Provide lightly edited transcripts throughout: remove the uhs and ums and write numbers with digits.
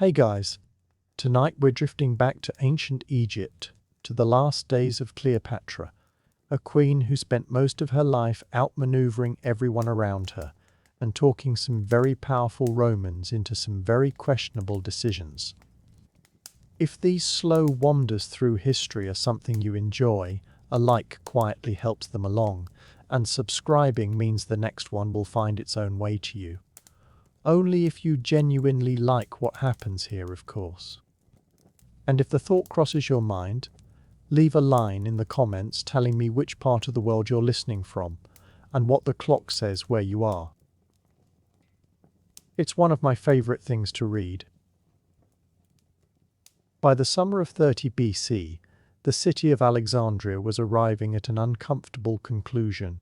Hey guys, tonight we're drifting back to ancient Egypt, to the last days of Cleopatra, a queen who spent most of her life outmaneuvering everyone around her and talking some very powerful Romans into some very questionable decisions. If these slow wanders through history are something you enjoy, a like quietly helps them along, and subscribing means the next one will find its own way to you. Only if you genuinely like what happens here, of course. And if the thought crosses your mind, leave a line in the comments telling me which part of the world you're listening from and what the clock says where you are. It's one of my favorite things to read. By the summer of 30 BC, the city of Alexandria was arriving at an uncomfortable conclusion.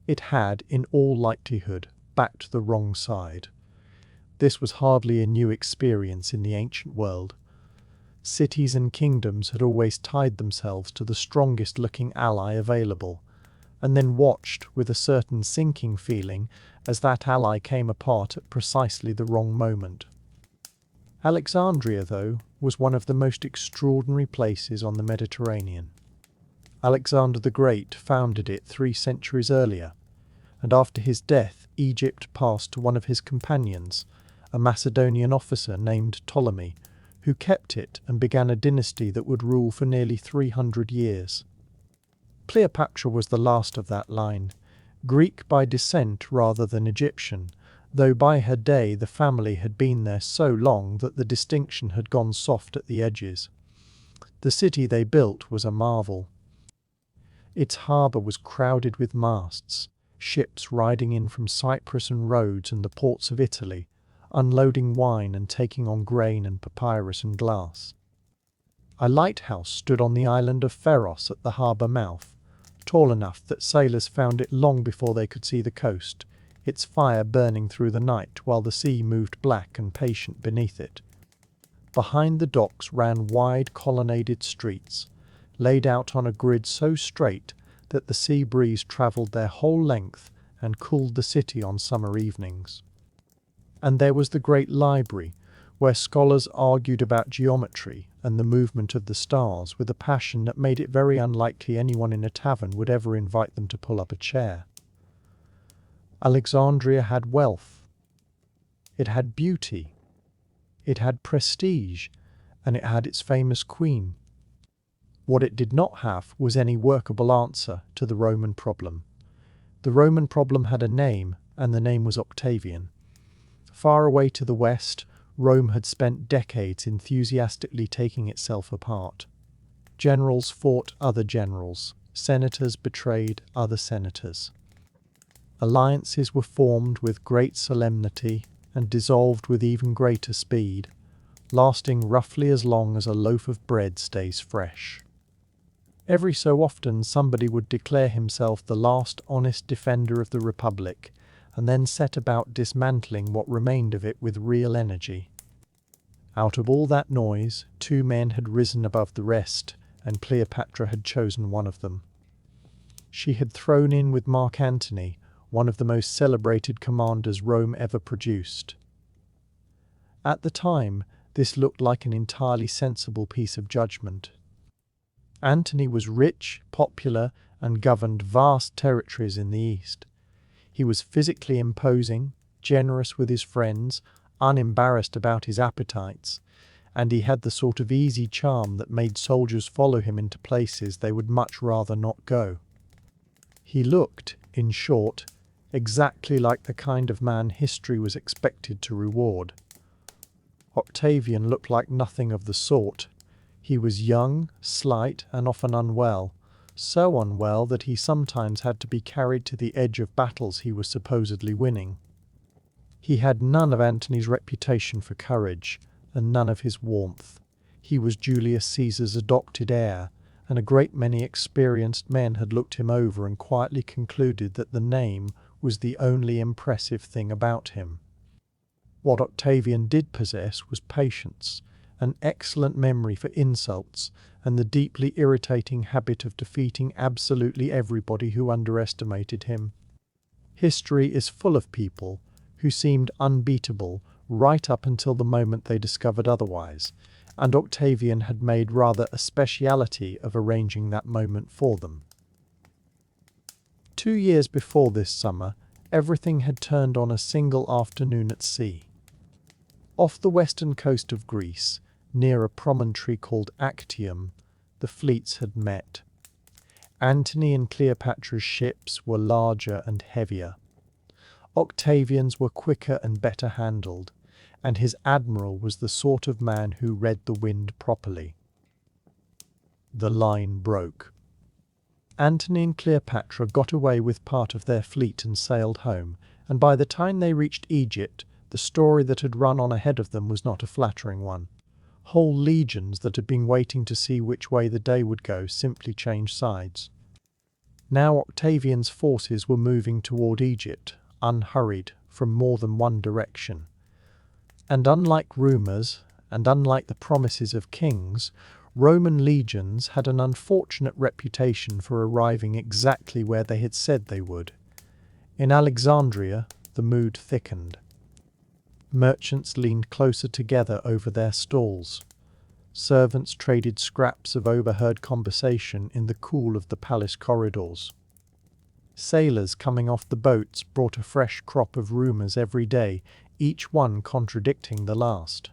It had, in all likelihood, backed the wrong side. This was hardly a new experience in the ancient world. Cities and kingdoms had always tied themselves to the strongest-looking ally available, and then watched with a certain sinking feeling as that ally came apart at precisely the wrong moment. Alexandria, though, was one of the most extraordinary places on the Mediterranean. Alexander the Great founded it 3 centuries earlier, and after his death Egypt passed to one of his companions, a Macedonian officer named Ptolemy, who kept it and began a dynasty that would rule for nearly 300 years. Cleopatra was the last of that line, Greek by descent rather than Egyptian, though by her day the family had been there so long that the distinction had gone soft at the edges. The city they built was a marvel. Its harbour was crowded with masts, ships riding in from Cyprus and Rhodes and the ports of Italy, unloading wine and taking on grain and papyrus and glass. A lighthouse stood on the island of Pharos at the harbour mouth, tall enough that sailors found it long before they could see the coast, its fire burning through the night while the sea moved black and patient beneath it. Behind the docks ran wide colonnaded streets, laid out on a grid so straight that the sea breeze travelled their whole length and cooled the city on summer evenings. And there was the great library, where scholars argued about geometry and the movement of the stars with a passion that made it very unlikely anyone in a tavern would ever invite them to pull up a chair. Alexandria had wealth. It had beauty. It had prestige, and it had its famous queen. What it did not have was any workable answer to the Roman problem. The Roman problem had a name, and the name was Octavian. Far away to the west, Rome had spent decades enthusiastically taking itself apart. Generals fought other generals, senators betrayed other senators. Alliances were formed with great solemnity and dissolved with even greater speed, lasting roughly as long as a loaf of bread stays fresh. Every so often somebody would declare himself the last honest defender of the Republic, and then set about dismantling what remained of it with real energy. Out of all that noise, 2 men had risen above the rest, and Cleopatra had chosen one of them. She had thrown in with Mark Antony, one of the most celebrated commanders Rome ever produced. At the time, this looked like an entirely sensible piece of judgment. Antony was rich, popular, and governed vast territories in the east. He was physically imposing, generous with his friends, unembarrassed about his appetites, and he had the sort of easy charm that made soldiers follow him into places they would much rather not go. He looked, in short, exactly like the kind of man history was expected to reward. Octavian looked like nothing of the sort. He was young, slight, and often unwell, so unwell that he sometimes had to be carried to the edge of battles he was supposedly winning. He had none of Antony's reputation for courage, and none of his warmth. He was Julius Caesar's adopted heir, and a great many experienced men had looked him over and quietly concluded that the name was the only impressive thing about him. What Octavian did possess was patience, an excellent memory for insults, and the deeply irritating habit of defeating absolutely everybody who underestimated him. History is full of people who seemed unbeatable right up until the moment they discovered otherwise, and Octavian had made rather a speciality of arranging that moment for them. 2 years before this summer, everything had turned on a single afternoon at sea. Off the western coast of Greece, near a promontory called Actium, the fleets had met. Antony and Cleopatra's ships were larger and heavier. Octavian's were quicker and better handled, and his admiral was the sort of man who read the wind properly. The line broke. Antony and Cleopatra got away with part of their fleet and sailed home, and by the time they reached Egypt, the story that had run on ahead of them was not a flattering one. Whole legions that had been waiting to see which way the day would go simply changed sides. Now Octavian's forces were moving toward Egypt, unhurried, from more than one direction. And unlike rumours, and unlike the promises of kings, Roman legions had an unfortunate reputation for arriving exactly where they had said they would. In Alexandria, the mood thickened. Merchants leaned closer together over their stalls. Servants traded scraps of overheard conversation in the cool of the palace corridors. Sailors coming off the boats brought a fresh crop of rumours every day, each one contradicting the last.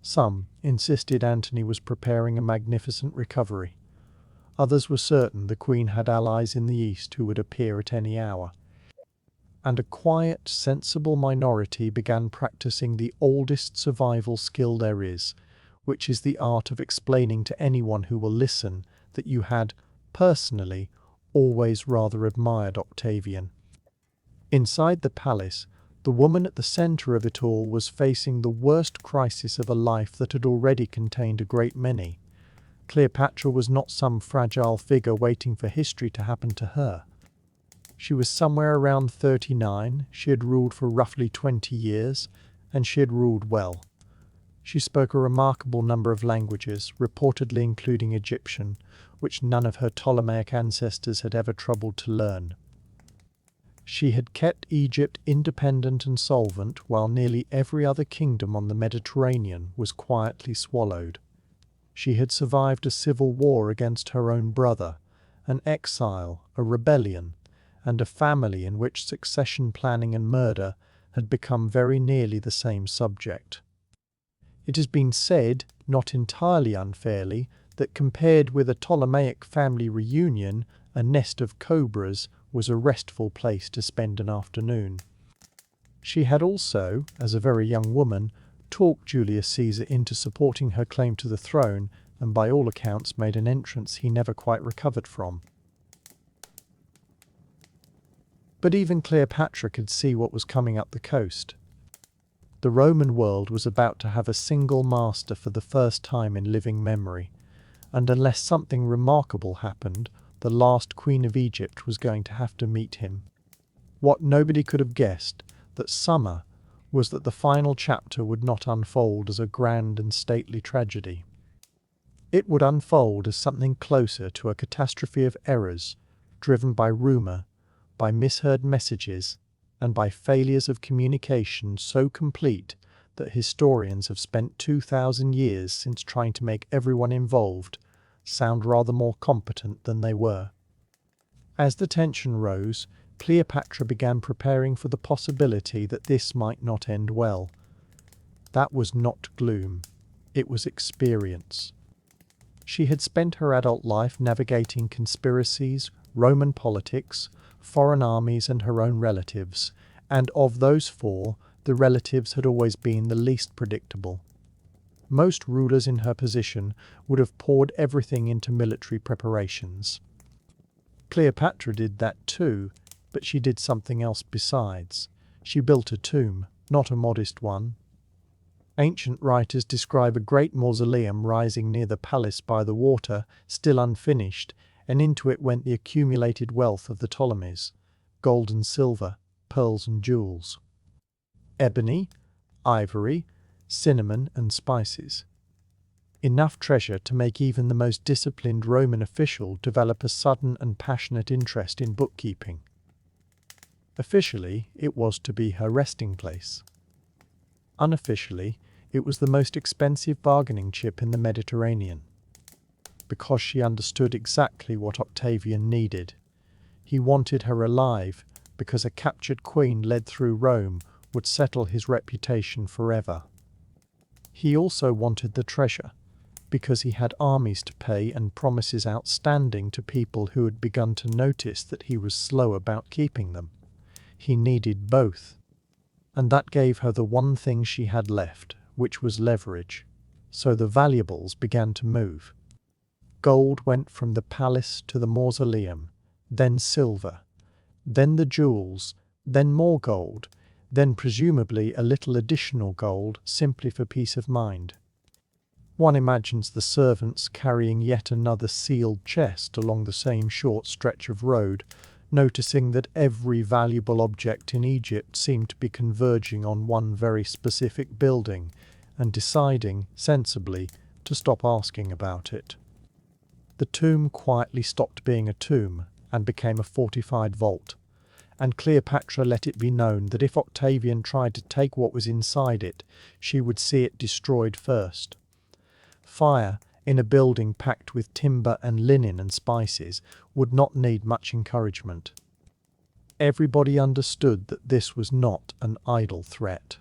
Some insisted Antony was preparing a magnificent recovery. Others were certain the Queen had allies in the East who would appear at any hour. And a quiet, sensible minority began practicing the oldest survival skill there is, which is the art of explaining to anyone who will listen that you had, personally, always rather admired Octavian. Inside the palace, the woman at the centre of it all was facing the worst crisis of a life that had already contained a great many. Cleopatra was not some fragile figure waiting for history to happen to her. She was somewhere around 39, she had ruled for roughly 20 years, and she had ruled well. She spoke a remarkable number of languages, reportedly including Egyptian, which none of her Ptolemaic ancestors had ever troubled to learn. She had kept Egypt independent and solvent while nearly every other kingdom on the Mediterranean was quietly swallowed. She had survived a civil war against her own brother, an exile, a rebellion, and a family in which succession planning and murder had become very nearly the same subject. It has been said, not entirely unfairly, that compared with a Ptolemaic family reunion, a nest of cobras was a restful place to spend an afternoon. She had also, as a very young woman, talked Julius Caesar into supporting her claim to the throne, and by all accounts made an entrance he never quite recovered from. But even Cleopatra could see what was coming up the coast. The Roman world was about to have a single master for the first time in living memory, and unless something remarkable happened, the last queen of Egypt was going to have to meet him. What nobody could have guessed, that summer, was that the final chapter would not unfold as a grand and stately tragedy. It would unfold as something closer to a catastrophe of errors, driven by rumour, by misheard messages, and by failures of communication so complete that historians have spent 2,000 years since trying to make everyone involved sound rather more competent than they were. As the tension rose, Cleopatra began preparing for the possibility that this might not end well. That was not gloom, it was experience. She had spent her adult life navigating conspiracies, Roman politics, foreign armies and her own relatives, and of those four, the relatives had always been the least predictable. Most rulers in her position would have poured everything into military preparations. Cleopatra did that too, but she did something else besides. She built a tomb, not a modest one. Ancient writers describe a great mausoleum rising near the palace by the water, still unfinished, and into it went the accumulated wealth of the Ptolemies, gold and silver, pearls and jewels, ebony, ivory, cinnamon and spices. Enough treasure to make even the most disciplined Roman official develop a sudden and passionate interest in bookkeeping. Officially, it was to be her resting place. Unofficially, it was the most expensive bargaining chip in the Mediterranean, because she understood exactly what Octavian needed. He wanted her alive, because a captured queen led through Rome would settle his reputation forever. He also wanted the treasure, because he had armies to pay and promises outstanding to people who had begun to notice that he was slow about keeping them. He needed both. And that gave her the one thing she had left, which was leverage. So the valuables began to move. Gold went from the palace to the mausoleum, then silver, then the jewels, then more gold, then presumably a little additional gold simply for peace of mind. One imagines the servants carrying yet another sealed chest along the same short stretch of road, noticing that every valuable object in Egypt seemed to be converging on one very specific building, and deciding, sensibly, to stop asking about it. The tomb quietly stopped being a tomb and became a fortified vault, and Cleopatra let it be known that if Octavian tried to take what was inside it, she would see it destroyed first. Fire in a building packed with timber and linen and spices would not need much encouragement. Everybody understood that this was not an idle threat.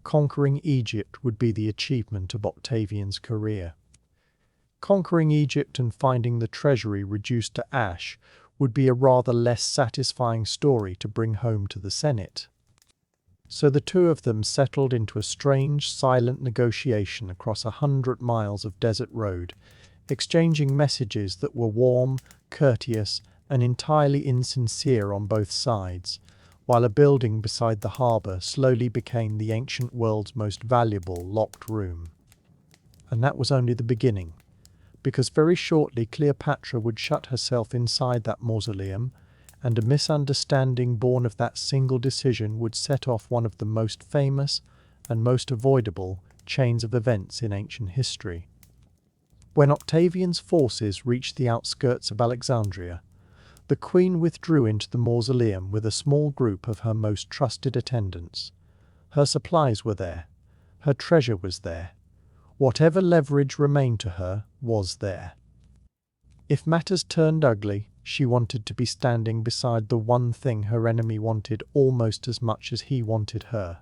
Conquering Egypt would be the achievement of Octavian's career. Conquering Egypt and finding the treasury reduced to ash would be a rather less satisfying story to bring home to the Senate. So the two of them settled into a strange, silent negotiation across 100 miles of desert road, exchanging messages that were warm, courteous, and entirely insincere on both sides, while a building beside the harbour slowly became the ancient world's most valuable locked room. And that was only the beginning, because very shortly Cleopatra would shut herself inside that mausoleum, and a misunderstanding born of that single decision would set off one of the most famous and most avoidable chains of events in ancient history. When Octavian's forces reached the outskirts of Alexandria, the queen withdrew into the mausoleum with a small group of her most trusted attendants. Her supplies were there. Her treasure was there. Whatever leverage remained to her was there. If matters turned ugly, she wanted to be standing beside the one thing her enemy wanted almost as much as he wanted her.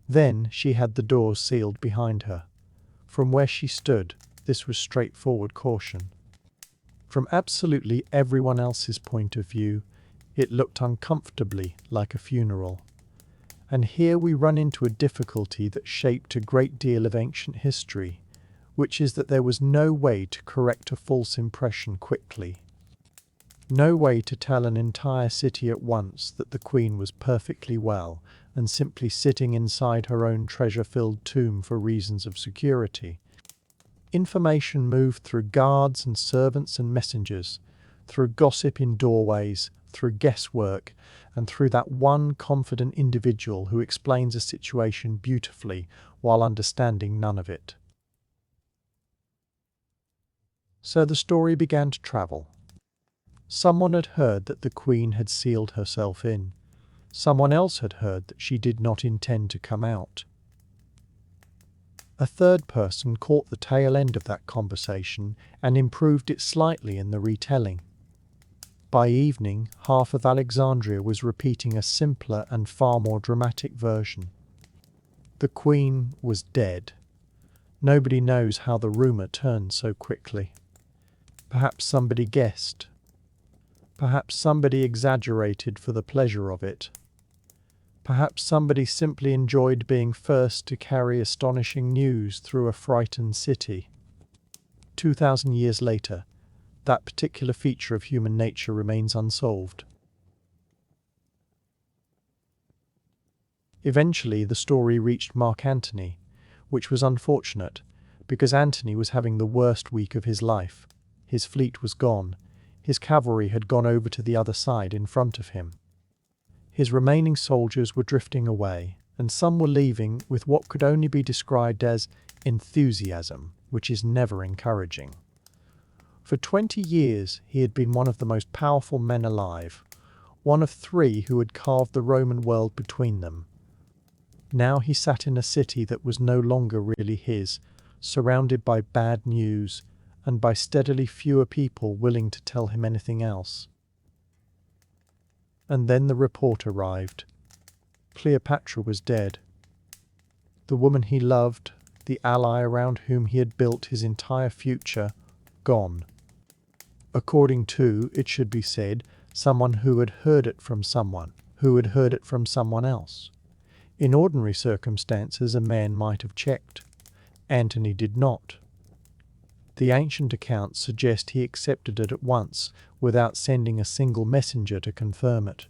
Then she had the doors sealed behind her. From where she stood, this was straightforward caution. From absolutely everyone else's point of view, it looked uncomfortably like a funeral. And here we run into a difficulty that shaped a great deal of ancient history, which is that there was no way to correct a false impression quickly. No way to tell an entire city at once that the queen was perfectly well and simply sitting inside her own treasure-filled tomb for reasons of security. Information moved through guards and servants and messengers, through gossip in doorways, through guesswork, and through that one confident individual who explains a situation beautifully while understanding none of it. So the story began to travel. Someone had heard that the queen had sealed herself in. Someone else had heard that she did not intend to come out. A third person caught the tail end of that conversation and improved it slightly in the retelling. By evening, half of Alexandria was repeating a simpler and far more dramatic version. The queen was dead. Nobody knows how the rumour turned so quickly. Perhaps somebody guessed. Perhaps somebody exaggerated for the pleasure of it. Perhaps somebody simply enjoyed being first to carry astonishing news through a frightened city. 2,000 years later, that particular feature of human nature remains unsolved. Eventually, the story reached Mark Antony, which was unfortunate, because Antony was having the worst week of his life. His fleet was gone. His cavalry had gone over to the other side in front of him. His remaining soldiers were drifting away, and some were leaving with what could only be described as enthusiasm, which is never encouraging. For 20 years he had been one of the most powerful men alive, one of 3 who had carved the Roman world between them. Now he sat in a city that was no longer really his, surrounded by bad news and by steadily fewer people willing to tell him anything else. And then the report arrived. Cleopatra was dead. The woman he loved, the ally around whom he had built his entire future, gone. According to, it should be said, someone who had heard it from someone, who had heard it from someone else. In ordinary circumstances, a man might have checked. Antony did not. The ancient accounts suggest he accepted it at once, without sending a single messenger to confirm it.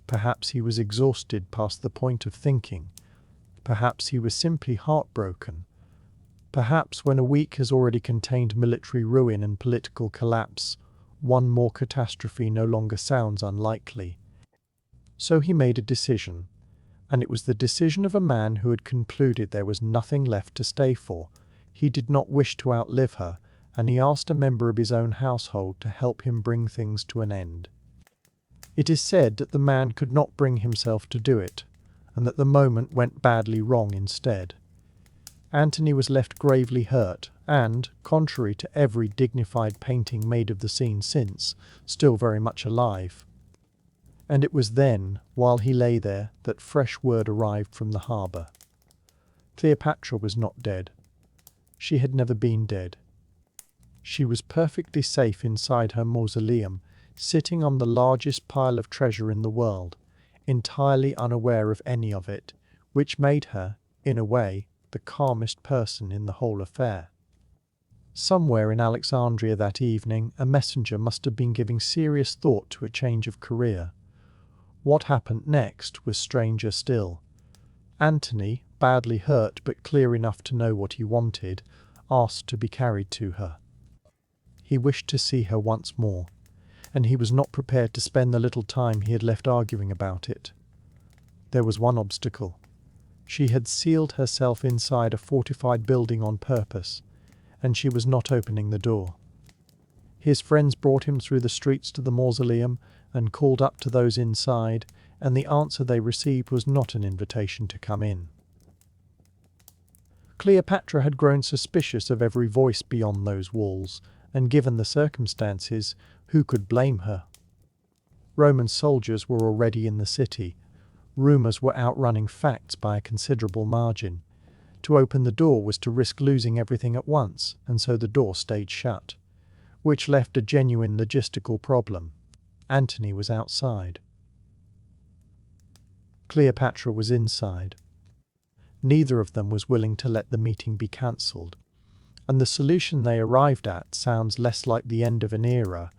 Perhaps he was exhausted past the point of thinking. Perhaps he was simply heartbroken. Perhaps when a week has already contained military ruin and political collapse, one more catastrophe no longer sounds unlikely. So he made a decision, and it was the decision of a man who had concluded there was nothing left to stay for. He did not wish to outlive her, and he asked a member of his own household to help him bring things to an end. It is said that the man could not bring himself to do it, and that the moment went badly wrong instead. Antony was left gravely hurt and, contrary to every dignified painting made of the scene since, still very much alive. And it was then, while he lay there, that fresh word arrived from the harbour. Cleopatra was not dead. She had never been dead. She was perfectly safe inside her mausoleum, sitting on the largest pile of treasure in the world, entirely unaware of any of it, which made her, in a way, the calmest person in the whole affair. Somewhere in Alexandria that evening, a messenger must have been giving serious thought to a change of career. What happened next was stranger still. Antony, badly hurt but clear enough to know what he wanted, asked to be carried to her. He wished to see her once more, and he was not prepared to spend the little time he had left arguing about it. There was one obstacle. She had sealed herself inside a fortified building on purpose, and she was not opening the door. His friends brought him through the streets to the mausoleum and called up to those inside, and the answer they received was not an invitation to come in. Cleopatra had grown suspicious of every voice beyond those walls, and given the circumstances, who could blame her? Roman soldiers were already in the city. Rumours were outrunning facts by a considerable margin. To open the door was to risk losing everything at once, and so the door stayed shut, which left a genuine logistical problem. Antony was outside. Cleopatra was inside. Neither of them was willing to let the meeting be cancelled, and the solution they arrived at sounds less like the end of an era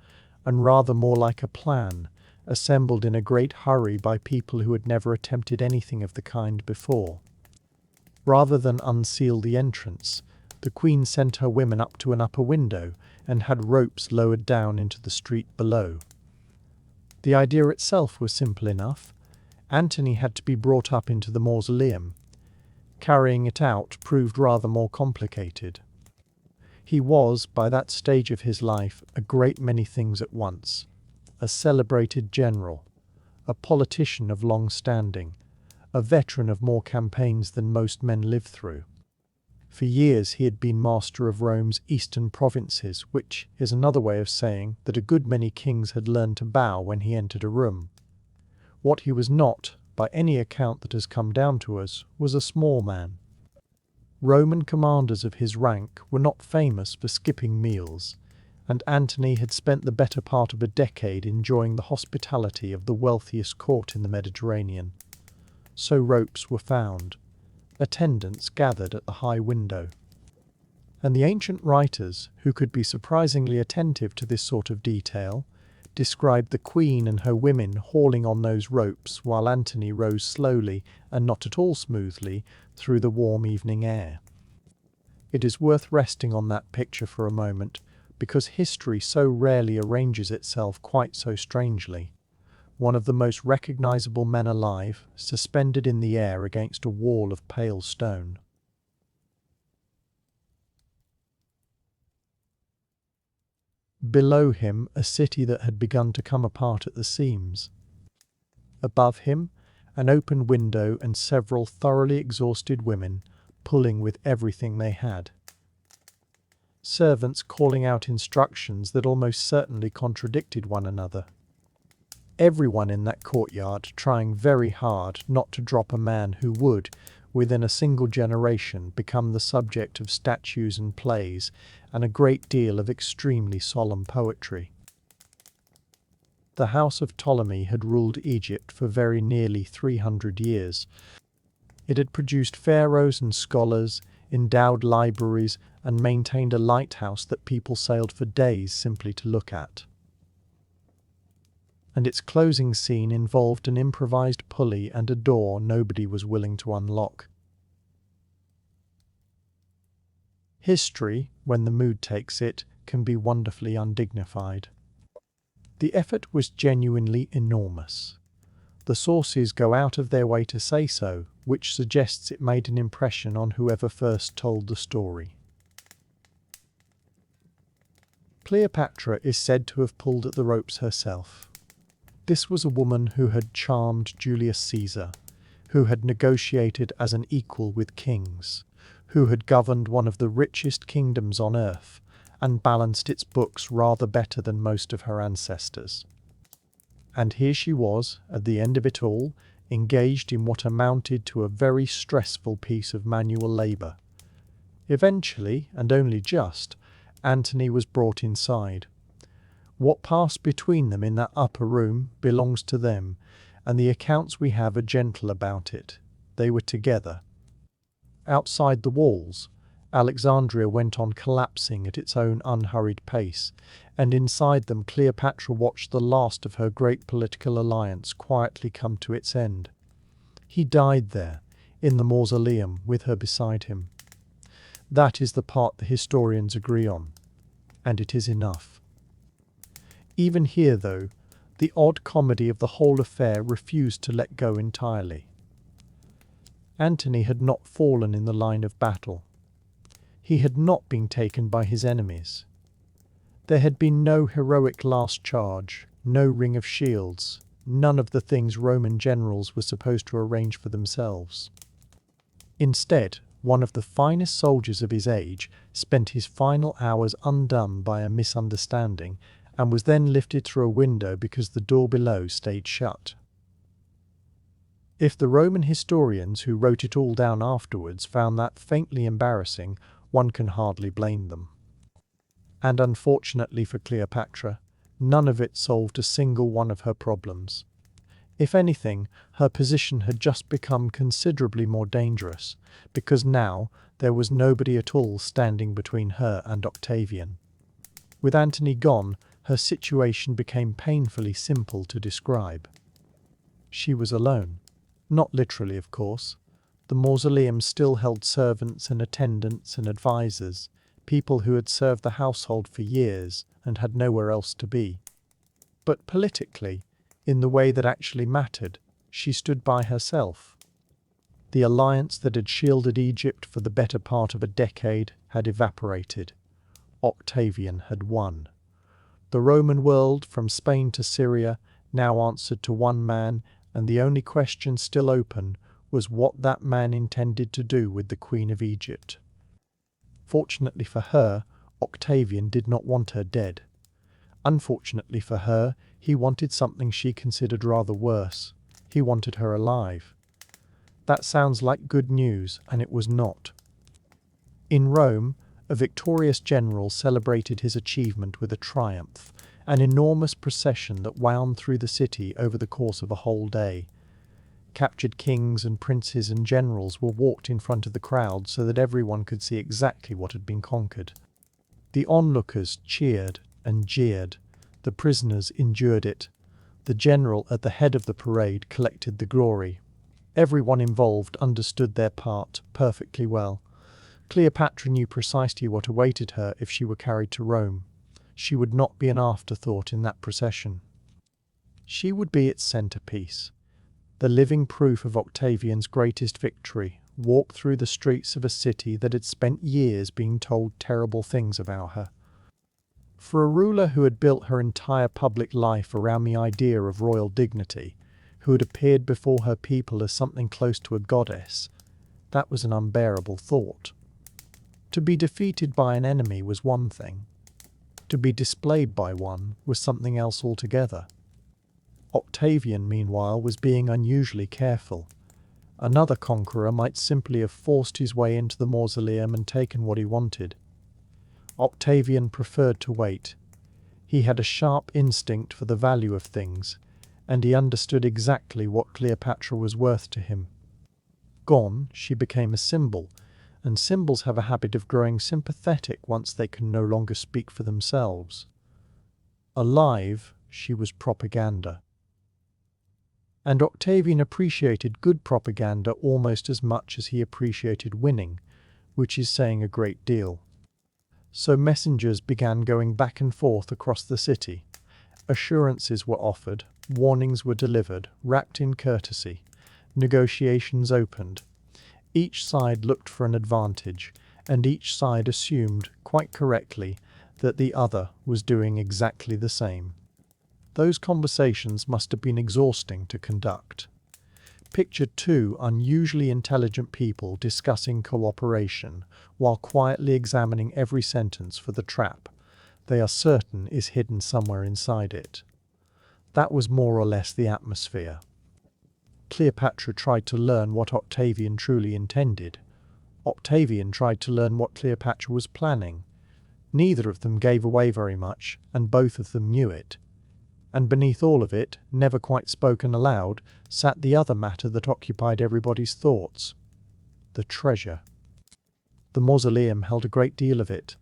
and rather more like a plan assembled in a great hurry by people who had never attempted anything of the kind before. Rather than unseal the entrance, the Queen sent her women up to an upper window and had ropes lowered down into the street below. The idea itself was simple enough. Antony had to be brought up into the mausoleum. Carrying it out proved rather more complicated. He was, by that stage of his life, a great many things at once. A celebrated general, a politician of long standing, a veteran of more campaigns than most men live through. For years he had been master of Rome's eastern provinces, which is another way of saying that a good many kings had learned to bow when he entered a room. What he was not, by any account that has come down to us, was a small man. Roman commanders of his rank were not famous for skipping meals, and Antony had spent the better part of a decade enjoying the hospitality of the wealthiest court in the Mediterranean. So ropes were found. Attendants gathered at the high window. And the ancient writers, who could be surprisingly attentive to this sort of detail, described the Queen and her women hauling on those ropes while Antony rose slowly and not at all smoothly through the warm evening air. It is worth resting on that picture for a moment, because history so rarely arranges itself quite so strangely. One of the most recognizable men alive, suspended in the air against a wall of pale stone. Below him, a city that had begun to come apart at the seams. Above him, an open window and several thoroughly exhausted women pulling with everything they had. Servants calling out instructions that almost certainly contradicted one another. Everyone in that courtyard trying very hard not to drop a man who would, within a single generation, become the subject of statues and plays and a great deal of extremely solemn poetry. The house of Ptolemy had ruled Egypt for very nearly 300 years. It had produced pharaohs and scholars, endowed libraries, and maintained a lighthouse that people sailed for days simply to look at. And its closing scene involved an improvised pulley and a door nobody was willing to unlock. History, when the mood takes it, can be wonderfully undignified. The effort was genuinely enormous. The sources go out of their way to say so, which suggests it made an impression on whoever first told the story. Cleopatra is said to have pulled at the ropes herself. This was a woman who had charmed Julius Caesar, who had negotiated as an equal with kings, who had governed one of the richest kingdoms on earth, and balanced its books rather better than most of her ancestors. And here she was, at the end of it all, engaged in what amounted to a very stressful piece of manual labour. Eventually, and only just, Antony was brought inside. What passed between them in that upper room belongs to them, and the accounts we have are gentle about it. They were together. Outside the walls, Alexandria went on collapsing at its own unhurried pace, and inside them Cleopatra watched the last of her great political alliance quietly come to its end. He died there, in the mausoleum, with her beside him. That is the part the historians agree on, and it is enough. Even here, though, the odd comedy of the whole affair refused to let go entirely. Antony had not fallen in the line of battle. He had not been taken by his enemies. There had been no heroic last charge, no ring of shields, none of the things Roman generals were supposed to arrange for themselves. Instead, one of the finest soldiers of his age spent his final hours undone by a misunderstanding, and was then lifted through a window because the door below stayed shut. If the Roman historians who wrote it all down afterwards found that faintly embarrassing, one can hardly blame them. And unfortunately for Cleopatra, none of it solved a single one of her problems. If anything, her position had just become considerably more dangerous, because now there was nobody at all standing between her and Octavian. With Antony gone, her situation became painfully simple to describe. She was alone. Not literally, of course. The mausoleum still held servants and attendants and advisors, people who had served the household for years and had nowhere else to be. But politically, in the way that actually mattered, she stood by herself. The alliance that had shielded Egypt for the better part of a decade had evaporated. Octavian had won. The Roman world, from Spain to Syria, now answered to one man, and the only question still open was what that man intended to do with the Queen of Egypt. Fortunately for her, Octavian did not want her dead. Unfortunately for her, he wanted something she considered rather worse. He wanted her alive. That sounds like good news, and it was not. In Rome, a victorious general celebrated his achievement with a triumph, an enormous procession that wound through the city over the course of a whole day. Captured kings and princes and generals were walked in front of the crowd so that everyone could see exactly what had been conquered. The onlookers cheered and jeered. The prisoners endured it. The general at the head of the parade collected the glory. Everyone involved understood their part perfectly well. Cleopatra knew precisely what awaited her if she were carried to Rome. She would not be an afterthought in that procession. She would be its centerpiece, the living proof of Octavian's greatest victory, walked through the streets of a city that had spent years being told terrible things about her. For a ruler who had built her entire public life around the idea of royal dignity, who had appeared before her people as something close to a goddess, that was an unbearable thought. To be defeated by an enemy was one thing. To be displayed by one was something else altogether. Octavian, meanwhile, was being unusually careful. Another conqueror might simply have forced his way into the mausoleum and taken what he wanted. Octavian preferred to wait. He had a sharp instinct for the value of things, and he understood exactly what Cleopatra was worth to him. Gone, she became a symbol, and symbols have a habit of growing sympathetic once they can no longer speak for themselves. Alive, she was propaganda. And Octavian appreciated good propaganda almost as much as he appreciated winning, which is saying a great deal. So messengers began going back and forth across the city. Assurances were offered, warnings were delivered, wrapped in courtesy. Negotiations opened. Each side looked for an advantage, and each side assumed, quite correctly, that the other was doing exactly the same. Those conversations must have been exhausting to conduct. Picture two unusually intelligent people discussing cooperation while quietly examining every sentence for the trap they are certain is hidden somewhere inside it. That was more or less the atmosphere. Cleopatra tried to learn what Octavian truly intended. Octavian tried to learn what Cleopatra was planning. Neither of them gave away very much, and both of them knew it. And beneath all of it, never quite spoken aloud, sat the other matter that occupied everybody's thoughts: the treasure. The mausoleum held a great deal of it: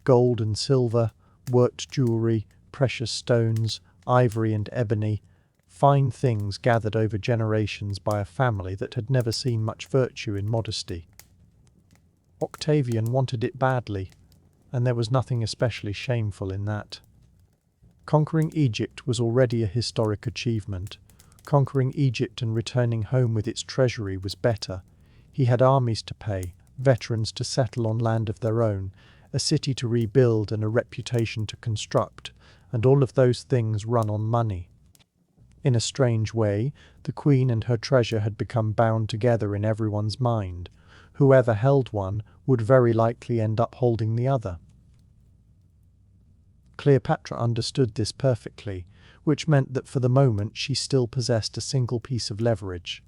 gold and silver, worked jewellery, precious stones, ivory and ebony, fine things gathered over generations by a family that had never seen much virtue in modesty. Octavian wanted it badly, and there was nothing especially shameful in that. Conquering Egypt was already a historic achievement. Conquering Egypt and returning home with its treasury was better. He had armies to pay, veterans to settle on land of their own, a city to rebuild and a reputation to construct, and all of those things run on money. In a strange way, the Queen and her treasure had become bound together in everyone's mind. Whoever held one would very likely end up holding the other. Cleopatra understood this perfectly, which meant that for the moment she still possessed a single piece of leverage.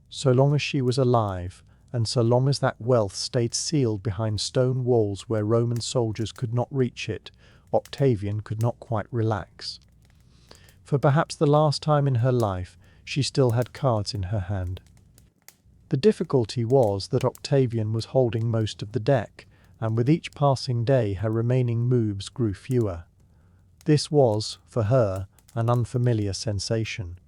So long as she was alive, and so long as that wealth stayed sealed behind stone walls where Roman soldiers could not reach it, Octavian could not quite relax. For perhaps the last time in her life, she still had cards in her hand. The difficulty was that Octavian was holding most of the deck, and with each passing day her remaining moves grew fewer. This was, for her, an unfamiliar sensation.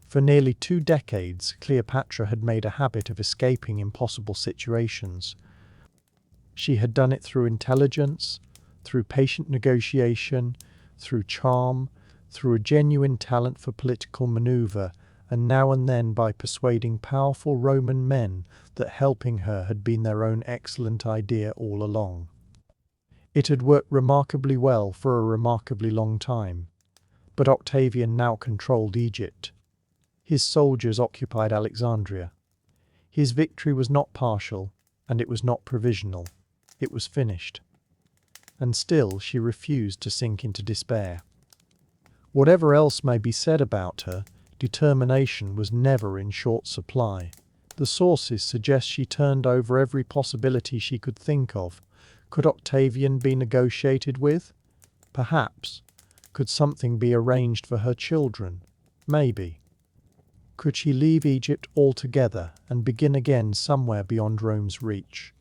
For nearly 2 decades, Cleopatra had made a habit of escaping impossible situations. She had done it through intelligence, through patient negotiation, through charm, through a genuine talent for political maneuver, and now and then by persuading powerful Roman men that helping her had been their own excellent idea all along. It had worked remarkably well for a remarkably long time. But Octavian now controlled Egypt. His soldiers occupied Alexandria. His victory was not partial, and it was not provisional. It was finished. And still she refused to sink into despair. Whatever else may be said about her, determination was never in short supply. The sources suggest she turned over every possibility she could think of. Could Octavian be negotiated with? Perhaps. Could something be arranged for her children? Maybe. Could she leave Egypt altogether and begin again somewhere beyond Rome's reach?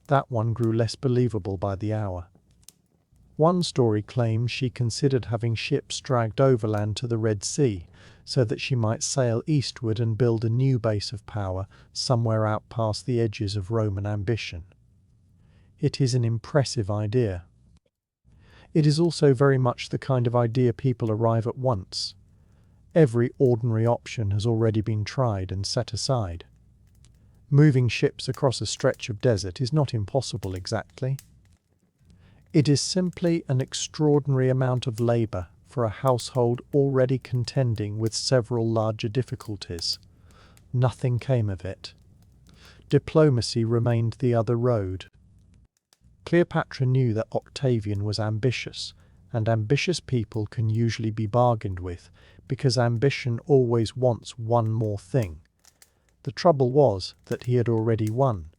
That one grew less believable by the hour. One story claims she considered having ships dragged overland to the Red Sea, so that she might sail eastward and build a new base of power somewhere out past the edges of Roman ambition. It is an impressive idea. It is also very much the kind of idea people arrive at once. Every ordinary option has already been tried and set aside. Moving ships across a stretch of desert is not impossible exactly. It is simply an extraordinary amount of labour for a household already contending with several larger difficulties. Nothing came of it. Diplomacy remained the other road. Cleopatra knew that Octavian was ambitious, and ambitious people can usually be bargained with, because ambition always wants one more thing. The trouble was that he had already won.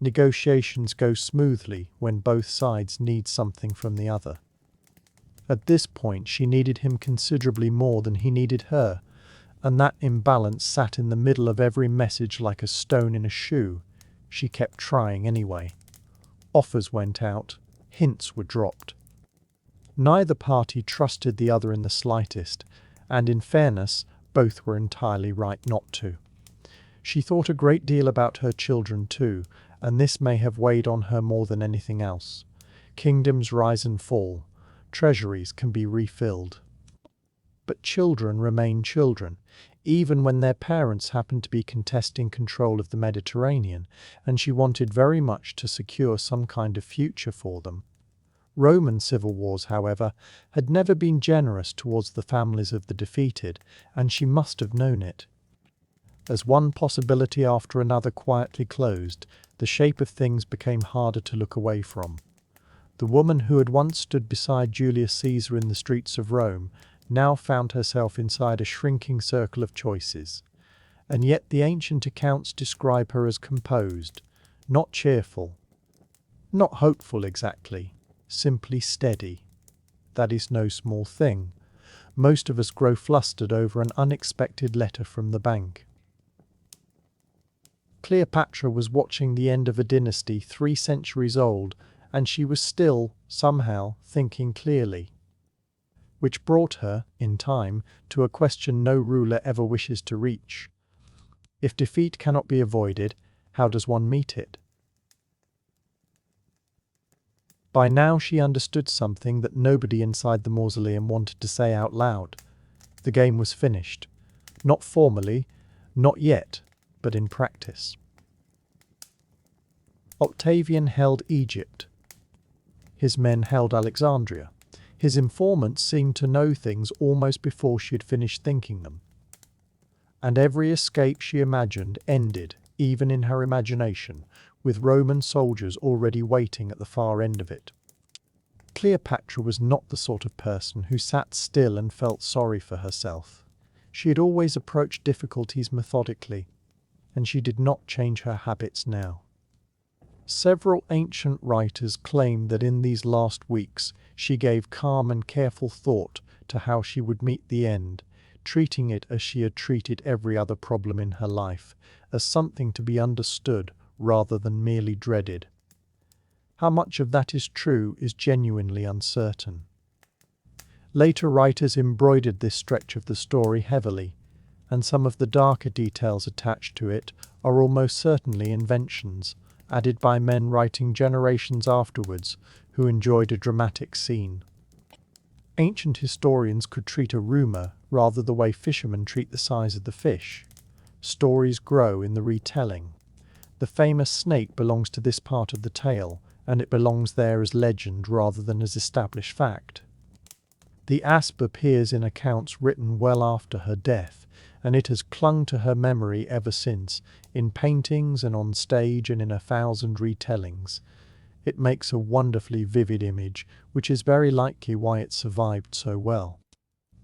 Negotiations go smoothly when both sides need something from the other. At this point she needed him considerably more than he needed her, and that imbalance sat in the middle of every message like a stone in a shoe. She kept trying anyway. Offers went out, hints were dropped. Neither party trusted the other in the slightest, and in fairness, both were entirely right not to. She thought a great deal about her children too, and this may have weighed on her more than anything else. Kingdoms rise and fall. Treasuries can be refilled. But children remain children, even when their parents happen to be contesting control of the Mediterranean, and she wanted very much to secure some kind of future for them. Roman civil wars, however, had never been generous towards the families of the defeated, and she must have known it. As one possibility after another quietly closed, the shape of things became harder to look away from. The woman who had once stood beside Julius Caesar in the streets of Rome now found herself inside a shrinking circle of choices. And yet the ancient accounts describe her as composed, not cheerful, not hopeful exactly, simply steady. That is no small thing. Most of us grow flustered over an unexpected letter from the bank. Cleopatra was watching the end of a dynasty 3 centuries old, and she was still, somehow, thinking clearly. Which brought her, in time, to a question no ruler ever wishes to reach. If defeat cannot be avoided, how does one meet it? By now she understood something that nobody inside the mausoleum wanted to say out loud. The game was finished. Not formally, not yet, but in practice. Octavian held Egypt. His men held Alexandria. His informants seemed to know things almost before she had finished thinking them. And every escape she imagined ended, even in her imagination, with Roman soldiers already waiting at the far end of it. Cleopatra was not the sort of person who sat still and felt sorry for herself. She had always approached difficulties methodically, and she did not change her habits now. Several ancient writers claim that in these last weeks she gave calm and careful thought to how she would meet the end, treating it as she had treated every other problem in her life, as something to be understood rather than merely dreaded. How much of that is true is genuinely uncertain. Later writers embroidered this stretch of the story heavily, and some of the darker details attached to it are almost certainly inventions, added by men writing generations afterwards who enjoyed a dramatic scene. Ancient historians could treat a rumour rather the way fishermen treat the size of the fish. Stories grow in the retelling. The famous snake belongs to this part of the tale, and it belongs there as legend rather than as established fact. The asp appears in accounts written well after her death, and it has clung to her memory ever since, in paintings and on stage and in 1,000 retellings. It makes a wonderfully vivid image, which is very likely why it survived so well.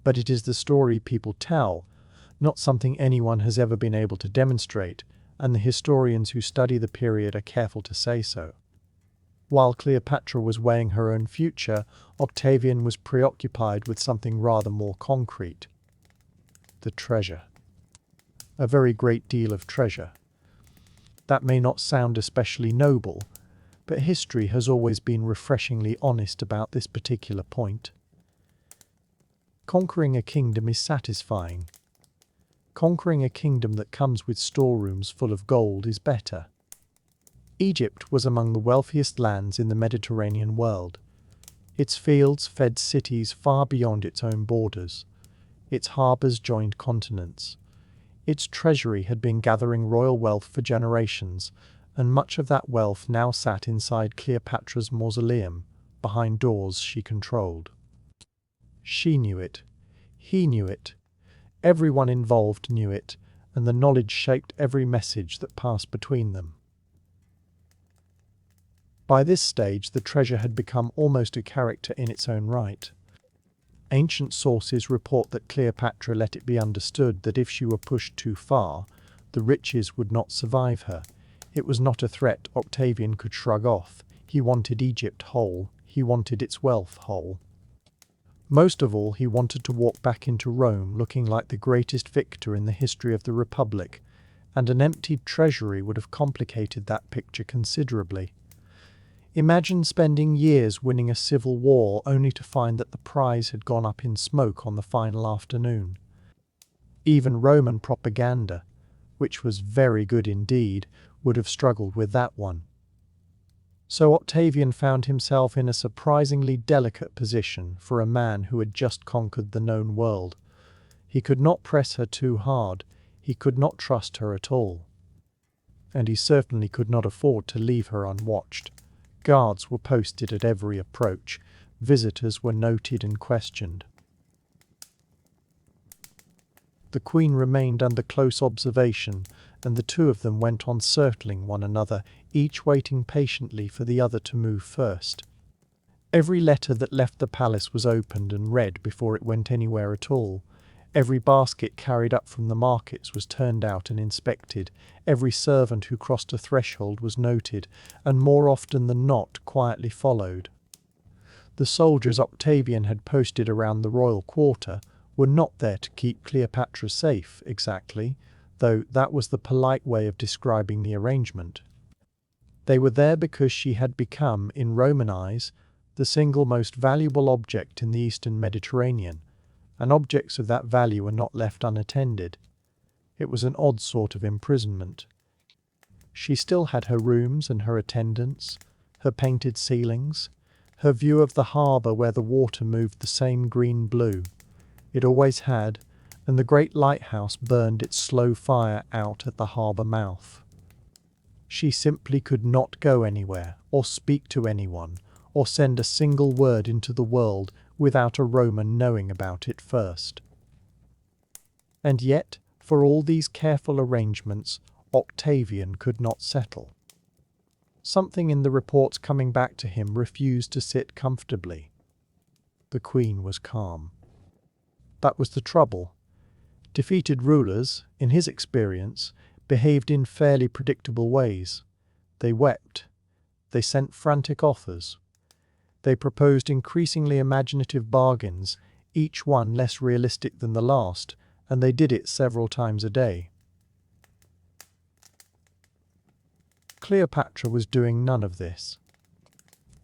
But it is the story people tell, not something anyone has ever been able to demonstrate, and the historians who study the period are careful to say so. While Cleopatra was weighing her own future, Octavian was preoccupied with something rather more concrete. The treasure. A very great deal of treasure. That may not sound especially noble, but history has always been refreshingly honest about this particular point. Conquering a kingdom is satisfying. Conquering a kingdom that comes with storerooms full of gold is better. Egypt was among the wealthiest lands in the Mediterranean world. Its fields fed cities far beyond its own borders. Its harbours joined continents. Its treasury had been gathering royal wealth for generations, and much of that wealth now sat inside Cleopatra's mausoleum, behind doors she controlled. She knew it. He knew it. Everyone involved knew it, and the knowledge shaped every message that passed between them. By this stage, the treasure had become almost a character in its own right. Ancient sources report that Cleopatra let it be understood that if she were pushed too far, the riches would not survive her. It was not a threat Octavian could shrug off. He wanted Egypt whole. He wanted its wealth whole. Most of all, he wanted to walk back into Rome looking like the greatest victor in the history of the Republic, and an emptied treasury would have complicated that picture considerably. Imagine spending years winning a civil war only to find that the prize had gone up in smoke on the final afternoon. Even Roman propaganda, which was very good indeed, would have struggled with that one. So Octavian found himself in a surprisingly delicate position for a man who had just conquered the known world. He could not press her too hard, he could not trust her at all. And he certainly could not afford to leave her unwatched. Guards were posted at every approach. Visitors were noted and questioned. The Queen remained under close observation, and the two of them went on circling one another, each waiting patiently for the other to move first. Every letter that left the palace was opened and read before it went anywhere at all. Every basket carried up from the markets was turned out and inspected. Every servant who crossed a threshold was noted, and more often than not quietly followed. The soldiers Octavian had posted around the royal quarter were not there to keep Cleopatra safe, exactly, though that was the polite way of describing the arrangement. They were there because she had become, in Roman eyes, the single most valuable object in the Eastern Mediterranean, and objects of that value were not left unattended. It was an odd sort of imprisonment. She still had her rooms and her attendants, her painted ceilings, her view of the harbour where the water moved the same green blue. It always had, and the great lighthouse burned its slow fire out at the harbour mouth. She simply could not go anywhere, or speak to anyone, or send a single word into the world without a Roman knowing about it first. And yet, for all these careful arrangements, Octavian could not settle. Something in the reports coming back to him refused to sit comfortably. The Queen was calm. That was the trouble. Defeated rulers, in his experience, behaved in fairly predictable ways. They wept. They sent frantic offers. They proposed increasingly imaginative bargains, each one less realistic than the last, and they did it several times a day. Cleopatra was doing none of this.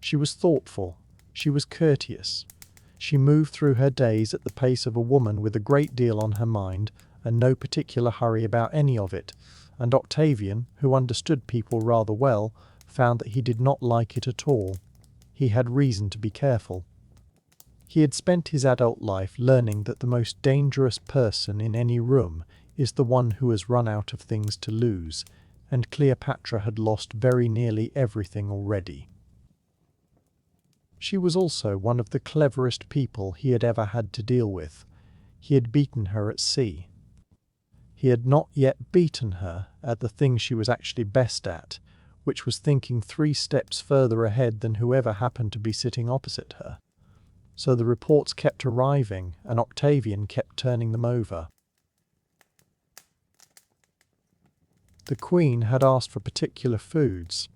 She was thoughtful. She was courteous. She moved through her days at the pace of a woman with a great deal on her mind and no particular hurry about any of it, and Octavian, who understood people rather well, found that he did not like it at all. He had reason to be careful. He had spent his adult life learning that the most dangerous person in any room is the one who has run out of things to lose, and Cleopatra had lost very nearly everything already. She was also one of the cleverest people he had ever had to deal with. He had beaten her at sea. He had not yet beaten her at the thing she was actually best at, which was thinking 3 steps further ahead than whoever happened to be sitting opposite her. So the reports kept arriving, and Octavian kept turning them over. The Queen had asked for particular foods.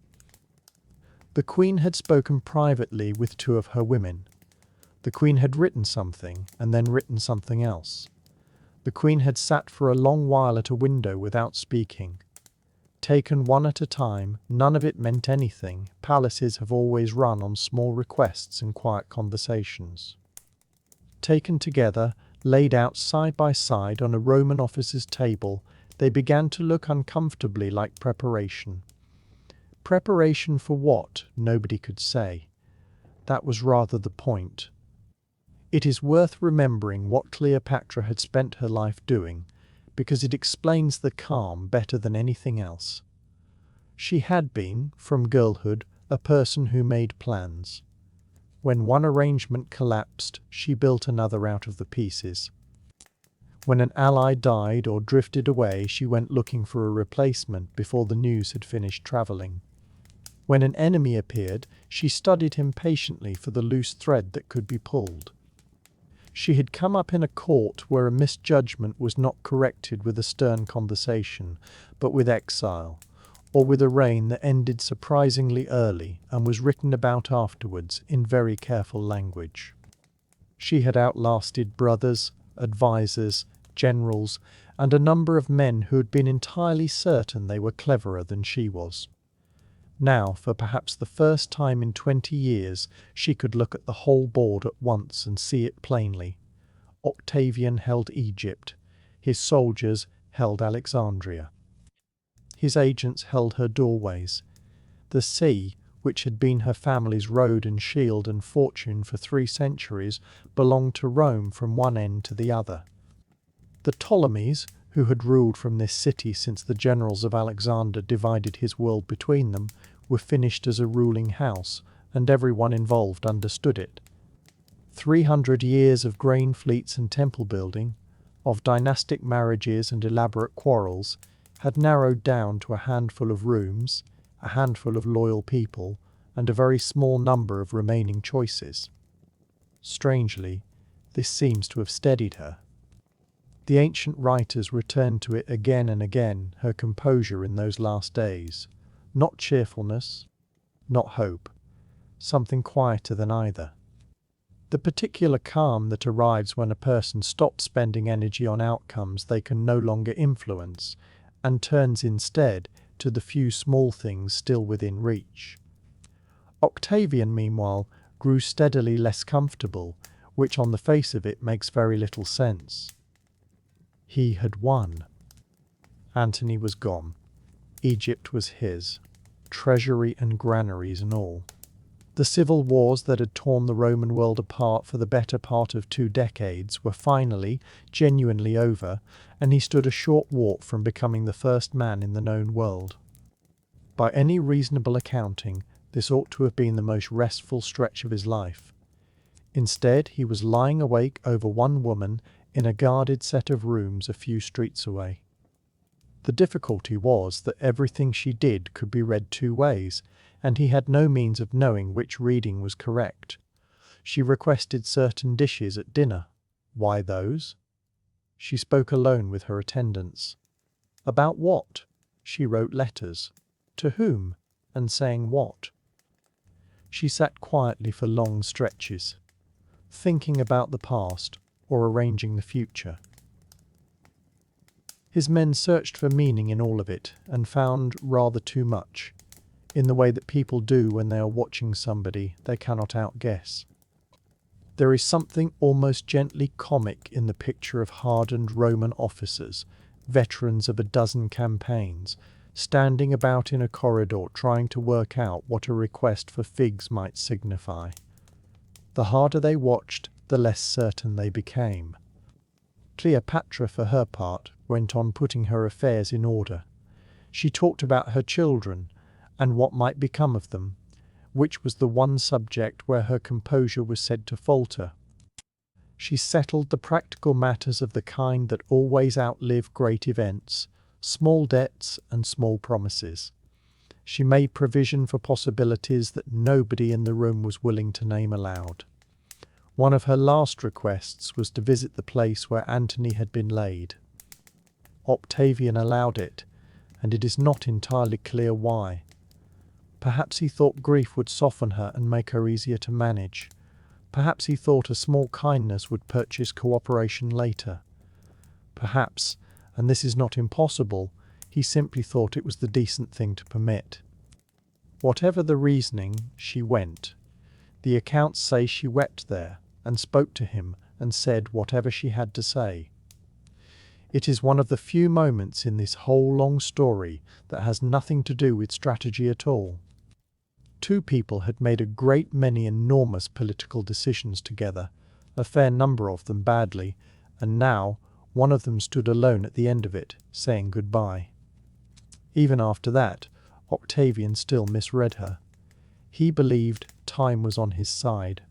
The Queen had spoken privately with 2 of her women. The Queen had written something, and then written something else. The Queen had sat for a long while at a window without speaking. Taken one at a time, none of it meant anything. Palaces have always run on small requests and quiet conversations. Taken together, laid out side by side on a Roman officer's table, they began to look uncomfortably like preparation. Preparation for what, nobody could say. That was rather the point. It is worth remembering what Cleopatra had spent her life doing, because it explains the calm better than anything else. She had been, from girlhood, a person who made plans. When one arrangement collapsed, she built another out of the pieces. When an ally died or drifted away, she went looking for a replacement before the news had finished travelling. When an enemy appeared, she studied him patiently for the loose thread that could be pulled. She had come up in a court where a misjudgment was not corrected with a stern conversation, but with exile, or with a reign that ended surprisingly early and was written about afterwards in very careful language. She had outlasted brothers, advisers, generals, and a number of men who had been entirely certain they were cleverer than she was. Now, for perhaps the first time in 20 years, she could look at the whole board at once and see it plainly. Octavian held Egypt. His soldiers held Alexandria. His agents held her doorways. The sea, which had been her family's road and shield and fortune for 3 centuries, belonged to Rome from one end to the other. The Ptolemies, who had ruled from this city since the generals of Alexander divided his world between them, were finished as a ruling house, and everyone involved understood it. 300 years of grain fleets and temple building, of dynastic marriages and elaborate quarrels, had narrowed down to a handful of rooms, a handful of loyal people, and a very small number of remaining choices. Strangely, this seems to have steadied her. The ancient writers returned to it again and again, her composure in those last days. Not cheerfulness, not hope, something quieter than either. The particular calm that arrives when a person stops spending energy on outcomes they can no longer influence, and turns instead to the few small things still within reach. Octavian, meanwhile, grew steadily less comfortable, which on the face of it makes very little sense. He had won. Antony was gone. Egypt was his. Treasury and granaries and all. The civil wars that had torn the Roman world apart for the better part of 2 decades were finally, genuinely over, and he stood a short walk from becoming the first man in the known world. By any reasonable accounting, this ought to have been the most restful stretch of his life. Instead, he was lying awake over one woman in a guarded set of rooms a few streets away. The difficulty was that everything she did could be read 2 ways, and he had no means of knowing which reading was correct. She requested certain dishes at dinner. Why those? She spoke alone with her attendants. About what? She wrote letters. To whom? And saying what? She sat quietly for long stretches, thinking about the past or arranging the future. His men searched for meaning in all of it and found rather too much, in the way that people do when they are watching somebody they cannot outguess. There is something almost gently comic in the picture of hardened Roman officers, veterans of a dozen campaigns, standing about in a corridor trying to work out what a request for figs might signify. The harder they watched, the less certain they became. Cleopatra, for her part, went on putting her affairs in order. She talked about her children, and what might become of them, which was the one subject where her composure was said to falter. She settled the practical matters of the kind that always outlive great events, small debts and small promises. She made provision for possibilities that nobody in the room was willing to name aloud. One of her last requests was to visit the place where Antony had been laid. Octavian allowed it, and it is not entirely clear why. Perhaps he thought grief would soften her and make her easier to manage. Perhaps he thought a small kindness would purchase cooperation later. Perhaps, and this is not impossible, he simply thought it was the decent thing to permit. Whatever the reasoning, she went. The accounts say she wept there, and spoke to him, and said whatever she had to say. It is one of the few moments in this whole long story that has nothing to do with strategy at all. 2 people had made a great many enormous political decisions together, a fair number of them badly, and now one of them stood alone at the end of it, saying goodbye. Even after that, Octavian still misread her. He believed time was on his side.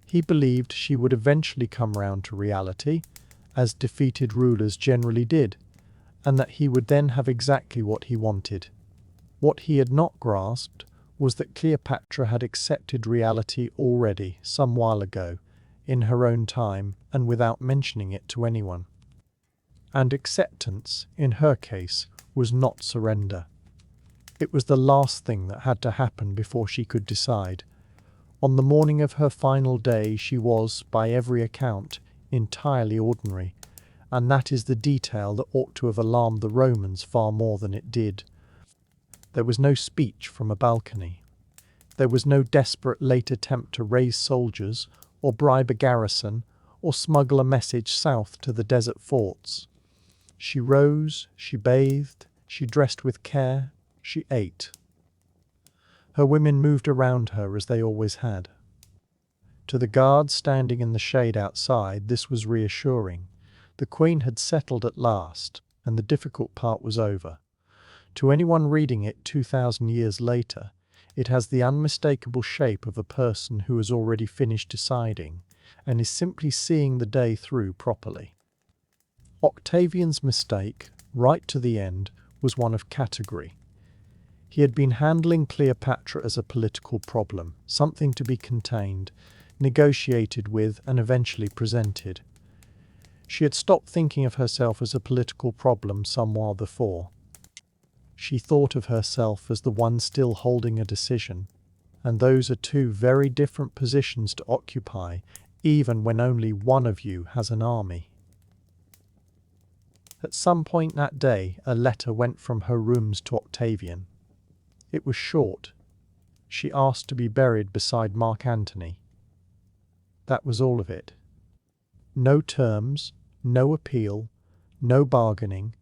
He believed she would eventually come round to reality, as defeated rulers generally did, and that he would then have exactly what he wanted. What he had not grasped was that Cleopatra had accepted reality already, some while ago, in her own time and without mentioning it to anyone. And acceptance, in her case, was not surrender. It was the last thing that had to happen before she could decide. On the morning of her final day she was, by every account, entirely ordinary, and that is the detail that ought to have alarmed the Romans far more than it did. There was no speech from a balcony. There was no desperate late attempt to raise soldiers, or bribe a garrison, or smuggle a message south to the desert forts. She rose, she bathed, she dressed with care, she ate. Her women moved around her as they always had. To the guards standing in the shade outside, this was reassuring. The Queen had settled at last, and the difficult part was over. To anyone reading it 2,000 years later, it has the unmistakable shape of a person who has already finished deciding, and is simply seeing the day through properly. Octavian's mistake, right to the end, was one of category. He had been handling Cleopatra as a political problem, something to be contained, negotiated with, and eventually presented. She had stopped thinking of herself as a political problem some while before. She thought of herself as the one still holding a decision, and those are two very different positions to occupy, even when only one of you has an army. At some point that day, a letter went from her rooms to Octavian. It was short. She asked to be buried beside Mark Antony. That was all of it. No terms, no appeal, no bargaining,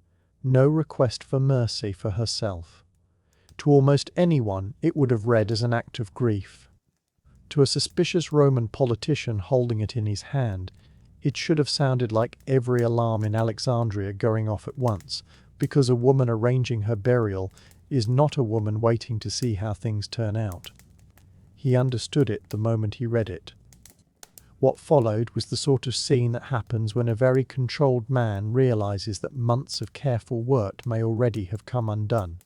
no request for mercy for herself. To almost anyone, it would have read as an act of grief. To a suspicious Roman politician holding it in his hand, it should have sounded like every alarm in Alexandria going off at once, because a woman arranging her burial is not a woman waiting to see how things turn out. He understood it the moment he read it. What followed was the sort of scene that happens when a very controlled man realizes that months of careful work may already have come undone.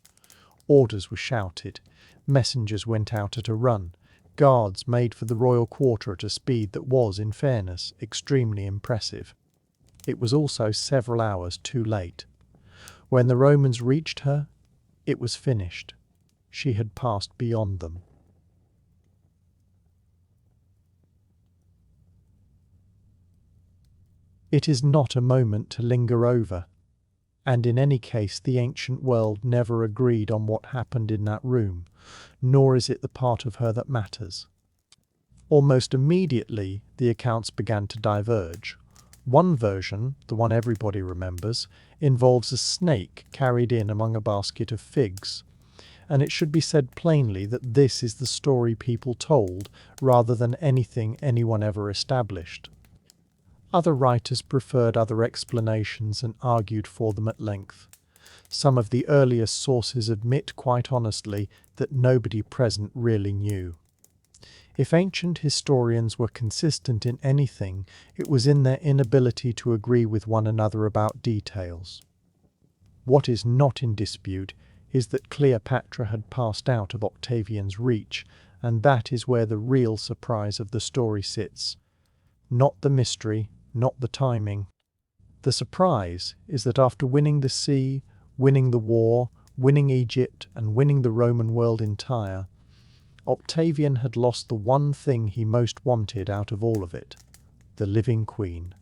Orders were shouted, messengers went out at a run, guards made for the royal quarter at a speed that was, in fairness, extremely impressive. It was also several hours too late. When the Romans reached her, it was finished. She had passed beyond them. It is not a moment to linger over, and in any case the ancient world never agreed on what happened in that room, nor is it the part of her that matters. Almost immediately the accounts began to diverge. One version, the one everybody remembers, involves a snake carried in among a basket of figs, and it should be said plainly that this is the story people told rather than anything anyone ever established. Other writers preferred other explanations and argued for them at length. Some of the earliest sources admit quite honestly that nobody present really knew. If ancient historians were consistent in anything, it was in their inability to agree with one another about details. What is not in dispute is that Cleopatra had passed out of Octavian's reach, and that is where the real surprise of the story sits. Not the mystery, not the timing. The surprise is that after winning the sea, winning the war, winning Egypt, and winning the Roman world entire, Octavian had lost the one thing he most wanted out of all of it, the living queen.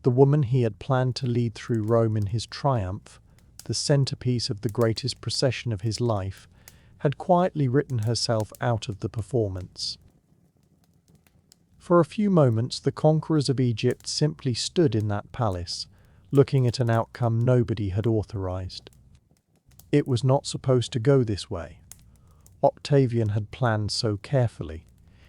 The woman he had planned to lead through Rome in his triumph, the centerpiece of the greatest procession of his life, had quietly written herself out of the performance. For a few moments the conquerors of Egypt simply stood in that palace, looking at an outcome nobody had authorized. It was not supposed to go this way. Octavian had planned so carefully.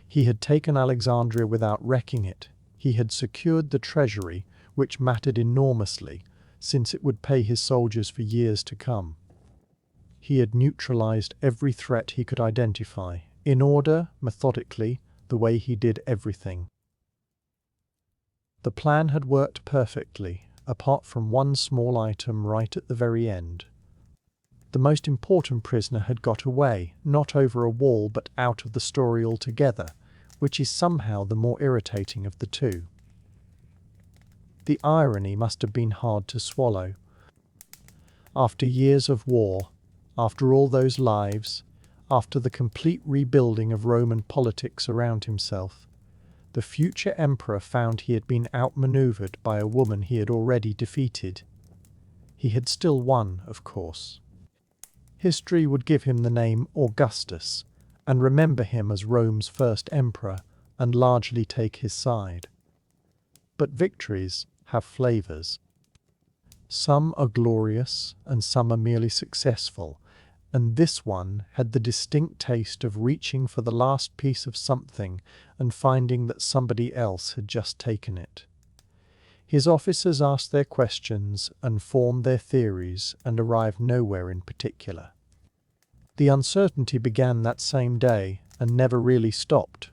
He had taken Alexandria without wrecking it. He had secured the treasury, which mattered enormously, since it would pay his soldiers for years to come. He had neutralized every threat he could identify, in order, methodically, the way he did everything. The plan had worked perfectly, apart from one small item right at the very end. The most important prisoner had got away, not over a wall but out of the story altogether, which is somehow the more irritating of the two. The irony must have been hard to swallow. After years of war, after all those lives, after the complete rebuilding of Roman politics around himself, the future emperor found he had been outmaneuvered by a woman he had already defeated. He had still won, of course. History would give him the name Augustus, and remember him as Rome's first emperor, and largely take his side. But victories have flavours. Some are glorious, and some are merely successful, and this one had the distinct taste of reaching for the last piece of something and finding that somebody else had just taken it. His officers asked their questions and formed their theories and arrived nowhere in particular. The uncertainty began that same day and never really stopped,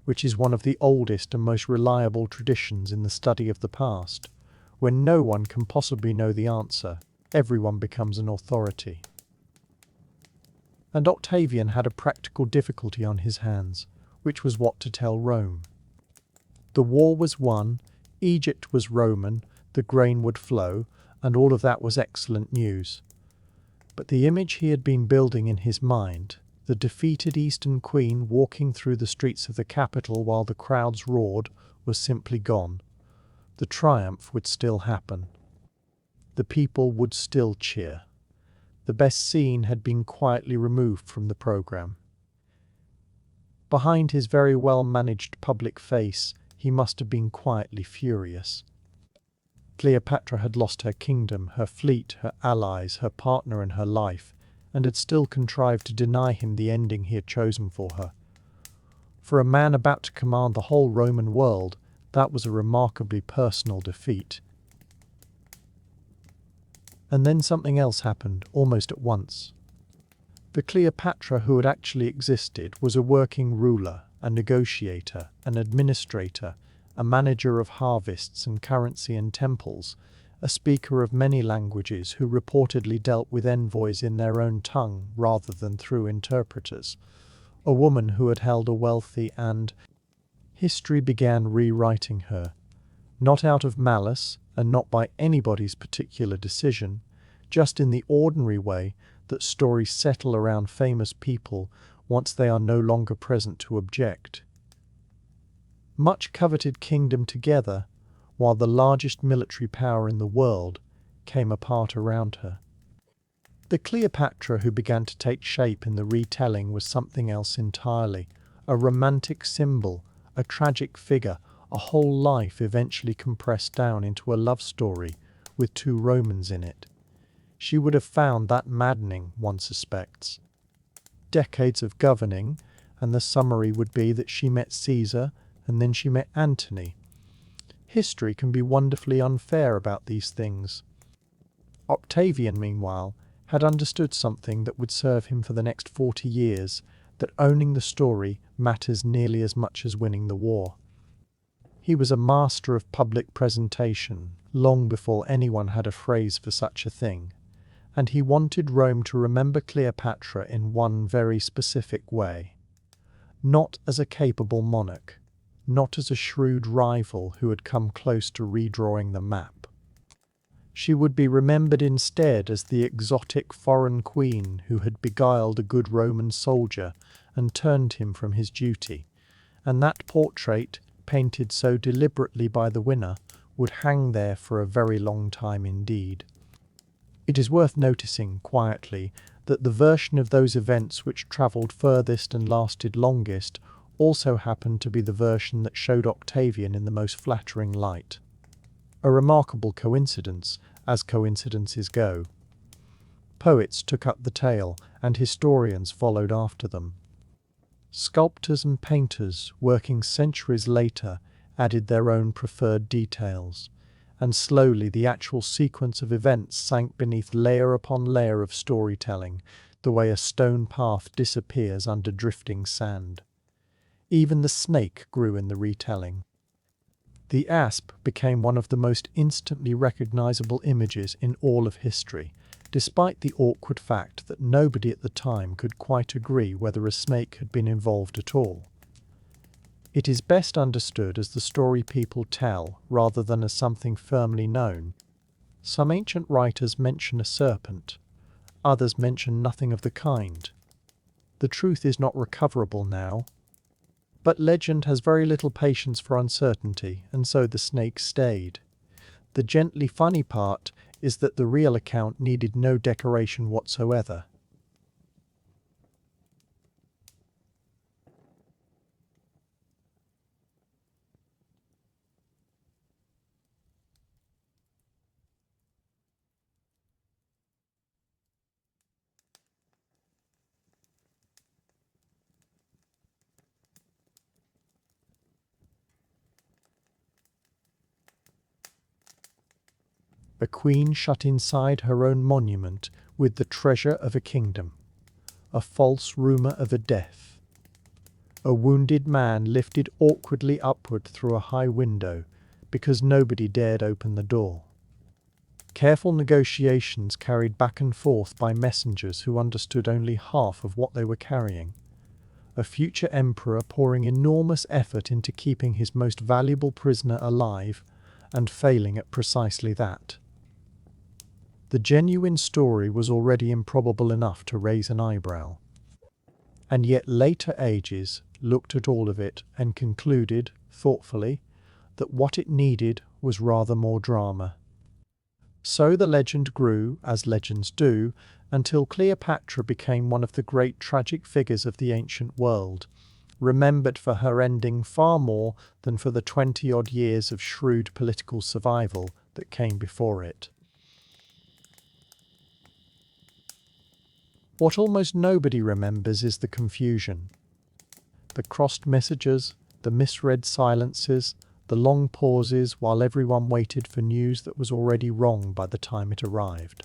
which is one of the oldest and most reliable traditions in the study of the past. When no one can possibly know the answer, everyone becomes an authority. And Octavian had a practical difficulty on his hands, which was what to tell Rome. The war was won, Egypt was Roman, the grain would flow, and all of that was excellent news. But the image he had been building in his mind, the defeated Eastern Queen walking through the streets of the capital while the crowds roared, was simply gone. The triumph would still happen. The people would still cheer. The best scene had been quietly removed from the programme. Behind his very well-managed public face, he must have been quietly furious. Cleopatra had lost her kingdom, her fleet, her allies, her partner and her life, and had still contrived to deny him the ending he had chosen for her. For a man about to command the whole Roman world, that was a remarkably personal defeat. And then something else happened, almost at once. The Cleopatra who had actually existed was a working ruler, a negotiator, an administrator, a manager of harvests and currency and temples, a speaker of many languages who reportedly dealt with envoys in their own tongue rather than through interpreters, a woman who had held a wealthy and... History began rewriting her, not out of malice and not by anybody's particular decision, just in the ordinary way that stories settle around famous people once they are no longer present to object. Much coveted kingdom together, while the largest military power in the world came apart around her. The Cleopatra who began to take shape in the retelling was something else entirely, a romantic symbol, a tragic figure, a whole life eventually compressed down into a love story with two Romans in it. She would have found that maddening, one suspects. Decades of governing, and the summary would be that she met Caesar and then she met Antony. History can be wonderfully unfair about these things. Octavian, meanwhile, had understood something that would serve him for the next 40 years, that owning the story matters nearly as much as winning the war. He was a master of public presentation, long before anyone had a phrase for such a thing, and he wanted Rome to remember Cleopatra in one very specific way. Not as a capable monarch, not as a shrewd rival who had come close to redrawing the map. She would be remembered instead as the exotic foreign queen who had beguiled a good Roman soldier and turned him from his duty, and that portrait, painted so deliberately by the winner, would hang there for a very long time indeed. It is worth noticing, quietly, that the version of those events which travelled furthest and lasted longest also happened to be the version that showed Octavian in the most flattering light. A remarkable coincidence, as coincidences go. Poets took up the tale, and historians followed after them. Sculptors and painters, working centuries later, added their own preferred details, and slowly the actual sequence of events sank beneath layer upon layer of storytelling, the way a stone path disappears under drifting sand. Even the snake grew in the retelling. The asp became one of the most instantly recognizable images in all of history, despite the awkward fact that nobody at the time could quite agree whether a snake had been involved at all. It is best understood as the story people tell rather than as something firmly known. Some ancient writers mention a serpent, others mention nothing of the kind. The truth is not recoverable now. But legend has very little patience for uncertainty, and so the snake stayed. The gently funny part is that the real account needed no decoration whatsoever. A queen shut inside her own monument with the treasure of a kingdom. A false rumour of a death. A wounded man lifted awkwardly upward through a high window because nobody dared open the door. Careful negotiations carried back and forth by messengers who understood only half of what they were carrying. A future emperor pouring enormous effort into keeping his most valuable prisoner alive and failing at precisely that. The genuine story was already improbable enough to raise an eyebrow. And yet later ages looked at all of it and concluded, thoughtfully, that what it needed was rather more drama. So the legend grew, as legends do, until Cleopatra became one of the great tragic figures of the ancient world, remembered for her ending far more than for the 20-odd years of shrewd political survival that came before it. What almost nobody remembers is the confusion. The crossed messages, the misread silences, the long pauses while everyone waited for news that was already wrong by the time it arrived.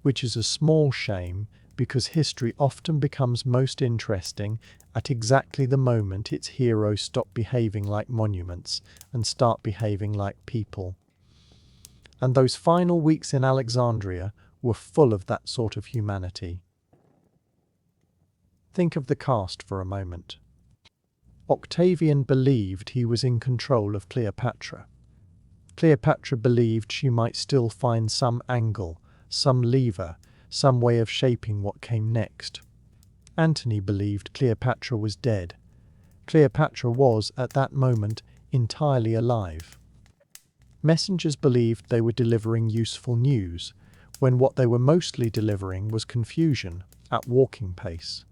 Which is a small shame, because history often becomes most interesting at exactly the moment its heroes stop behaving like monuments and start behaving like people. And those final weeks in Alexandria were full of that sort of humanity. Think of the cast for a moment. Octavian believed he was in control of Cleopatra. Cleopatra believed she might still find some angle, some lever, some way of shaping what came next. Antony believed Cleopatra was dead. Cleopatra was, at that moment, entirely alive. Messengers believed they were delivering useful news, when what they were mostly delivering was confusion at walking pace.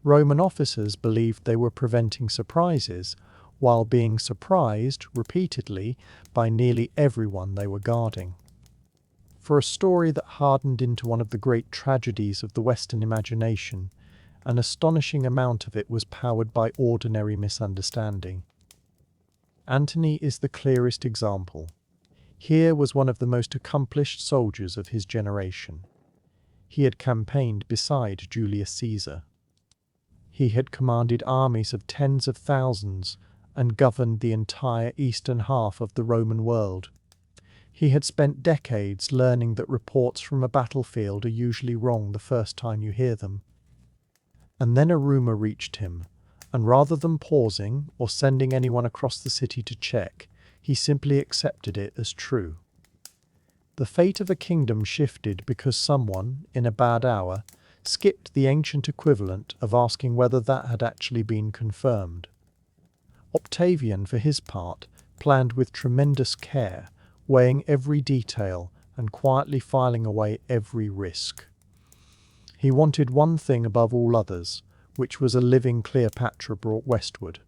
Roman officers believed they were preventing surprises, while being surprised repeatedly by nearly everyone they were guarding. For a story that hardened into one of the great tragedies of the Western imagination, an astonishing amount of it was powered by ordinary misunderstanding. Antony is the clearest example. Here was one of the most accomplished soldiers of his generation. He had campaigned beside Julius Caesar. He had commanded armies of tens of thousands and governed the entire eastern half of the Roman world. He had spent decades learning that reports from a battlefield are usually wrong the first time you hear them. And then a rumor reached him, and rather than pausing or sending anyone across the city to check, he simply accepted it as true. The fate of a kingdom shifted because someone, in a bad hour, skipped the ancient equivalent of asking whether that had actually been confirmed. Octavian, for his part, planned with tremendous care, weighing every detail and quietly filing away every risk. He wanted one thing above all others, which was a living Cleopatra brought westward,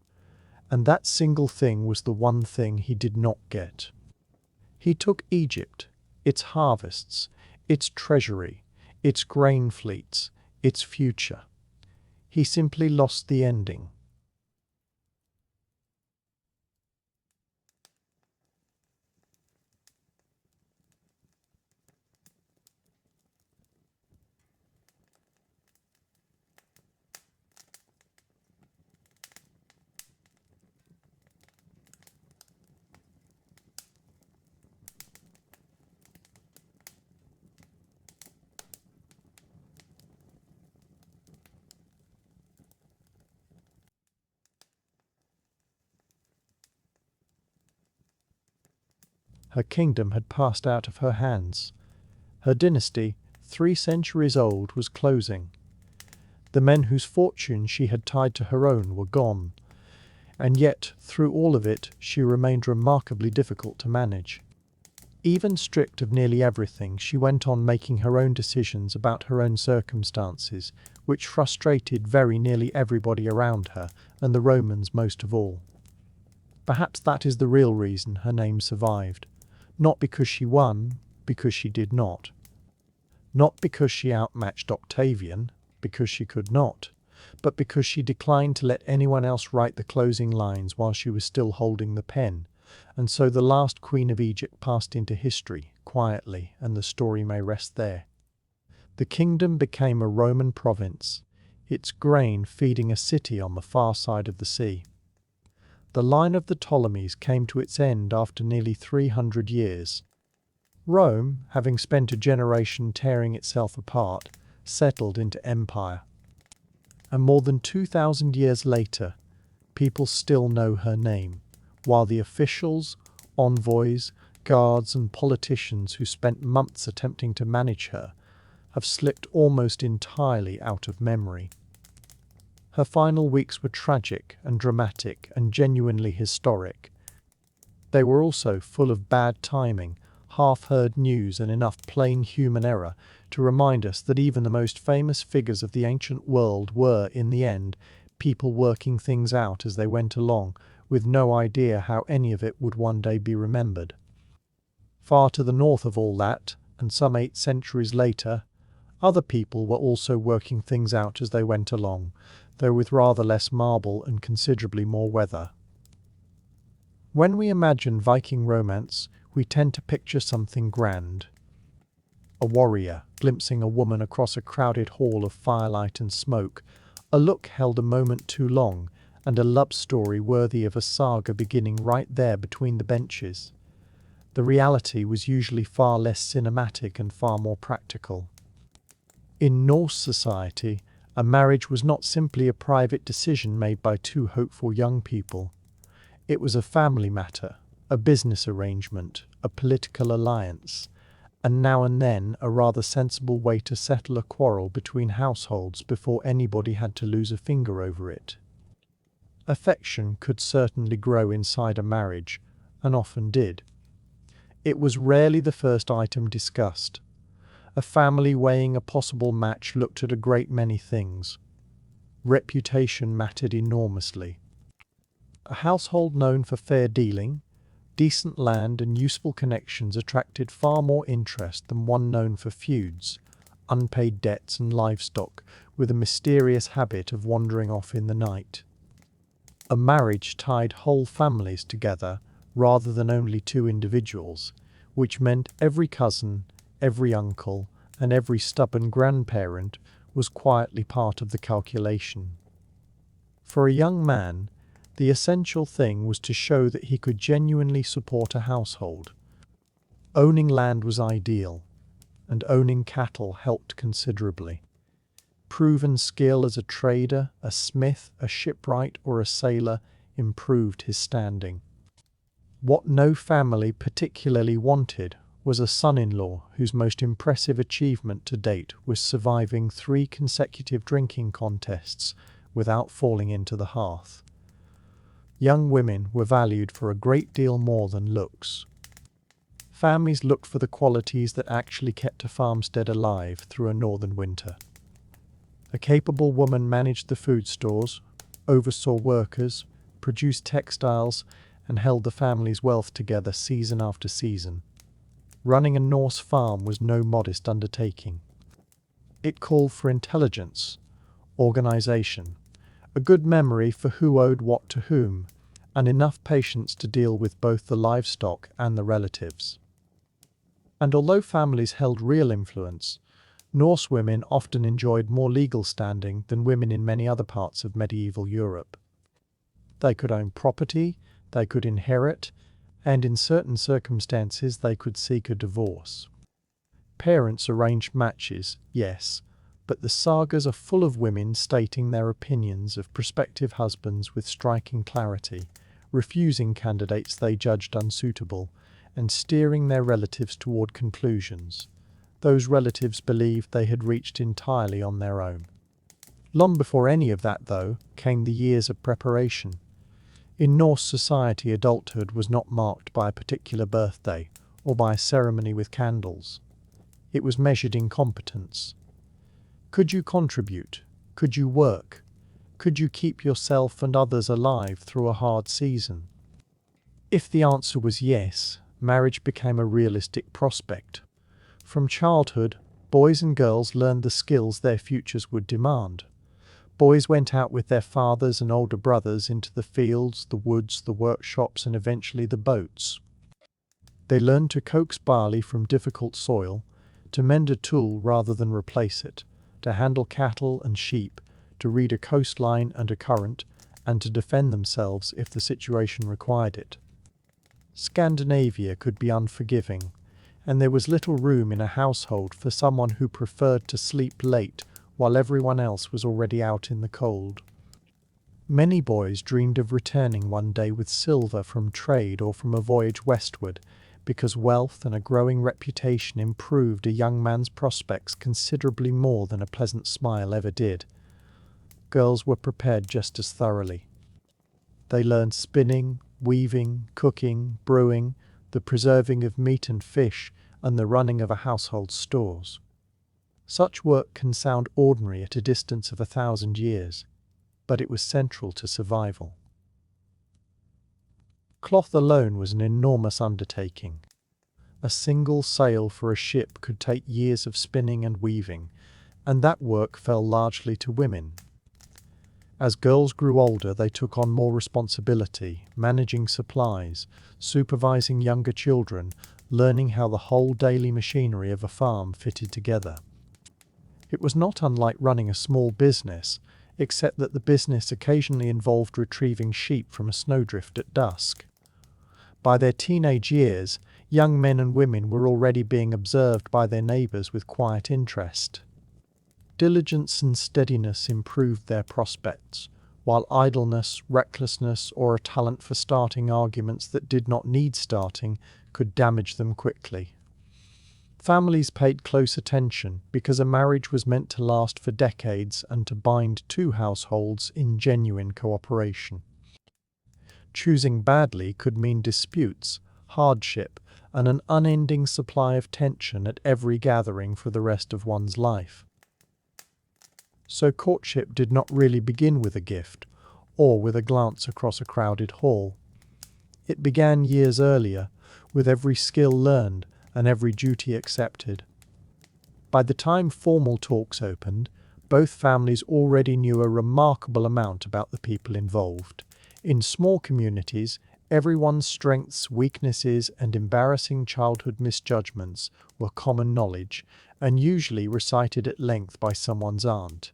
and that single thing was the one thing he did not get. He took Egypt, its harvests, its treasury, its grain fleets, its future. He simply lost the ending. Her kingdom had passed out of her hands. Her dynasty, 3 centuries old, was closing. The men whose fortunes she had tied to her own were gone, and yet, through all of it, she remained remarkably difficult to manage. Even stripped of nearly everything, she went on making her own decisions about her own circumstances, which frustrated very nearly everybody around her, and the Romans most of all. Perhaps that is the real reason her name survived. Not because she won, because she did not. Not because she outmatched Octavian, because she could not, but because she declined to let anyone else write the closing lines while she was still holding the pen, and so the last queen of Egypt passed into history, quietly, and the story may rest there. The kingdom became a Roman province, its grain feeding a city on the far side of the sea. The line of the Ptolemies came to its end after nearly 300 years. Rome, having spent a generation tearing itself apart, settled into empire. And more than 2,000 years later, people still know her name, while the officials, envoys, guards and politicians who spent months attempting to manage her have slipped almost entirely out of memory. Her final weeks were tragic and dramatic and genuinely historic. They were also full of bad timing, half-heard news and enough plain human error to remind us that even the most famous figures of the ancient world were, in the end, people working things out as they went along, with no idea how any of it would one day be remembered. Far to the north of all that, and some 8 centuries later, other people were also working things out as they went along, though with rather less marble and considerably more weather. When we imagine Viking romance, we tend to picture something grand. A warrior glimpsing a woman across a crowded hall of firelight and smoke, a look held a moment too long, and a love story worthy of a saga beginning right there between the benches. The reality was usually far less cinematic and far more practical. In Norse society, a marriage was not simply a private decision made by 2 hopeful young people. It was a family matter, a business arrangement, a political alliance, and now and then a rather sensible way to settle a quarrel between households before anybody had to lose a finger over it. Affection could certainly grow inside a marriage, and often did. It was rarely the first item discussed. A family weighing a possible match looked at a great many things. Reputation mattered enormously. A household known for fair dealing, decent land and useful connections attracted far more interest than one known for feuds, unpaid debts and livestock, with a mysterious habit of wandering off in the night. A marriage tied whole families together rather than only 2 individuals, which meant every cousin, every uncle, and every stubborn grandparent was quietly part of the calculation. For a young man, the essential thing was to show that he could genuinely support a household. Owning land was ideal, and owning cattle helped considerably. Proven skill as a trader, a smith, a shipwright, or a sailor improved his standing. What no family particularly wanted was a son-in-law whose most impressive achievement to date was surviving 3 consecutive drinking contests without falling into the hearth. Young women were valued for a great deal more than looks. Families looked for the qualities that actually kept a farmstead alive through a northern winter. A capable woman managed the food stores, oversaw workers, produced textiles, and held the family's wealth together season after season. Running a Norse farm was no modest undertaking. It called for intelligence, organization, a good memory for who owed what to whom, and enough patience to deal with both the livestock and the relatives. And although families held real influence, Norse women often enjoyed more legal standing than women in many other parts of medieval Europe. They could own property, they could inherit, and in certain circumstances they could seek a divorce. Parents arranged matches, yes, but the sagas are full of women stating their opinions of prospective husbands with striking clarity, refusing candidates they judged unsuitable, and steering their relatives toward conclusions. Those relatives believed they had reached entirely on their own. Long before any of that, though, came the years of preparation. In Norse society, adulthood was not marked by a particular birthday or by a ceremony with candles. It was measured in competence. Could you contribute? Could you work? Could you keep yourself and others alive through a hard season? If the answer was yes, marriage became a realistic prospect. From childhood, boys and girls learned the skills their futures would demand. Boys went out with their fathers and older brothers into the fields, the woods, the workshops, and eventually the boats. They learned to coax barley from difficult soil, to mend a tool rather than replace it, to handle cattle and sheep, to read a coastline and a current, and to defend themselves if the situation required it. Scandinavia could be unforgiving, and there was little room in a household for someone who preferred to sleep late while everyone else was already out in the cold. Many boys dreamed of returning one day with silver from trade or from a voyage westward, because wealth and a growing reputation improved a young man's prospects considerably more than a pleasant smile ever did. Girls were prepared just as thoroughly. They learned spinning, weaving, cooking, brewing, the preserving of meat and fish, and the running of a household's stores. Such work can sound ordinary at a distance of 1,000 years, but it was central to survival. Cloth alone was an enormous undertaking. A single sail for a ship could take years of spinning and weaving, and that work fell largely to women. As girls grew older, they took on more responsibility, managing supplies, supervising younger children, learning how the whole daily machinery of a farm fitted together. It was not unlike running a small business, except that the business occasionally involved retrieving sheep from a snowdrift at dusk. By their teenage years, young men and women were already being observed by their neighbours with quiet interest. Diligence and steadiness improved their prospects, while idleness, recklessness, or a talent for starting arguments that did not need starting could damage them quickly. Families paid close attention because a marriage was meant to last for decades and to bind two households in genuine cooperation. Choosing badly could mean disputes, hardship, and an unending supply of tension at every gathering for the rest of one's life. So courtship did not really begin with a gift, or with a glance across a crowded hall. It began years earlier, with every skill learned and every duty accepted. By the time formal talks opened, both families already knew a remarkable amount about the people involved. In small communities, everyone's strengths, weaknesses, and embarrassing childhood misjudgments were common knowledge, and usually recited at length by someone's aunt.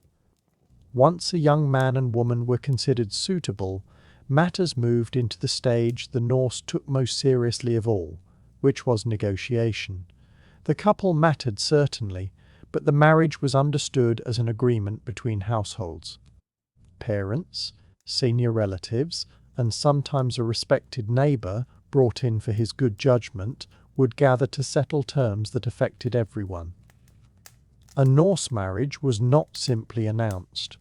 Once a young man and woman were considered suitable, matters moved into the stage the Norse took most seriously of all, which was negotiation. The couple mattered certainly, but the marriage was understood as an agreement between households. Parents, senior relatives, and sometimes a respected neighbour, brought in for his good judgment, would gather to settle terms that affected everyone. A Norse marriage was not simply announced.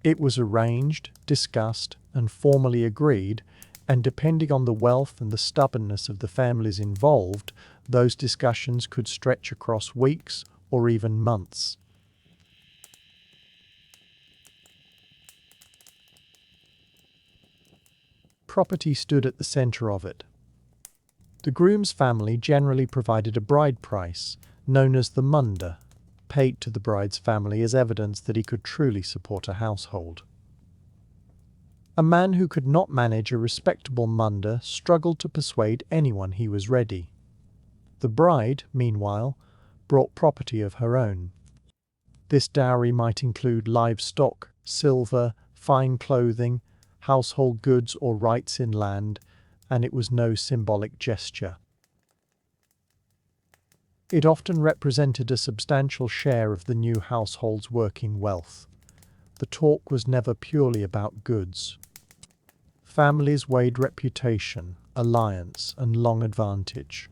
It was arranged, discussed, and formally agreed, and depending on the wealth and the stubbornness of the families involved, those discussions could stretch across weeks or even months. Property stood at the centre of it. The groom's family generally provided a bride price, known as the munde, paid to the bride's family as evidence that he could truly support a household. A man who could not manage a respectable munde struggled to persuade anyone he was ready. The bride, meanwhile, brought property of her own. This dowry might include livestock, silver, fine clothing, household goods or rights in land, and it was no symbolic gesture. It often represented a substantial share of the new household's working wealth. The talk was never purely about goods. Families weighed reputation, alliance, and long advantage.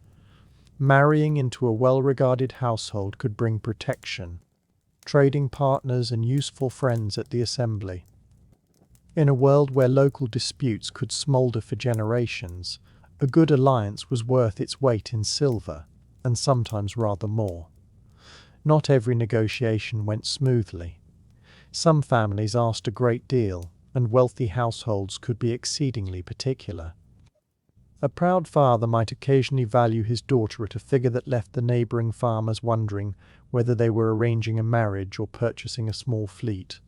Marrying into a well-regarded household could bring protection, trading partners and useful friends at the assembly. In a world where local disputes could smoulder for generations, a good alliance was worth its weight in silver, and sometimes rather more. Not every negotiation went smoothly. Some families asked a great deal, and wealthy households could be exceedingly particular. A proud father might occasionally value his daughter at a figure that left the neighbouring farmers wondering whether they were arranging a marriage or purchasing a small fleet.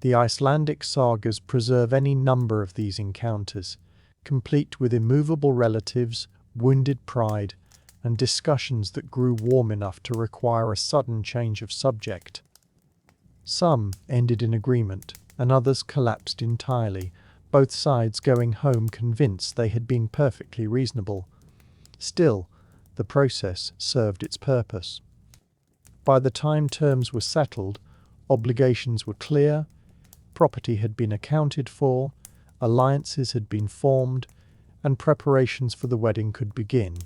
The Icelandic sagas preserve any number of these encounters, complete with immovable relatives, wounded pride, and discussions that grew warm enough to require a sudden change of subject. Some ended in agreement, and others collapsed entirely, both sides going home convinced they had been perfectly reasonable. Still, the process served its purpose. By the time terms were settled, obligations were clear, property had been accounted for, alliances had been formed, and preparations for the wedding could begin,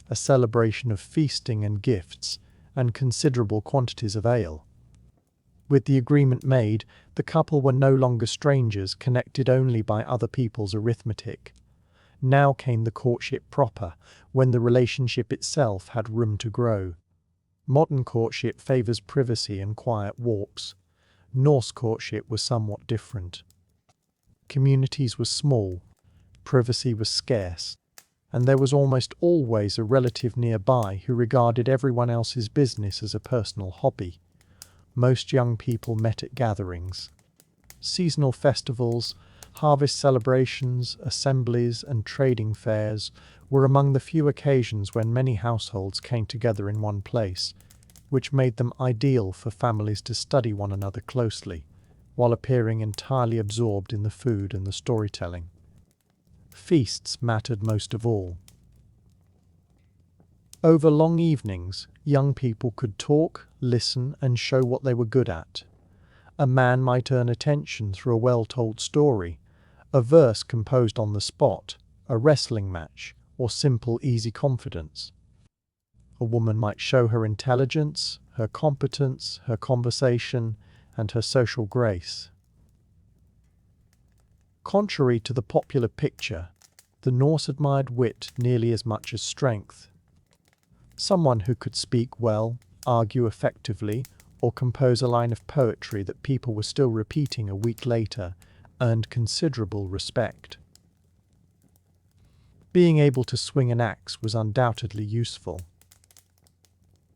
a celebration of feasting and gifts, and considerable quantities of ale. With the agreement made, the couple were no longer strangers connected only by other people's arithmetic. Now came the courtship proper, when the relationship itself had room to grow. Modern courtship favours privacy and quiet walks. Norse courtship was somewhat different. Communities were small, privacy was scarce, and there was almost always a relative nearby who regarded everyone else's business as a personal hobby. Most young people met at gatherings. Seasonal festivals, harvest celebrations, assemblies, and trading fairs were among the few occasions when many households came together in one place, which made them ideal for families to study one another closely, while appearing entirely absorbed in the food and the storytelling. Feasts mattered most of all. Over long evenings, young people could talk, listen, and show what they were good at. A man might earn attention through a well-told story, a verse composed on the spot, a wrestling match, or simple, easy confidence. A woman might show her intelligence, her competence, her conversation, and her social grace. Contrary to the popular picture, the Norse admired wit nearly as much as strength. Someone who could speak well, argue effectively, or compose a line of poetry that people were still repeating a week later earned considerable respect. Being able to swing an axe was undoubtedly useful.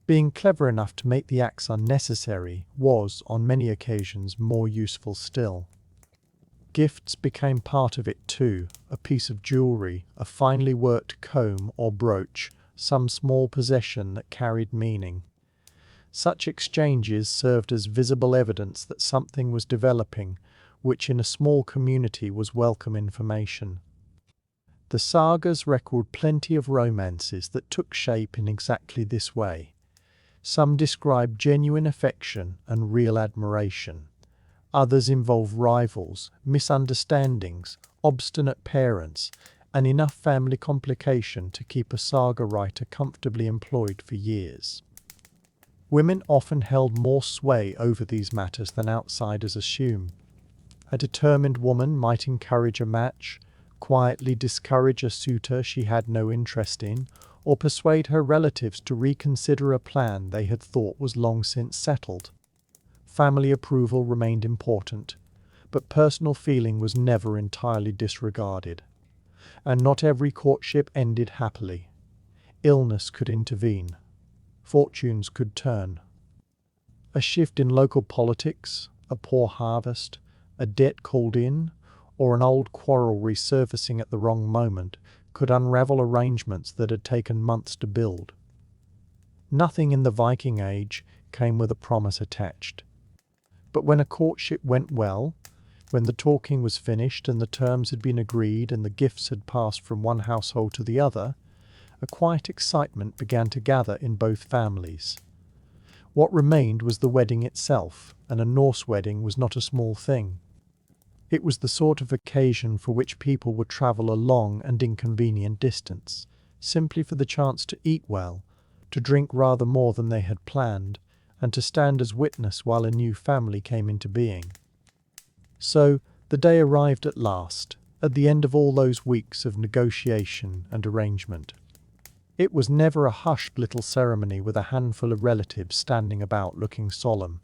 Being clever enough to make the axe unnecessary was, on many occasions, more useful still. Gifts became part of it too, a piece of jewellery, a finely worked comb or brooch, some small possession that carried meaning. Such exchanges served as visible evidence that something was developing, which in a small community was welcome information. The sagas record plenty of romances that took shape in exactly this way. Some describe genuine affection and real admiration. Others involve rivals, misunderstandings, obstinate parents, and enough family complication to keep a saga writer comfortably employed for years. Women often held more sway over these matters than outsiders assume. A determined woman might encourage a match, quietly discourage a suitor she had no interest in, or persuade her relatives to reconsider a plan they had thought was long since settled. Family approval remained important, but personal feeling was never entirely disregarded. And not every courtship ended happily. Illness could intervene. Fortunes could turn. A shift in local politics, a poor harvest, a debt called in, or an old quarrel resurfacing at the wrong moment could unravel arrangements that had taken months to build. Nothing in the Viking Age came with a promise attached. But when a courtship went well, when the talking was finished and the terms had been agreed and the gifts had passed from one household to the other, a quiet excitement began to gather in both families. What remained was the wedding itself, and a Norse wedding was not a small thing. It was the sort of occasion for which people would travel a long and inconvenient distance, simply for the chance to eat well, to drink rather more than they had planned, and to stand as witness while a new family came into being. So, the day arrived at last, at the end of all those weeks of negotiation and arrangement. It was never a hushed little ceremony with a handful of relatives standing about looking solemn.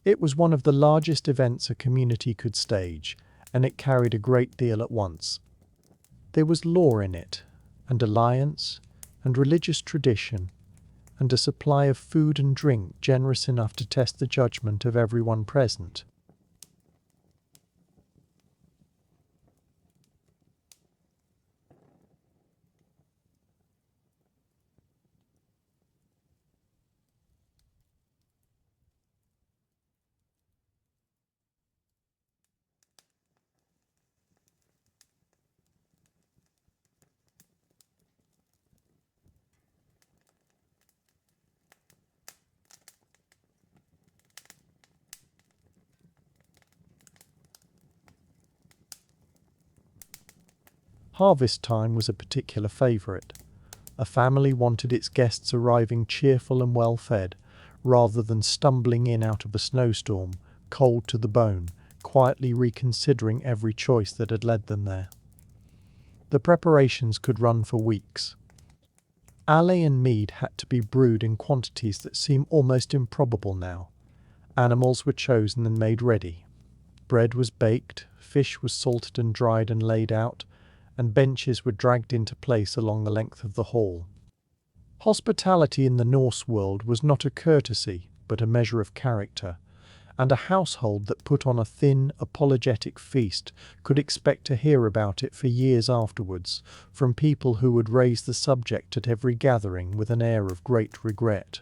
It was one of the largest events a community could stage, and it carried a great deal at once. There was law in it, and alliance, and religious tradition, and a supply of food and drink generous enough to test the judgment of everyone present. Harvest time was a particular favourite. A family wanted its guests arriving cheerful and well-fed, rather than stumbling in out of a snowstorm, cold to the bone, quietly reconsidering every choice that had led them there. The preparations could run for weeks. Ale and mead had to be brewed in quantities that seem almost improbable now. Animals were chosen and made ready. Bread was baked, fish was salted and dried and laid out, and benches were dragged into place along the length of the hall. Hospitality in the Norse world was not a courtesy, but a measure of character, and a household that put on a thin, apologetic feast could expect to hear about it for years afterwards from people who would raise the subject at every gathering with an air of great regret.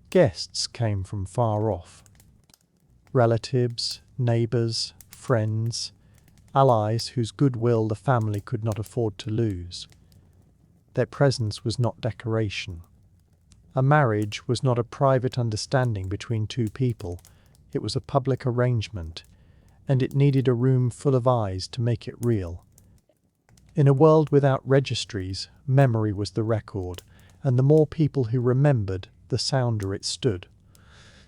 Guests came from far off. Relatives, neighbours, friends, allies whose goodwill the family could not afford to lose. Their presence was not decoration. A marriage was not a private understanding between two people, it was a public arrangement, and it needed a room full of eyes to make it real. In a world without registries, memory was the record, and the more people who remembered, the sounder it stood.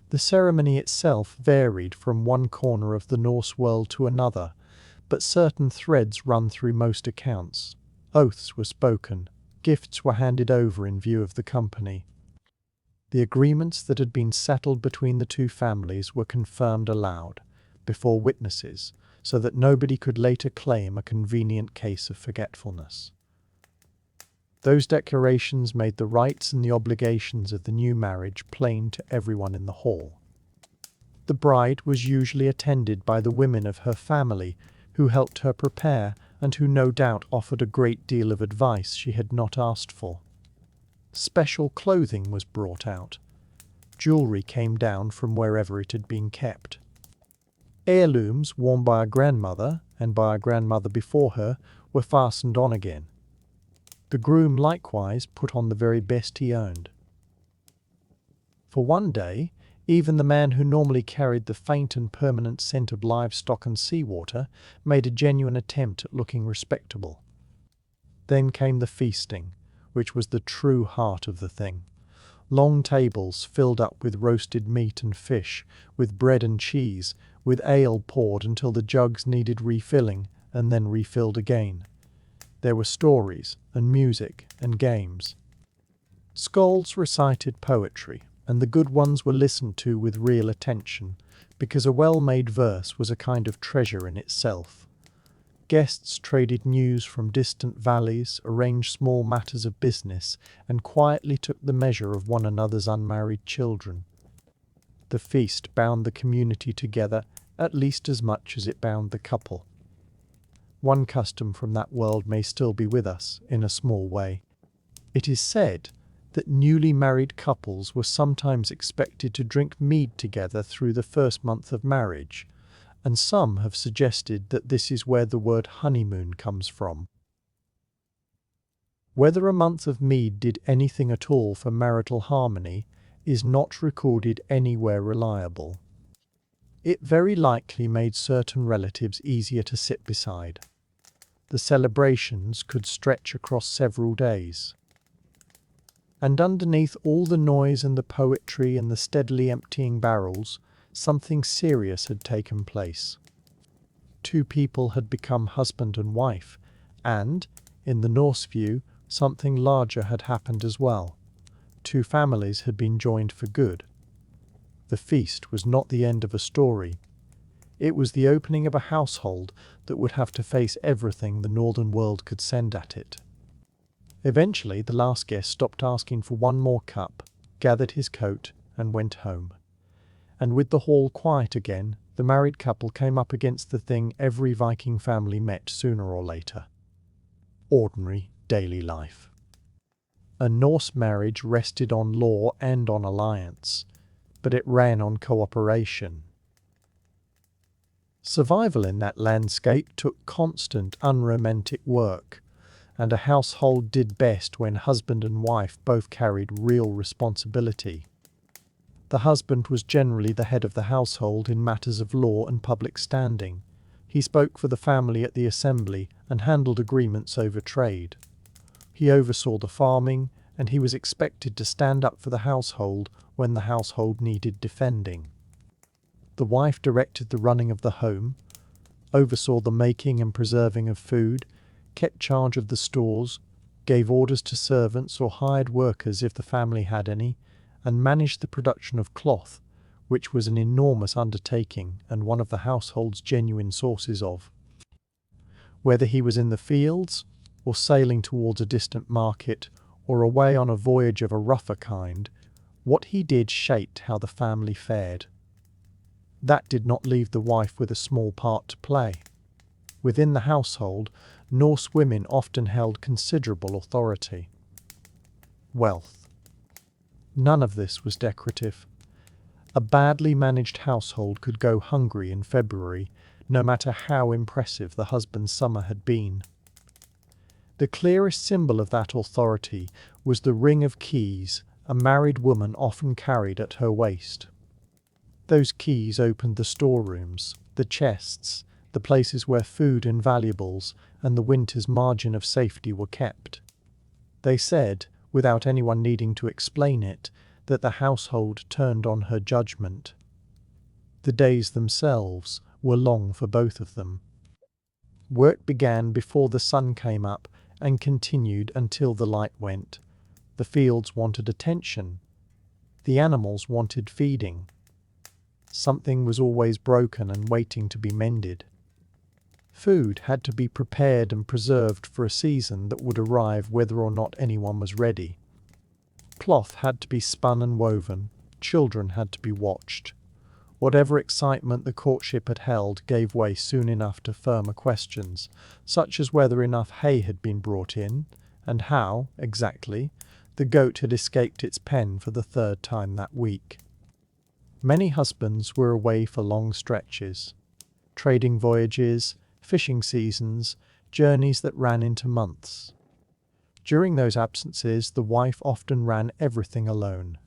The ceremony itself varied from one corner of the Norse world to another, but certain threads run through most accounts. Oaths were spoken, gifts were handed over in view of the company. The agreements that had been settled between the two families were confirmed aloud, before witnesses, so that nobody could later claim a convenient case of forgetfulness. Those declarations made the rights and the obligations of the new marriage plain to everyone in the hall. The bride was usually attended by the women of her family, who helped her prepare and who no doubt offered a great deal of advice she had not asked for. Special clothing was brought out. Jewellery came down from wherever it had been kept. Heirlooms worn by a grandmother and by a grandmother before her were fastened on again. The groom likewise put on the very best he owned. For one day, even the man who normally carried the faint and permanent scent of livestock and seawater made a genuine attempt at looking respectable. Then came the feasting, which was the true heart of the thing. Long tables filled up with roasted meat and fish, with bread and cheese, with ale poured until the jugs needed refilling and then refilled again. There were stories and music and games. Skalds recited poetry, and the good ones were listened to with real attention, because a well-made verse was a kind of treasure in itself. Guests traded news from distant valleys, arranged small matters of business, and quietly took the measure of one another's unmarried children. The feast bound the community together at least as much as it bound the couple. One custom from that world may still be with us, in a small way. It is said that newly married couples were sometimes expected to drink mead together through the first month of marriage, and some have suggested that this is where the word honeymoon comes from. Whether a month of mead did anything at all for marital harmony is not recorded anywhere reliable. It very likely made certain relatives easier to sit beside. The celebrations could stretch across several days. And underneath all the noise and the poetry and the steadily emptying barrels, something serious had taken place. Two people had become husband and wife, and, in the Norse view, something larger had happened as well. Two families had been joined for good. The feast was not the end of a story. It was the opening of a household that would have to face everything the northern world could send at it. Eventually, the last guest stopped asking for one more cup, gathered his coat, and went home. And with the hall quiet again, the married couple came up against the thing every Viking family met sooner or later. Ordinary daily life. A Norse marriage rested on law and on alliance, but it ran on cooperation. Survival in that landscape took constant, unromantic work, and a household did best when husband and wife both carried real responsibility. The husband was generally the head of the household in matters of law and public standing. He spoke for the family at the assembly and handled agreements over trade. He oversaw the farming, and he was expected to stand up for the household when the household needed defending. The wife directed the running of the home, oversaw the making and preserving of food, kept charge of the stores, gave orders to servants or hired workers if the family had any, and managed the production of cloth, which was an enormous undertaking and one of the household's genuine sources of. Whether he was in the fields, or sailing towards a distant market, or away on a voyage of a rougher kind, what he did shaped how the family fared. That did not leave the wife with a small part to play. Within the household, Norse women often held considerable authority. Wealth. None of this was decorative. A badly managed household could go hungry in February, no matter how impressive the husband's summer had been. The clearest symbol of that authority was the ring of keys a married woman often carried at her waist. Those keys opened the storerooms, the chests, the places where food and valuables and the winter's margin of safety were kept. They said, without anyone needing to explain it, that the household turned on her judgment. The days themselves were long for both of them. Work began before the sun came up and continued until the light went. The fields wanted attention. The animals wanted feeding. Something was always broken and waiting to be mended. Food had to be prepared and preserved for a season that would arrive whether or not anyone was ready. Cloth had to be spun and woven. Children had to be watched. Whatever excitement the courtship had held gave way soon enough to firmer questions, such as whether enough hay had been brought in, and how, exactly, the goat had escaped its pen for the third time that week. Many husbands were away for long stretches. Trading voyages, fishing seasons, journeys that ran into months. During those absences, the wife often ran everything alone.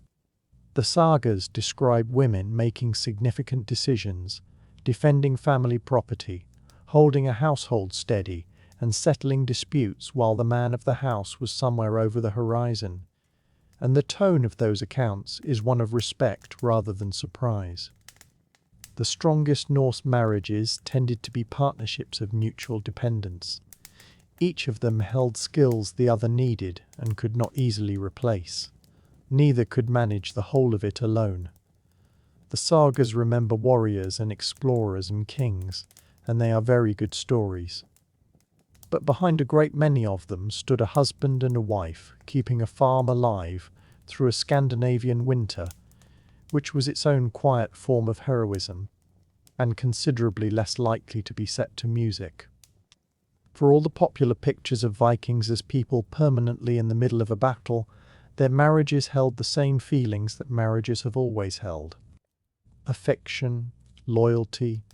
The sagas describe women making significant decisions, defending family property, holding a household steady, and settling disputes while the man of the house was somewhere over the horizon. And the tone of those accounts is one of respect rather than surprise. The strongest Norse marriages tended to be partnerships of mutual dependence. Each of them held skills the other needed and could not easily replace. Neither could manage the whole of it alone. The sagas remember warriors and explorers and kings, and they are very good stories. But behind a great many of them stood a husband and a wife keeping a farm alive through a Scandinavian winter, which was its own quiet form of heroism, and considerably less likely to be set to music. For all the popular pictures of Vikings as people permanently in the middle of a battle, their marriages held the same feelings that marriages have always held. Affection, loyalty,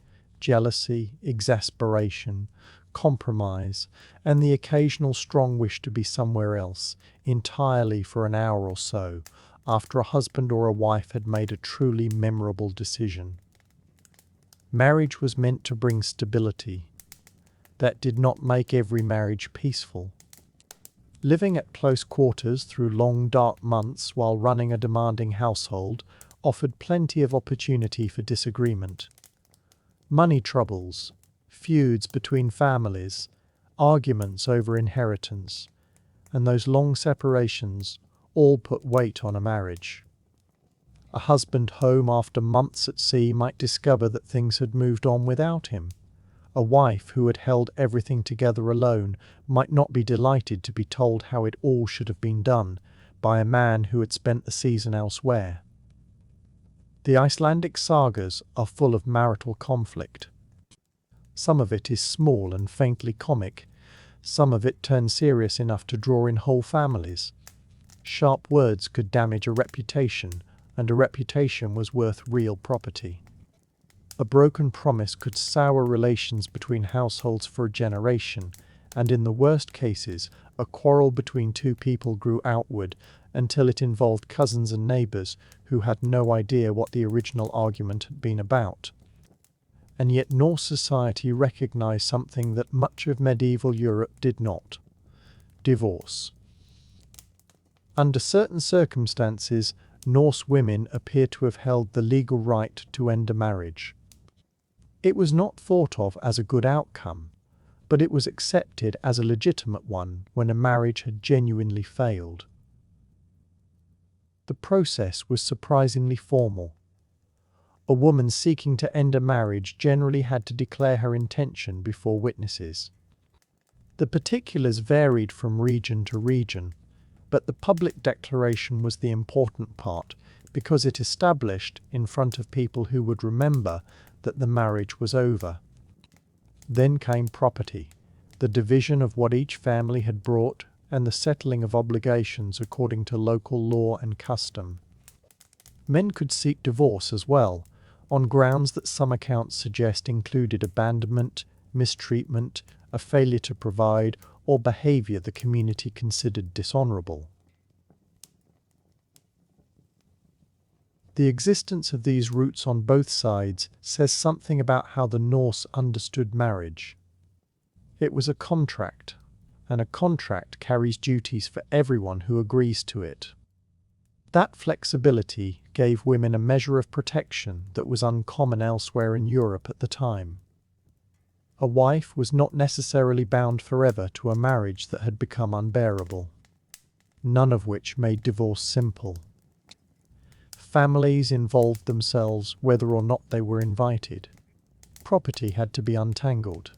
jealousy, exasperation, compromise, and the occasional strong wish to be somewhere else, entirely for an hour or so, after a husband or a wife had made a truly memorable decision. Marriage was meant to bring stability. That did not make every marriage peaceful. Living at close quarters through long dark months while running a demanding household offered plenty of opportunity for disagreement. Money troubles, feuds between families, arguments over inheritance, and those long separations all put weight on a marriage. A husband home after months at sea might discover that things had moved on without him. A wife who had held everything together alone might not be delighted to be told how it all should have been done by a man who had spent the season elsewhere. The Icelandic sagas are full of marital conflict. Some of it is small and faintly comic. Some of it turns serious enough to draw in whole families. Sharp words could damage a reputation, and a reputation was worth real property. A broken promise could sour relations between households for a generation, and in the worst cases, a quarrel between two people grew outward until it involved cousins and neighbours who had no idea what the original argument had been about. And yet Norse society recognised something that much of medieval Europe did not: divorce. Under certain circumstances, Norse women appear to have held the legal right to end a marriage. It was not thought of as a good outcome, but it was accepted as a legitimate one when a marriage had genuinely failed. The process was surprisingly formal. A woman seeking to end a marriage generally had to declare her intention before witnesses. The particulars varied from region to region, but the public declaration was the important part because it established in front of people who would remember that the marriage was over. Then came property, the division of what each family had brought, and the settling of obligations according to local law and custom. Men could seek divorce as well, on grounds that some accounts suggest included abandonment, mistreatment, a failure to provide, or behaviour the community considered dishonourable. The existence of these routes on both sides says something about how the Norse understood marriage. It was a contract, and a contract carries duties for everyone who agrees to it. That flexibility gave women a measure of protection that was uncommon elsewhere in Europe at the time. A wife was not necessarily bound forever to a marriage that had become unbearable, none of which made divorce simple. Families involved themselves whether or not they were invited. Property had to be untangled.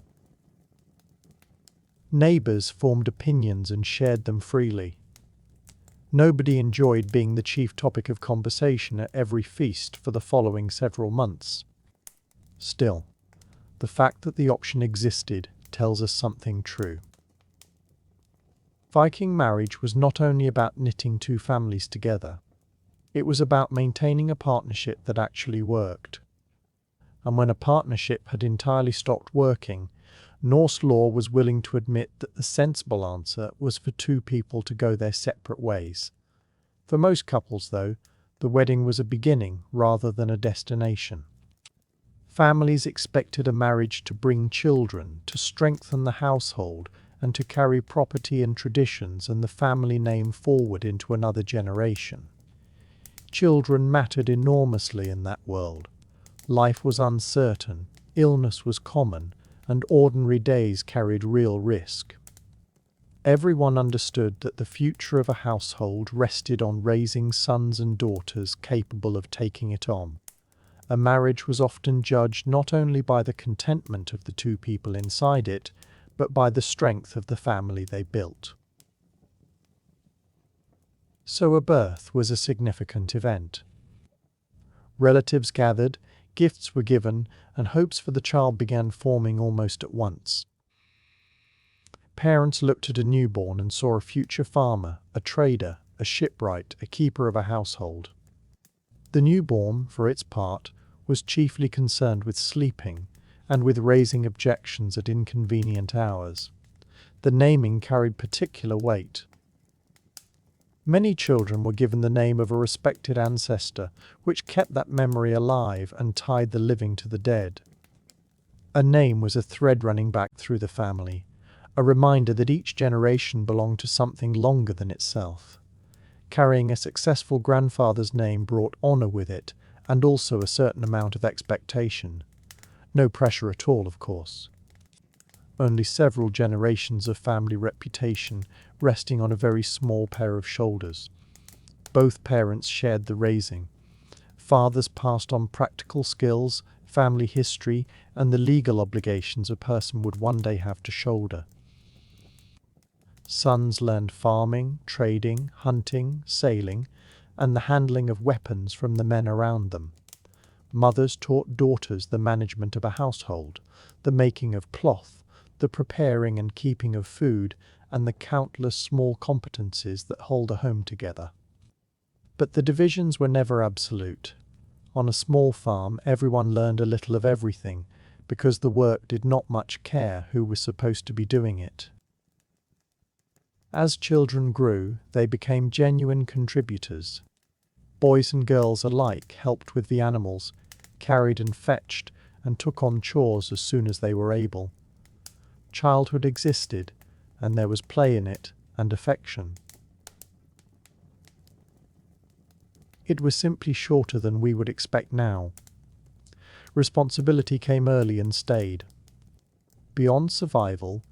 Neighbours formed opinions and shared them freely. Nobody enjoyed being the chief topic of conversation at every feast for the following several months. Still, the fact that the option existed tells us something true. Viking marriage was not only about knitting two families together, it was about maintaining a partnership that actually worked. And when a partnership had entirely stopped working, Norse law was willing to admit that the sensible answer was for two people to go their separate ways. For most couples, though, the wedding was a beginning rather than a destination. Families expected a marriage to bring children, to strengthen the household, and to carry property and traditions and the family name forward into another generation. Children mattered enormously in that world. Life was uncertain, illness was common, and ordinary days carried real risk. Everyone understood that the future of a household rested on raising sons and daughters capable of taking it on. A marriage was often judged not only by the contentment of the two people inside it, but by the strength of the family they built. So a birth was a significant event. Relatives gathered, gifts were given, and hopes for the child began forming almost at once. Parents looked at a newborn and saw a future farmer, a trader, a shipwright, a keeper of a household. The newborn, for its part, was chiefly concerned with sleeping and with raising objections at inconvenient hours. The naming carried particular weight. Many children were given the name of a respected ancestor, which kept that memory alive and tied the living to the dead. A name was a thread running back through the family, a reminder that each generation belonged to something longer than itself. Carrying a successful grandfather's name brought honour with it, and also a certain amount of expectation. No pressure at all, of course. Only several generations of family reputation resting on a very small pair of shoulders. Both parents shared the raising. Fathers passed on practical skills, family history, and the legal obligations a person would one day have to shoulder. Sons learned farming, trading, hunting, sailing, and the handling of weapons from the men around them. Mothers taught daughters the management of a household, the making of cloth, the preparing and keeping of food, and the countless small competencies that hold a home together. But the divisions were never absolute. On a small farm, everyone learned a little of everything, because the work did not much care who was supposed to be doing it. As children grew, they became genuine contributors. Boys and girls alike helped with the animals, carried and fetched, and took on chores as soon as they were able. Childhood existed, and there was play in it, and affection. It was simply shorter than we would expect now. Responsibility came early and stayed. Beyond survival,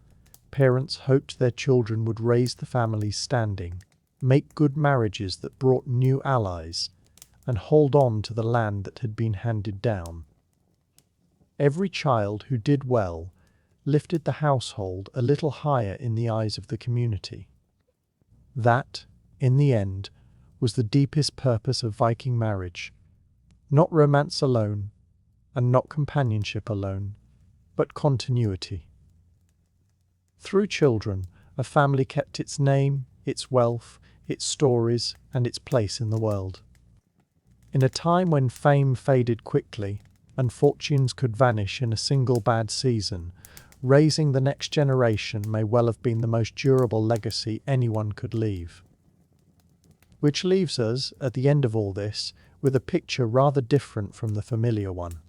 parents hoped their children would raise the family's standing, make good marriages that brought new allies, and hold on to the land that had been handed down. Every child who did well lifted the household a little higher in the eyes of the community. That, in the end, was the deepest purpose of Viking marriage. Not romance alone, and not companionship alone, but continuity. Through children, a family kept its name, its wealth, its stories, and its place in the world. In a time when fame faded quickly, and fortunes could vanish in a single bad season, raising the next generation may well have been the most durable legacy anyone could leave. Which leaves us, at the end of all this, with a picture rather different from the familiar one.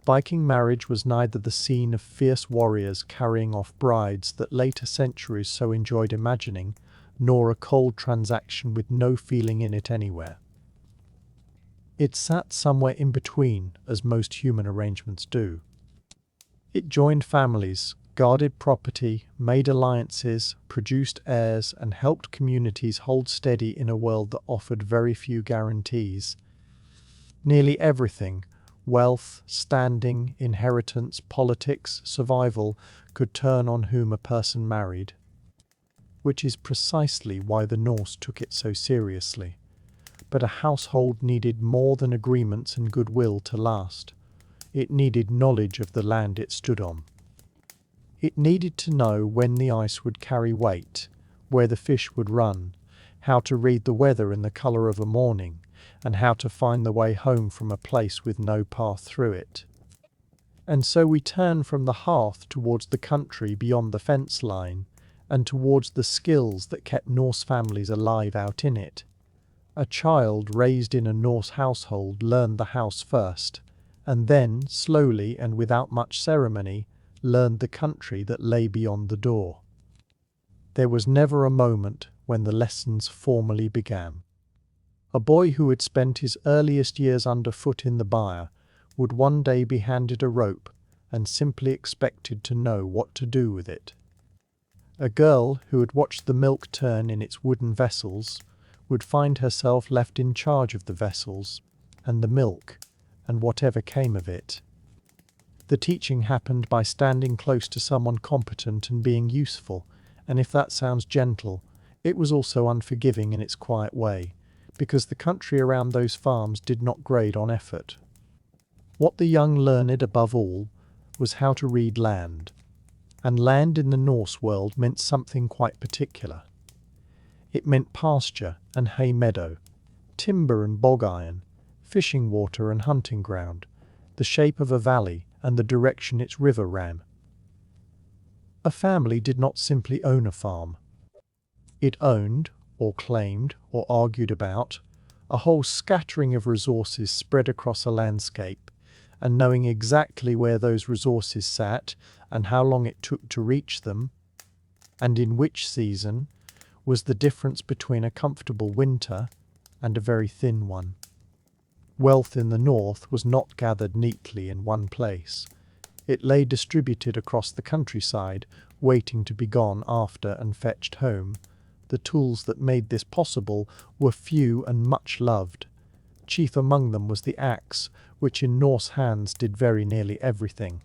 Viking marriage was neither the scene of fierce warriors carrying off brides that later centuries so enjoyed imagining, nor a cold transaction with no feeling in it anywhere. It sat somewhere in between, as most human arrangements do. It joined families, guarded property, made alliances, produced heirs, and helped communities hold steady in a world that offered very few guarantees. Nearly everything, wealth, standing, inheritance, politics, survival, could turn on whom a person married. Which is precisely why the Norse took it so seriously. But a household needed more than agreements and goodwill to last. It needed knowledge of the land it stood on. It needed to know when the ice would carry weight, where the fish would run, how to read the weather and the colour of a morning, and how to find the way home from a place with no path through it. And so we turn from the hearth towards the country beyond the fence line, and towards the skills that kept Norse families alive out in it. A child raised in a Norse household learned the house first, and then, slowly and without much ceremony, learned the country that lay beyond the door. There was never a moment when the lessons formally began. A boy who had spent his earliest years underfoot in the byre would one day be handed a rope and simply expected to know what to do with it. A girl who had watched the milk turn in its wooden vessels would find herself left in charge of the vessels and the milk and whatever came of it. The teaching happened by standing close to someone competent and being useful, and if that sounds gentle, it was also unforgiving in its quiet way, because the country around those farms did not grade on effort. What the young learned above all was how to read land, and land in the Norse world meant something quite particular. It meant pasture and hay meadow, timber and bog iron, fishing water and hunting ground, the shape of a valley and the direction its river ran. A family did not simply own a farm. It owned, or claimed, or argued about, a whole scattering of resources spread across a landscape, and knowing exactly where those resources sat and how long it took to reach them, and in which season, was the difference between a comfortable winter and a very thin one. Wealth in the north was not gathered neatly in one place. It lay distributed across the countryside, waiting to be gone after and fetched home. The tools that made this possible were few and much loved. Chief among them was the axe, which in Norse hands did very nearly everything.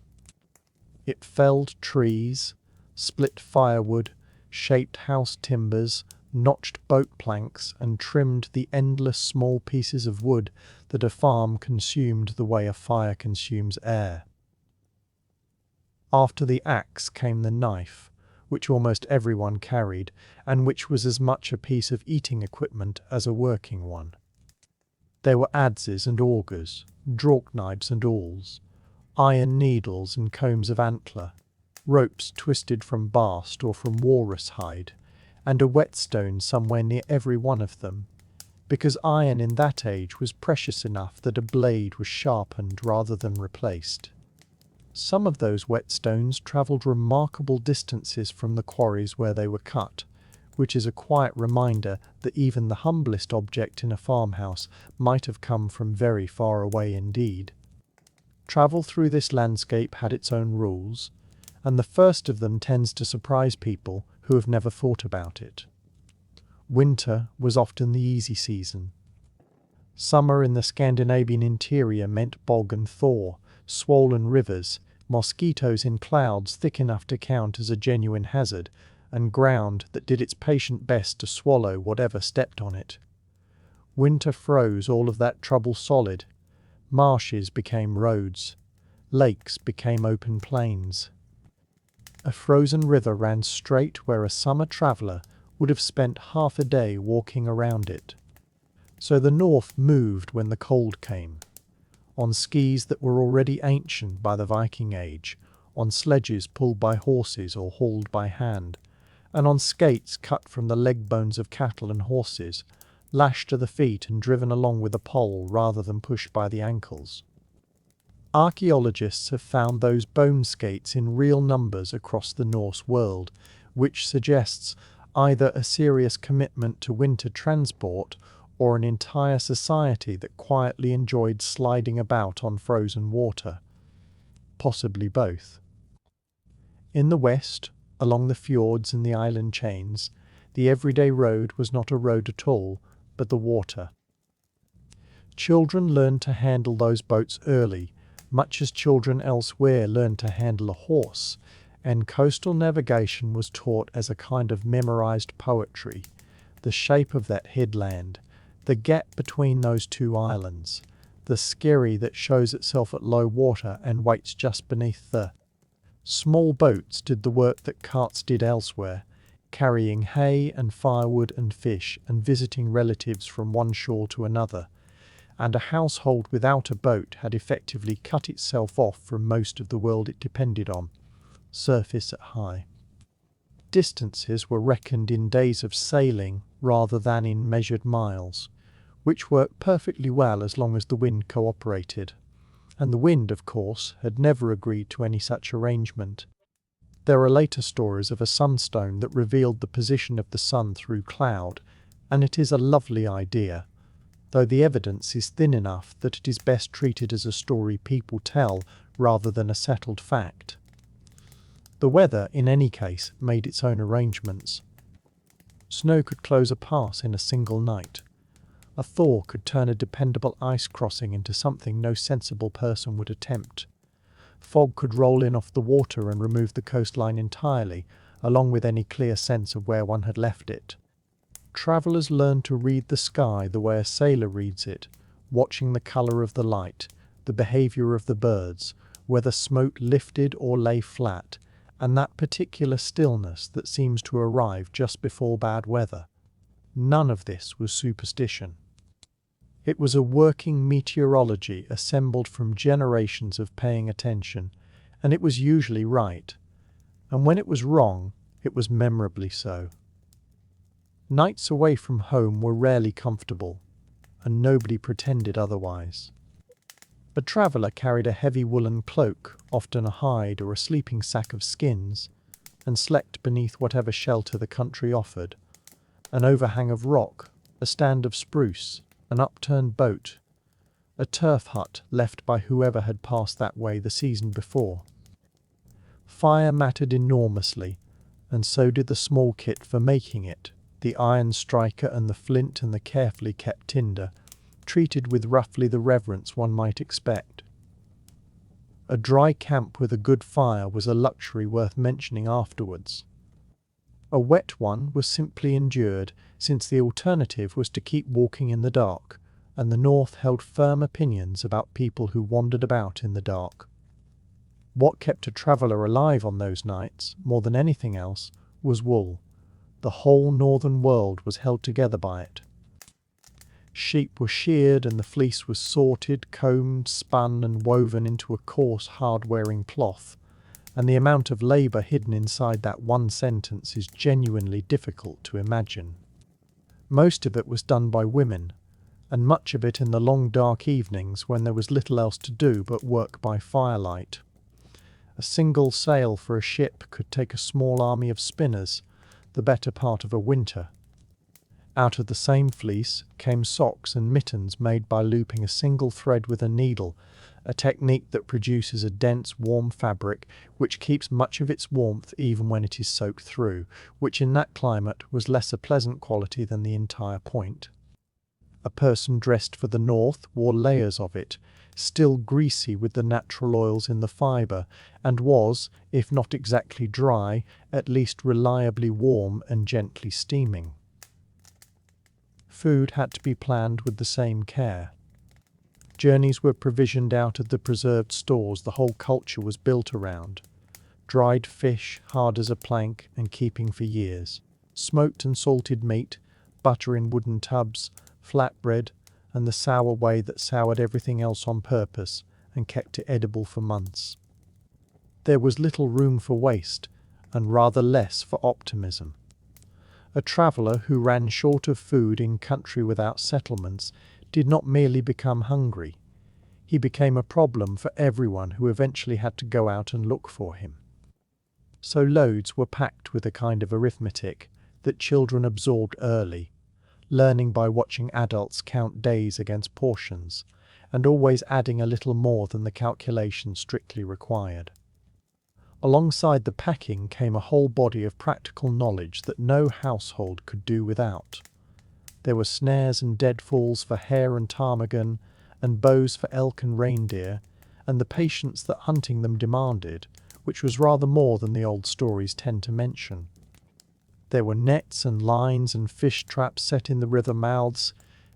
It felled trees, split firewood, shaped house timbers, notched boat planks, and trimmed the endless small pieces of wood that a farm consumed the way a fire consumes air. After the axe came the knife, which almost everyone carried, and which was as much a piece of eating equipment as a working one. There were adzes and augers, drauk knives and awls, iron needles and combs of antler, ropes twisted from bast or from walrus hide, and a whetstone somewhere near every one of them, because iron in that age was precious enough that a blade was sharpened rather than replaced. Some of those whetstones travelled remarkable distances from the quarries where they were cut, which is a quiet reminder that even the humblest object in a farmhouse might have come from very far away indeed. Travel through this landscape had its own rules, and the first of them tends to surprise people who have never thought about it. Winter was often the easy season. Summer in the Scandinavian interior meant bog and thaw, swollen rivers, mosquitoes in clouds thick enough to count as a genuine hazard, and ground that did its patient best to swallow whatever stepped on it. Winter froze all of that trouble solid. Marshes became roads. Lakes became open plains. A frozen river ran straight where a summer traveller would have spent half a day walking around it. So the north moved when the cold came, on skis that were already ancient by the Viking age, on sledges pulled by horses or hauled by hand, and on skates cut from the leg bones of cattle and horses, lashed to the feet and driven along with a pole rather than pushed by the ankles. Archaeologists have found those bone skates in real numbers across the Norse world, which suggests either a serious commitment to winter transport or an entire society that quietly enjoyed sliding about on frozen water. Possibly both. In the west, along the fjords and the island chains, the everyday road was not a road at all, but the water. Children learned to handle those boats early, much as children elsewhere learned to handle a horse, and coastal navigation was taught as a kind of memorized poetry. The shape of that headland, the gap between those two islands, the skerry that shows itself at low water and waits just beneath the small boats did the work that carts did elsewhere, carrying hay and firewood and fish and visiting relatives from one shore to another, and a household without a boat had effectively cut itself off from most of the world it depended on, surface at high. Distances were reckoned in days of sailing rather than in measured miles, which worked perfectly well as long as the wind cooperated. And the wind, of course, had never agreed to any such arrangement. There are later stories of a sunstone that revealed the position of the sun through cloud, and it is a lovely idea, though the evidence is thin enough that it is best treated as a story people tell rather than a settled fact. The weather, in any case, made its own arrangements. Snow could close a pass in a single night. A thaw could turn a dependable ice crossing into something no sensible person would attempt. Fog could roll in off the water and remove the coastline entirely, along with any clear sense of where one had left it. Travellers learned to read the sky the way a sailor reads it, watching the colour of the light, the behaviour of the birds, whether smoke lifted or lay flat, and that particular stillness that seems to arrive just before bad weather. None of this was superstition. It was a working meteorology assembled from generations of paying attention, and it was usually right. And when it was wrong, it was memorably so. Nights away from home were rarely comfortable, and nobody pretended otherwise. A traveller carried a heavy woolen cloak, often a hide or a sleeping sack of skins, and slept beneath whatever shelter the country offered. An overhang of rock, a stand of spruce, an upturned boat, a turf hut left by whoever had passed that way the season before. Fire mattered enormously, and so did the small kit for making it, the iron striker and the flint and the carefully kept tinder, treated with roughly the reverence one might expect. A dry camp with a good fire was a luxury worth mentioning afterwards. A wet one was simply endured, since the alternative was to keep walking in the dark, and the North held firm opinions about people who wandered about in the dark. What kept a traveller alive on those nights, more than anything else, was wool. The whole northern world was held together by it. Sheep were sheared and the fleece was sorted, combed, spun and woven into a coarse, hard-wearing cloth, and the amount of labour hidden inside that one sentence is genuinely difficult to imagine. Most of it was done by women, and much of it in the long dark evenings when there was little else to do but work by firelight. A single sail for a ship could take a small army of spinners, the better part of a winter. Out of the same fleece came socks and mittens made by looping a single thread with a needle, a technique that produces a dense, warm fabric which keeps much of its warmth even when it is soaked through, which in that climate was less a pleasant quality than the entire point. A person dressed for the north wore layers of it, still greasy with the natural oils in the fibre, and was, if not exactly dry, at least reliably warm and gently steaming. Food had to be planned with the same care. Journeys were provisioned out of the preserved stores the whole culture was built around. Dried fish, hard as a plank and keeping for years. Smoked and salted meat, butter in wooden tubs, flatbread, and the sour whey that soured everything else on purpose and kept it edible for months. There was little room for waste, and rather less for optimism. A traveller who ran short of food in country without settlements did not merely become hungry. He became a problem for everyone who eventually had to go out and look for him. So loads were packed with a kind of arithmetic that children absorbed early, learning by watching adults count days against portions, and always adding a little more than the calculation strictly required. Alongside the packing came a whole body of practical knowledge that no household could do without. There were snares and deadfalls for hare and ptarmigan, and bows for elk and reindeer, and the patience that hunting them demanded, which was rather more than the old stories tend to mention. There were nets and lines and fish traps set in the river mouths,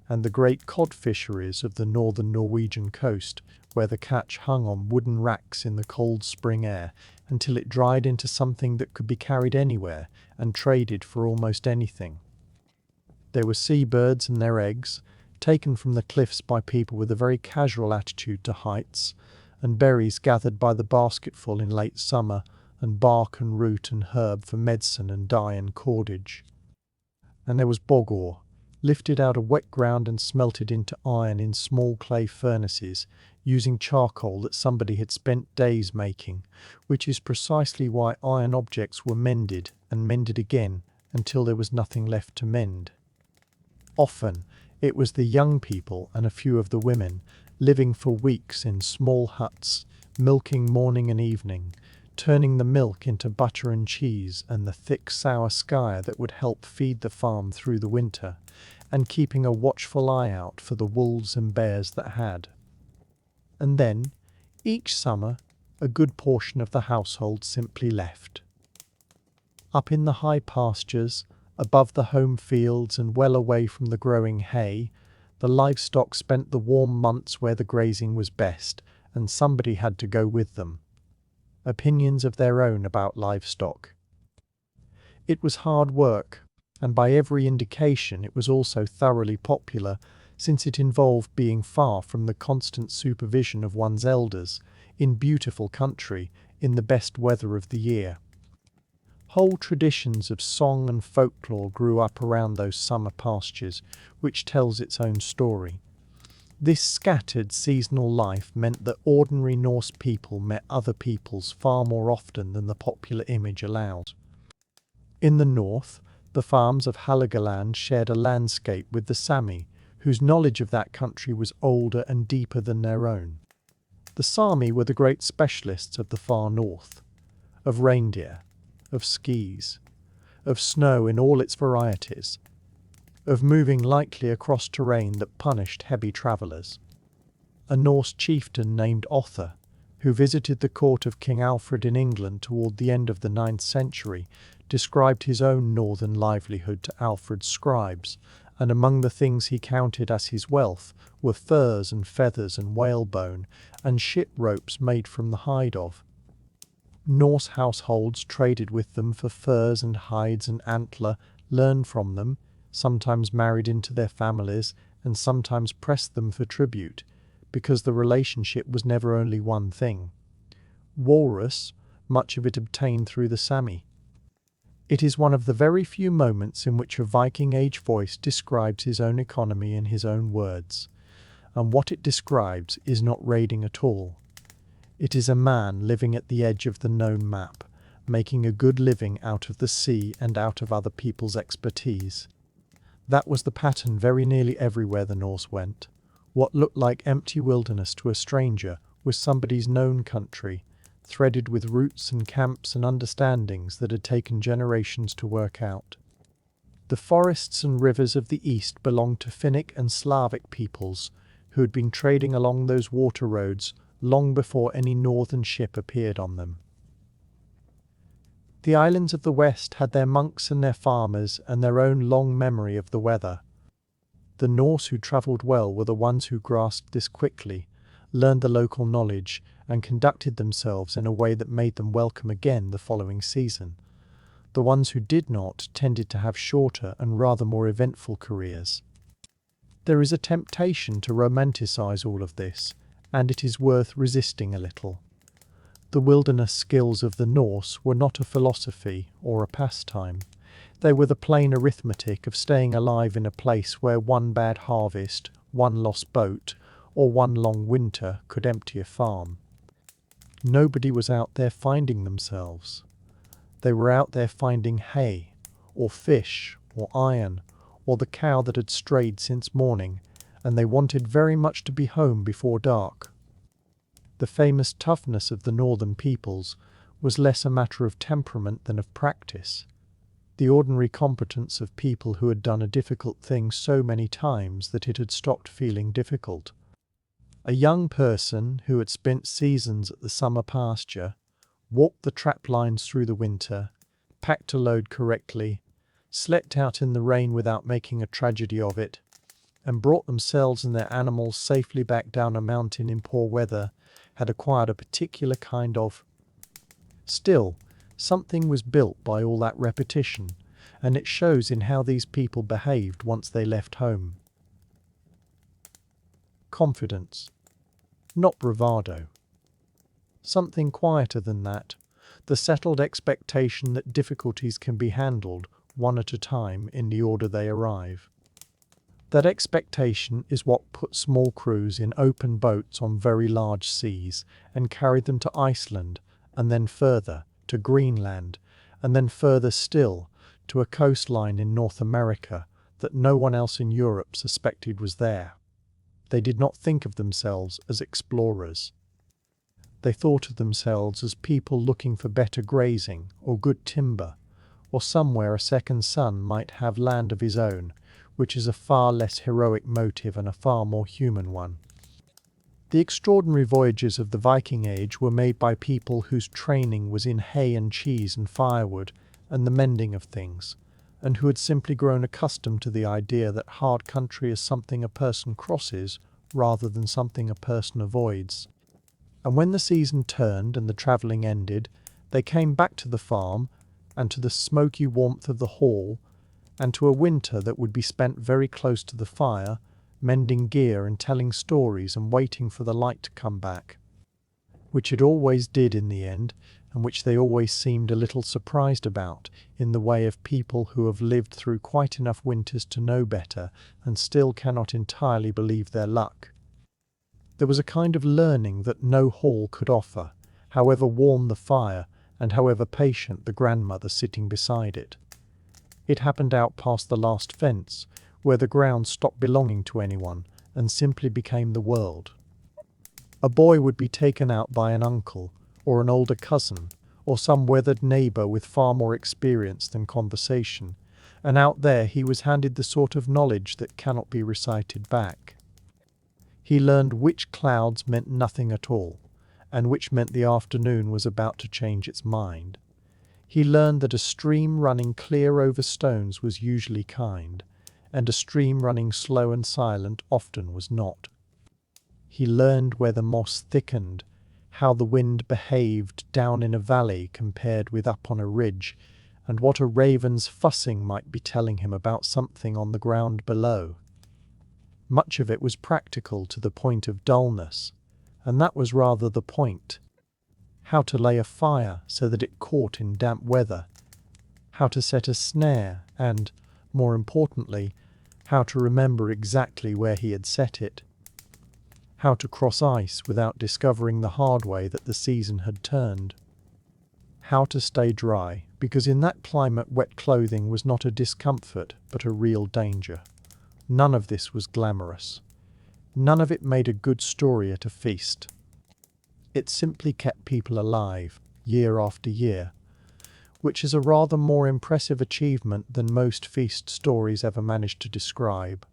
and the great cod fisheries of the northern Norwegian coast, where the catch hung on wooden racks in the cold spring air until it dried into something that could be carried anywhere and traded for almost anything. There were seabirds and their eggs, taken from the cliffs by people with a very casual attitude to heights, and berries gathered by the basketful in late summer, and bark and root and herb for medicine and dye and cordage. And there was bog ore, lifted out of wet ground and smelted into iron in small clay furnaces, using charcoal that somebody had spent days making, which is precisely why iron objects were mended and mended again until there was nothing left to mend. Often it was the young people and a few of the women, living for weeks in small huts, milking morning and evening, turning the milk into butter and cheese and the thick sour skyr that would help feed the farm through the winter, and keeping a watchful eye out for the wolves and bears that had. And then, each summer, a good portion of the household simply left. Up in the high pastures, above the home fields and well away from the growing hay, the livestock spent the warm months where the grazing was best, and somebody had to go with them. Opinions of their own about livestock. It was hard work, and by every indication it was also thoroughly popular, since it involved being far from the constant supervision of one's elders, in beautiful country, in the best weather of the year. Whole traditions of song and folklore grew up around those summer pastures, which tells its own story. This scattered seasonal life meant that ordinary Norse people met other peoples far more often than the popular image allowed. In the north, the farms of Halagaland shared a landscape with the Sami, whose knowledge of that country was older and deeper than their own. The Sami were the great specialists of the far north, of reindeer, of skis, of snow in all its varieties, of moving lightly across terrain that punished heavy travellers. A Norse chieftain named Other, who visited the court of King Alfred in England toward the end of the 9th century, described his own northern livelihood to Alfred's scribes, and among the things he counted as his wealth were furs and feathers and whalebone, and ship ropes made from the hide of. Norse households traded with them for furs and hides and antler, learned from them, sometimes married into their families, and sometimes pressed them for tribute, because the relationship was never only one thing. Walrus, much of it obtained through the Sami. It is one of the very few moments in which a Viking Age voice describes his own economy in his own words, and what it describes is not raiding at all. It is a man living at the edge of the known map, making a good living out of the sea and out of other people's expertise. That was the pattern very nearly everywhere the Norse went. What looked like empty wilderness to a stranger was somebody's known country, threaded with roots and camps and understandings that had taken generations to work out. The forests and rivers of the east belonged to Finnic and Slavic peoples, who had been trading along those water roads long before any northern ship appeared on them. The islands of the west had their monks and their farmers and their own long memory of the weather. The Norse who travelled well were the ones who grasped this quickly, learned the local knowledge, and conducted themselves in a way that made them welcome again the following season. The ones who did not tended to have shorter and rather more eventful careers. There is a temptation to romanticize all of this, and it is worth resisting a little. The wilderness skills of the Norse were not a philosophy or a pastime. They were the plain arithmetic of staying alive in a place where one bad harvest, one lost boat, or one long winter could empty a farm. Nobody was out there finding themselves. They were out there finding hay, or fish, or iron, or the cow that had strayed since morning, and they wanted very much to be home before dark. The famous toughness of the northern peoples was less a matter of temperament than of practice. The ordinary competence of people who had done a difficult thing so many times that it had stopped feeling difficult. A young person who had spent seasons at the summer pasture, walked the trap lines through the winter, packed a load correctly, slept out in the rain without making a tragedy of it, and brought themselves and their animals safely back down a mountain in poor weather, had acquired a particular kind of. Still, something was built by all that repetition, and it shows in how these people behaved once they left home. Confidence. Not bravado. Something quieter than that, the settled expectation that difficulties can be handled one at a time in the order they arrive. That expectation is what put small crews in open boats on very large seas and carried them to Iceland, and then further, to Greenland, and then further still, to a coastline in North America that no one else in Europe suspected was there. They did not think of themselves as explorers. They thought of themselves as people looking for better grazing or good timber, or somewhere a second son might have land of his own, which is a far less heroic motive and a far more human one. The extraordinary voyages of the Viking Age were made by people whose training was in hay and cheese and firewood and the mending of things, and who had simply grown accustomed to the idea that hard country is something a person crosses rather than something a person avoids. And when the season turned and the travelling ended, they came back to the farm and to the smoky warmth of the hall, and to a winter that would be spent very close to the fire, mending gear and telling stories and waiting for the light to come back, which it always did in the end, and which they always seemed a little surprised about, in the way of people who have lived through quite enough winters to know better and still cannot entirely believe their luck. There was a kind of learning that no hall could offer, however warm the fire and however patient the grandmother sitting beside it. It happened out past the last fence, where the ground stopped belonging to anyone and simply became the world. A boy would be taken out by an uncle, or an older cousin, or some weathered neighbour with far more experience than conversation, and out there he was handed the sort of knowledge that cannot be recited back. He learned which clouds meant nothing at all, and which meant the afternoon was about to change its mind. He learned that a stream running clear over stones was usually kind, and a stream running slow and silent often was not. He learned where the moss thickened, how the wind behaved down in a valley compared with up on a ridge, and what a raven's fussing might be telling him about something on the ground below. Much of it was practical to the point of dullness, and that was rather the point. How to lay a fire so that it caught in damp weather, how to set a snare, and, more importantly, how to remember exactly where he had set it. How to cross ice without discovering the hard way that the season had turned. How to stay dry, because in that climate wet clothing was not a discomfort but a real danger. None of this was glamorous. None of it made a good story at a feast. It simply kept people alive, year after year, which is a rather more impressive achievement than most feast stories ever managed to describe.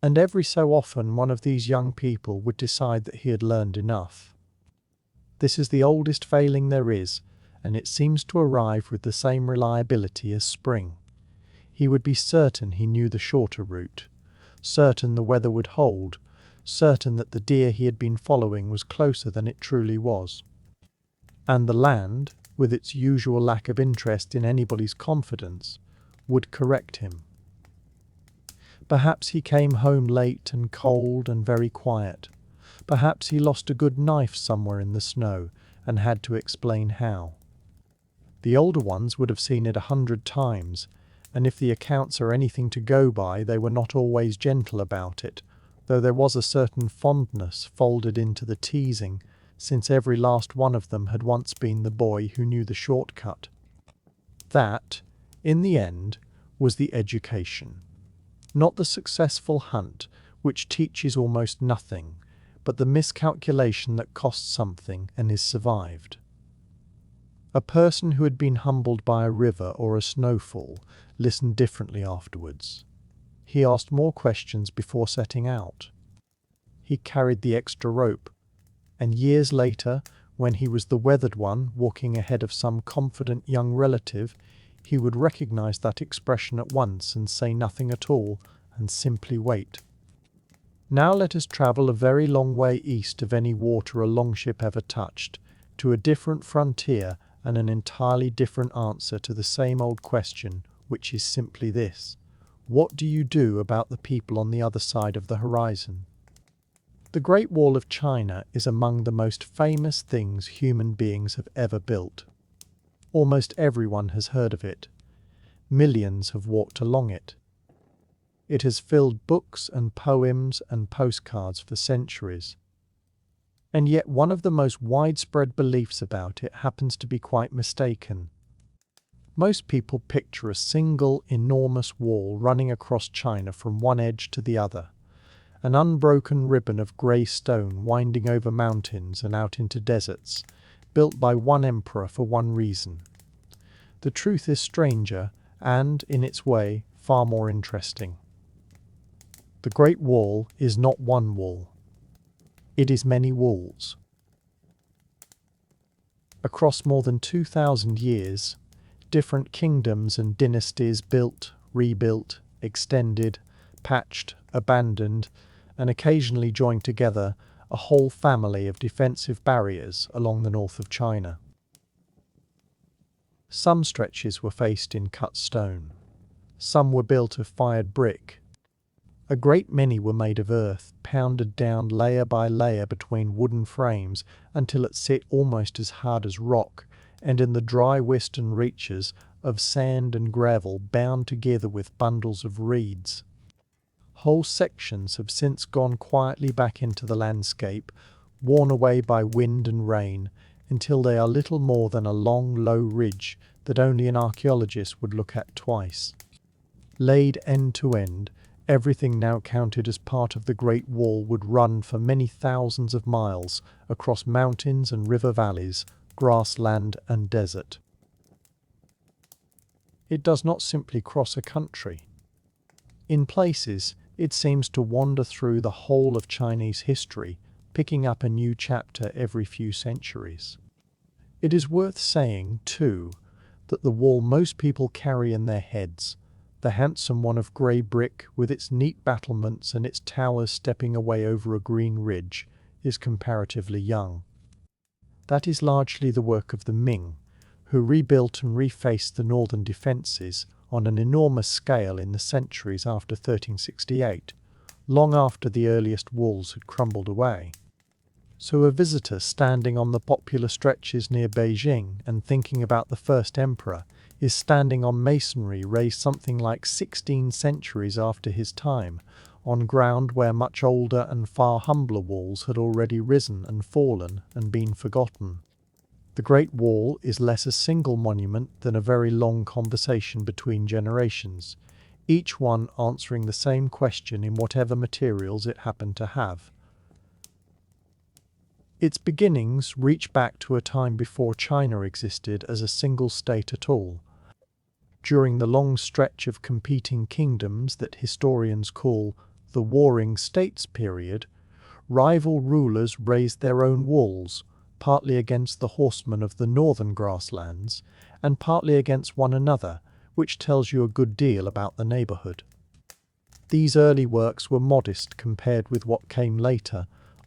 And every so often one of these young people would decide that he had learned enough. This is the oldest failing there is, and it seems to arrive with the same reliability as spring. He would be certain he knew the shorter route, certain the weather would hold, certain that the deer he had been following was closer than it truly was. And the land, with its usual lack of interest in anybody's confidence, would correct him. Perhaps he came home late and cold and very quiet. Perhaps he lost a good knife somewhere in the snow and had to explain how. The older ones would have seen it 100 times, and if the accounts are anything to go by, they were not always gentle about it, though there was a certain fondness folded into the teasing, since every last one of them had once been the boy who knew the shortcut. That, in the end, was the education. Not the successful hunt, which teaches almost nothing, but the miscalculation that costs something and is survived. A person who had been humbled by a river or a snowfall listened differently afterwards. He asked more questions before setting out. He carried the extra rope, and years later, when he was the weathered one walking ahead of some confident young relative, he would recognize that expression at once and say nothing at all, and simply wait. Now let us travel a very long way east of any water a longship ever touched, to a different frontier and an entirely different answer to the same old question, which is simply this: what do you do about the people on the other side of the horizon? The Great Wall of China is among the most famous things human beings have ever built. Almost everyone has heard of it. Millions have walked along it. It has filled books and poems and postcards for centuries. And yet one of the most widespread beliefs about it happens to be quite mistaken. Most people picture a single enormous wall running across China from one edge to the other, an unbroken ribbon of grey stone winding over mountains and out into deserts, built by one emperor for one reason. The truth is stranger and, in its way, far more interesting. The Great Wall is not one wall. It is many walls. Across more than 2,000 years, different kingdoms and dynasties built, rebuilt, extended, patched, abandoned, and occasionally joined together a whole family of defensive barriers along the north of China. Some stretches were faced in cut stone. Some were built of fired brick. A great many were made of earth, pounded down layer by layer between wooden frames until it sit almost as hard as rock, and in the dry western reaches of sand and gravel bound together with bundles of reeds. Whole sections have since gone quietly back into the landscape, worn away by wind and rain, until they are little more than a long, low ridge that only an archaeologist would look at twice. Laid end to end, everything now counted as part of the Great Wall would run for many thousands of miles across mountains and river valleys, grassland and desert. It does not simply cross a country. In places, it seems to wander through the whole of Chinese history, picking up a new chapter every few centuries. It is worth saying, too, that the wall most people carry in their heads, the handsome one of grey brick with its neat battlements and its towers stepping away over a green ridge, is comparatively young. That is largely the work of the Ming, who rebuilt and refaced the northern defences on an enormous scale in the centuries after 1368, long after the earliest walls had crumbled away. So a visitor standing on the popular stretches near Beijing and thinking about the first emperor is standing on masonry raised something like 16 centuries after his time, on ground where much older and far humbler walls had already risen and fallen and been forgotten. The Great Wall is less a single monument than a very long conversation between generations, each one answering the same question in whatever materials it happened to have. Its beginnings reach back to a time before China existed as a single state at all. During the long stretch of competing kingdoms that historians call the Warring States period, rival rulers raised their own walls, partly against the horsemen of the northern grasslands, and partly against one another, which tells you a good deal about the neighbourhood. These early works were modest compared with what came later,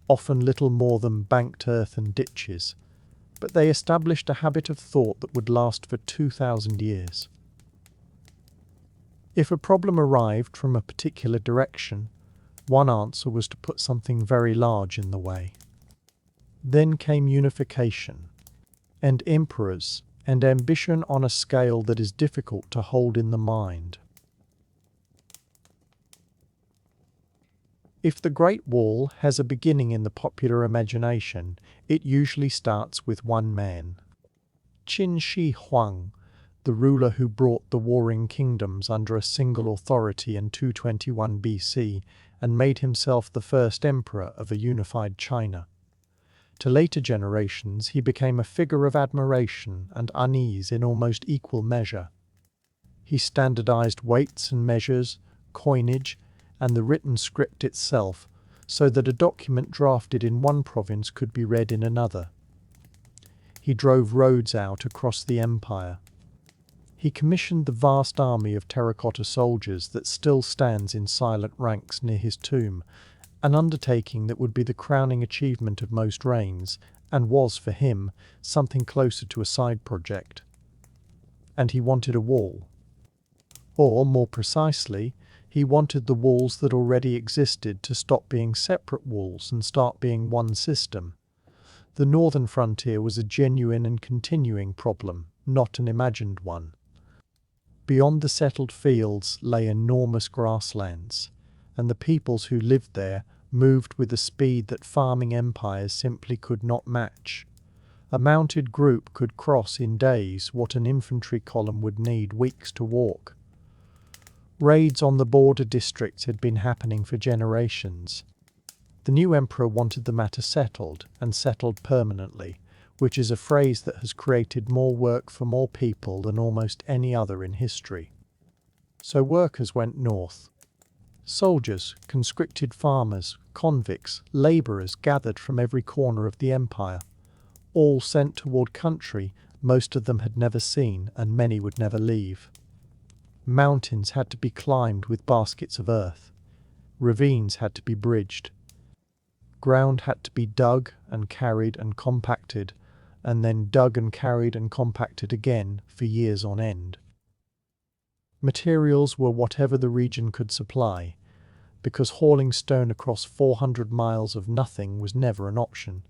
often little more than banked earth and ditches, but they established a habit of thought that would last for 2,000 years. If a problem arrived from a particular direction, one answer was to put something very large in the way. Then came unification, and emperors, and ambition on a scale that is difficult to hold in the mind. If the Great Wall has a beginning in the popular imagination, it usually starts with one man. Qin Shi Huang, the ruler who brought the warring kingdoms under a single authority in 221 BC and made himself the first emperor of a unified China. To later generations, he became a figure of admiration and unease in almost equal measure. He standardized weights and measures, coinage, and the written script itself, so that a document drafted in one province could be read in another. He drove roads out across the empire. He commissioned the vast army of terracotta soldiers that still stands in silent ranks near his tomb, an undertaking that would be the crowning achievement of most reigns, and was, for him, something closer to a side project. And he wanted a wall. Or, more precisely, he wanted the walls that already existed to stop being separate walls and start being one system. The northern frontier was a genuine and continuing problem, not an imagined one. Beyond the settled fields lay enormous grasslands, and the peoples who lived there moved with a speed that farming empires simply could not match. A mounted group could cross in days what an infantry column would need weeks to walk. Raids on the border districts had been happening for generations. The new emperor wanted the matter settled, and settled permanently, which is a phrase that has created more work for more people than almost any other in history. So workers went north. Soldiers, conscripted farmers, convicts, labourers gathered from every corner of the empire, all sent toward country most of them had never seen and many would never leave. Mountains had to be climbed with baskets of earth. Ravines had to be bridged. Ground had to be dug and carried and compacted, and then dug and carried and compacted again for years on end. Materials were whatever the region could supply, because hauling stone across 400 miles of nothing was never an option.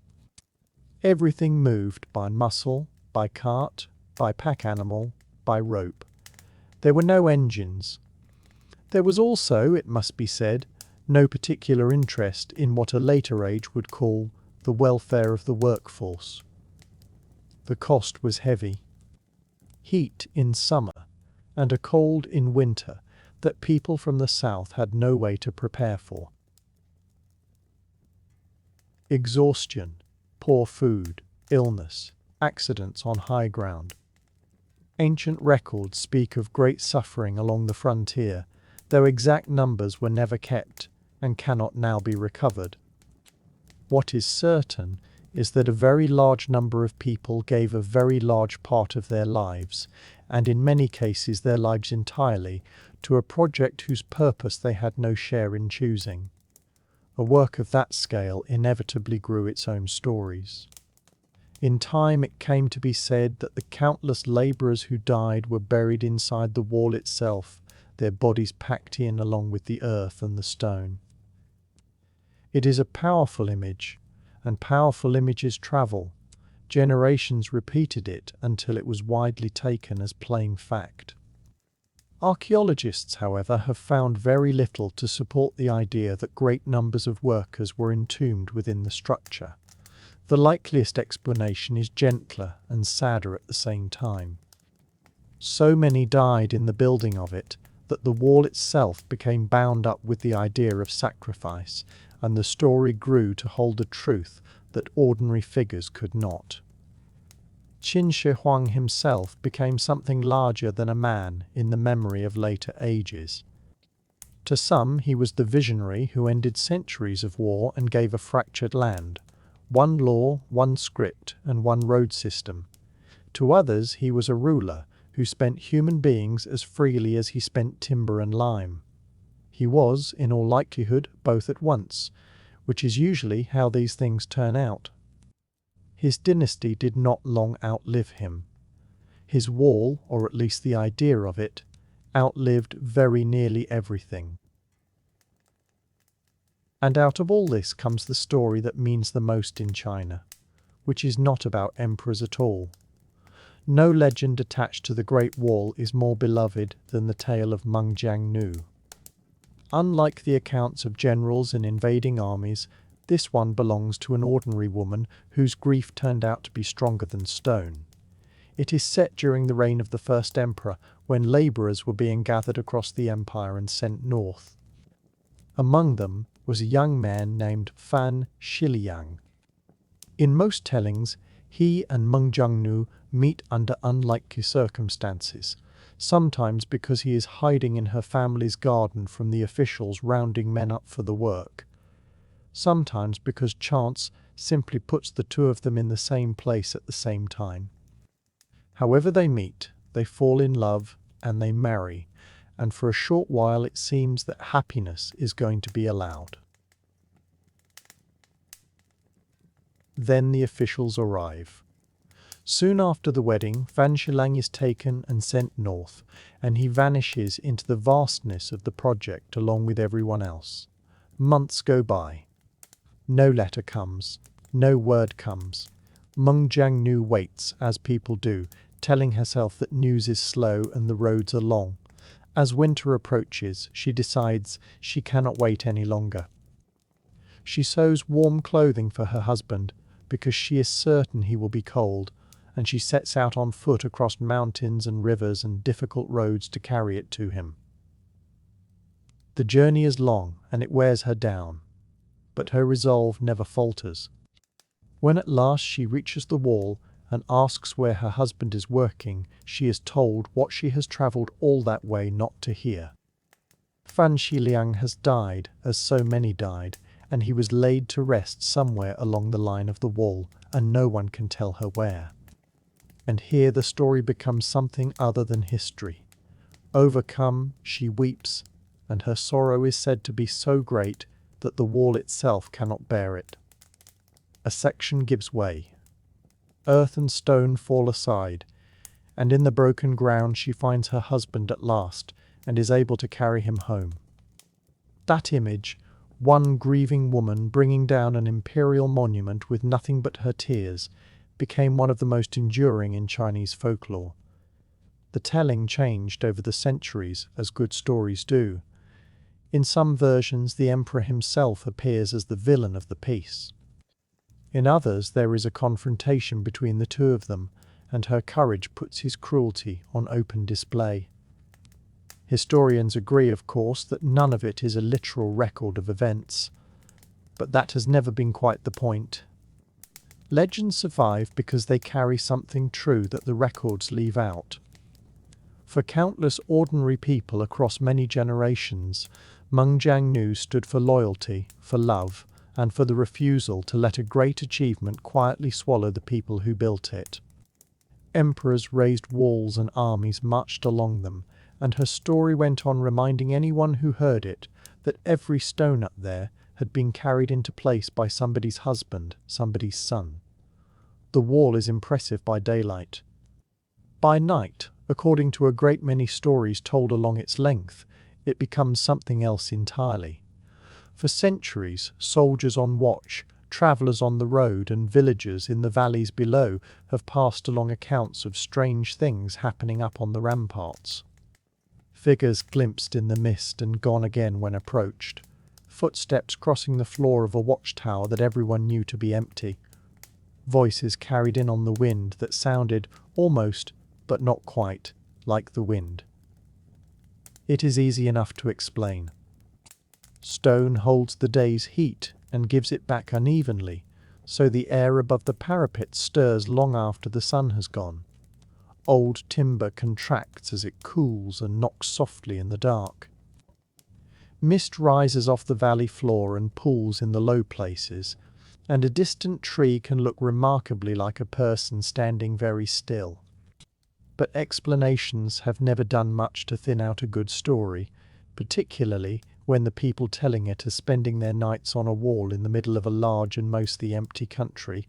Everything moved by muscle, by cart, by pack animal, by rope. There were no engines. There was also, it must be said, no particular interest in what a later age would call the welfare of the workforce. The cost was heavy. Heat in summer and a cold in winter that people from the south had no way to prepare for. Exhaustion, poor food, illness, accidents on high ground. Ancient records speak of great suffering along the frontier, though exact numbers were never kept and cannot now be recovered. What is certain is that a very large number of people gave a very large part of their lives, and in many cases their lives entirely, to a project whose purpose they had no share in choosing. A work of that scale inevitably grew its own stories. In time it came to be said that the countless labourers who died were buried inside the wall itself, their bodies packed in along with the earth and the stone. It is a powerful image, and powerful images travel. Generations repeated it until it was widely taken as plain fact. Archaeologists, however, have found very little to support the idea that great numbers of workers were entombed within the structure. The likeliest explanation is gentler and sadder at the same time. So many died in the building of it that the wall itself became bound up with the idea of sacrifice, and the story grew to hold a truth that ordinary figures could not. Qin Shi Huang himself became something larger than a man in the memory of later ages. To some, he was the visionary who ended centuries of war and gave a fractured land, one law, one script, and one road system. To others, he was a ruler who spent human beings as freely as he spent timber and lime. He was, in all likelihood, both at once, which is usually how these things turn out. His dynasty did not long outlive him. His wall, or at least the idea of it, outlived very nearly everything. And out of all this comes the story that means the most in China, which is not about emperors at all. No legend attached to the Great Wall is more beloved than the tale of Meng Jiangnu. Unlike the accounts of generals and invading armies, this one belongs to an ordinary woman whose grief turned out to be stronger than stone. It is set during the reign of the first emperor, when labourers were being gathered across the empire and sent north. Among them was a young man named Fan Shiliang. In most tellings, he and Meng Jiangnu meet under unlikely circumstances, sometimes because he is hiding in her family's garden from the officials rounding men up for the work, sometimes because chance simply puts the two of them in the same place at the same time. However they meet, they fall in love and they marry, and for a short while it seems that happiness is going to be allowed. Then the officials arrive. Soon after the wedding, Fan Shilang is taken and sent north, and he vanishes into the vastness of the project along with everyone else. Months go by. No letter comes. No word comes. Meng Jiangnu waits, as people do, telling herself that news is slow and the roads are long. As winter approaches, she decides she cannot wait any longer. She sews warm clothing for her husband, because she is certain he will be cold, and she sets out on foot across mountains and rivers and difficult roads to carry it to him. The journey is long, and it wears her down, but her resolve never falters. When at last she reaches the wall and asks where her husband is working, she is told what she has travelled all that way not to hear. Fan Shiliang has died, as so many died, and he was laid to rest somewhere along the line of the wall, and no one can tell her where. And here the story becomes something other than history. Overcome, she weeps, and her sorrow is said to be so great that the wall itself cannot bear it. A section gives way. Earth and stone fall aside, and in the broken ground she finds her husband at last, and is able to carry him home. That image, one grieving woman bringing down an imperial monument with nothing but her tears, became one of the most enduring in Chinese folklore. The telling changed over the centuries, as good stories do, In some versions, the emperor himself appears as the villain of the piece. In others, there is a confrontation between the two of them, and her courage puts his cruelty on open display. Historians agree, of course, that none of it is a literal record of events, but that has never been quite the point. Legends survive because they carry something true that the records leave out. For countless ordinary people across many generations, Mengjiangnu stood for loyalty, for love, and for the refusal to let a great achievement quietly swallow the people who built it. Emperors raised walls and armies marched along them, and her story went on reminding anyone who heard it that every stone up there had been carried into place by somebody's husband, somebody's son. The wall is impressive by daylight. By night, according to a great many stories told along its length, it becomes something else entirely. For centuries, soldiers on watch, travellers on the road, and villagers in the valleys below have passed along accounts of strange things happening up on the ramparts. Figures glimpsed in the mist and gone again when approached. Footsteps crossing the floor of a watchtower that everyone knew to be empty. Voices carried in on the wind that sounded almost, but not quite, like the wind. It is easy enough to explain. Stone holds the day's heat and gives it back unevenly, so the air above the parapet stirs long after the sun has gone. Old timber contracts as it cools and knocks softly in the dark. Mist rises off the valley floor and pools in the low places, and a distant tree can look remarkably like a person standing very still. But explanations have never done much to thin out a good story, particularly when the people telling it are spending their nights on a wall in the middle of a large and mostly empty country,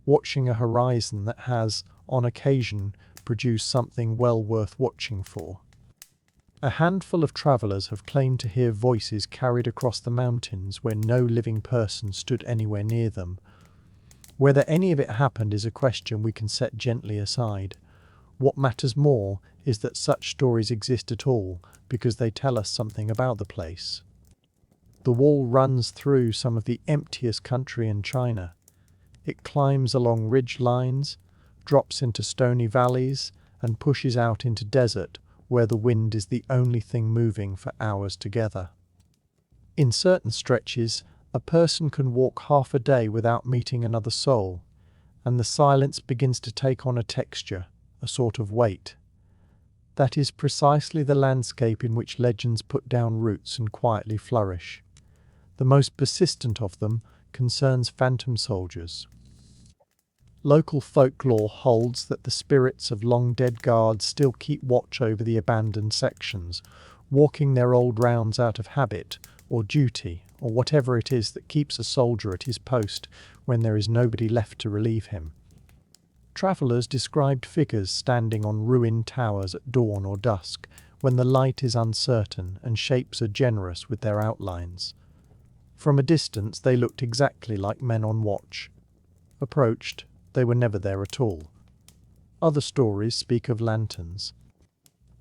watching a horizon that has, on occasion, produced something well worth watching for. A handful of travellers have claimed to hear voices carried across the mountains when no living person stood anywhere near them. Whether any of it happened is a question we can set gently aside. What matters more is that such stories exist at all because they tell us something about the place. The wall runs through some of the emptiest country in China. It climbs along ridge lines, drops into stony valleys, and pushes out into desert where the wind is the only thing moving for hours together. In certain stretches, a person can walk half a day without meeting another soul, and the silence begins to take on a texture, a sort of weight. That is precisely the landscape in which legends put down roots and quietly flourish. The most persistent of them concerns phantom soldiers. Local folklore holds that the spirits of long-dead guards still keep watch over the abandoned sections, walking their old rounds out of habit, or duty, or whatever it is that keeps a soldier at his post when there is nobody left to relieve him. Travellers described figures standing on ruined towers at dawn or dusk, when the light is uncertain and shapes are generous with their outlines. From a distance they looked exactly like men on watch. Approached, they were never there at all. Other stories speak of lanterns.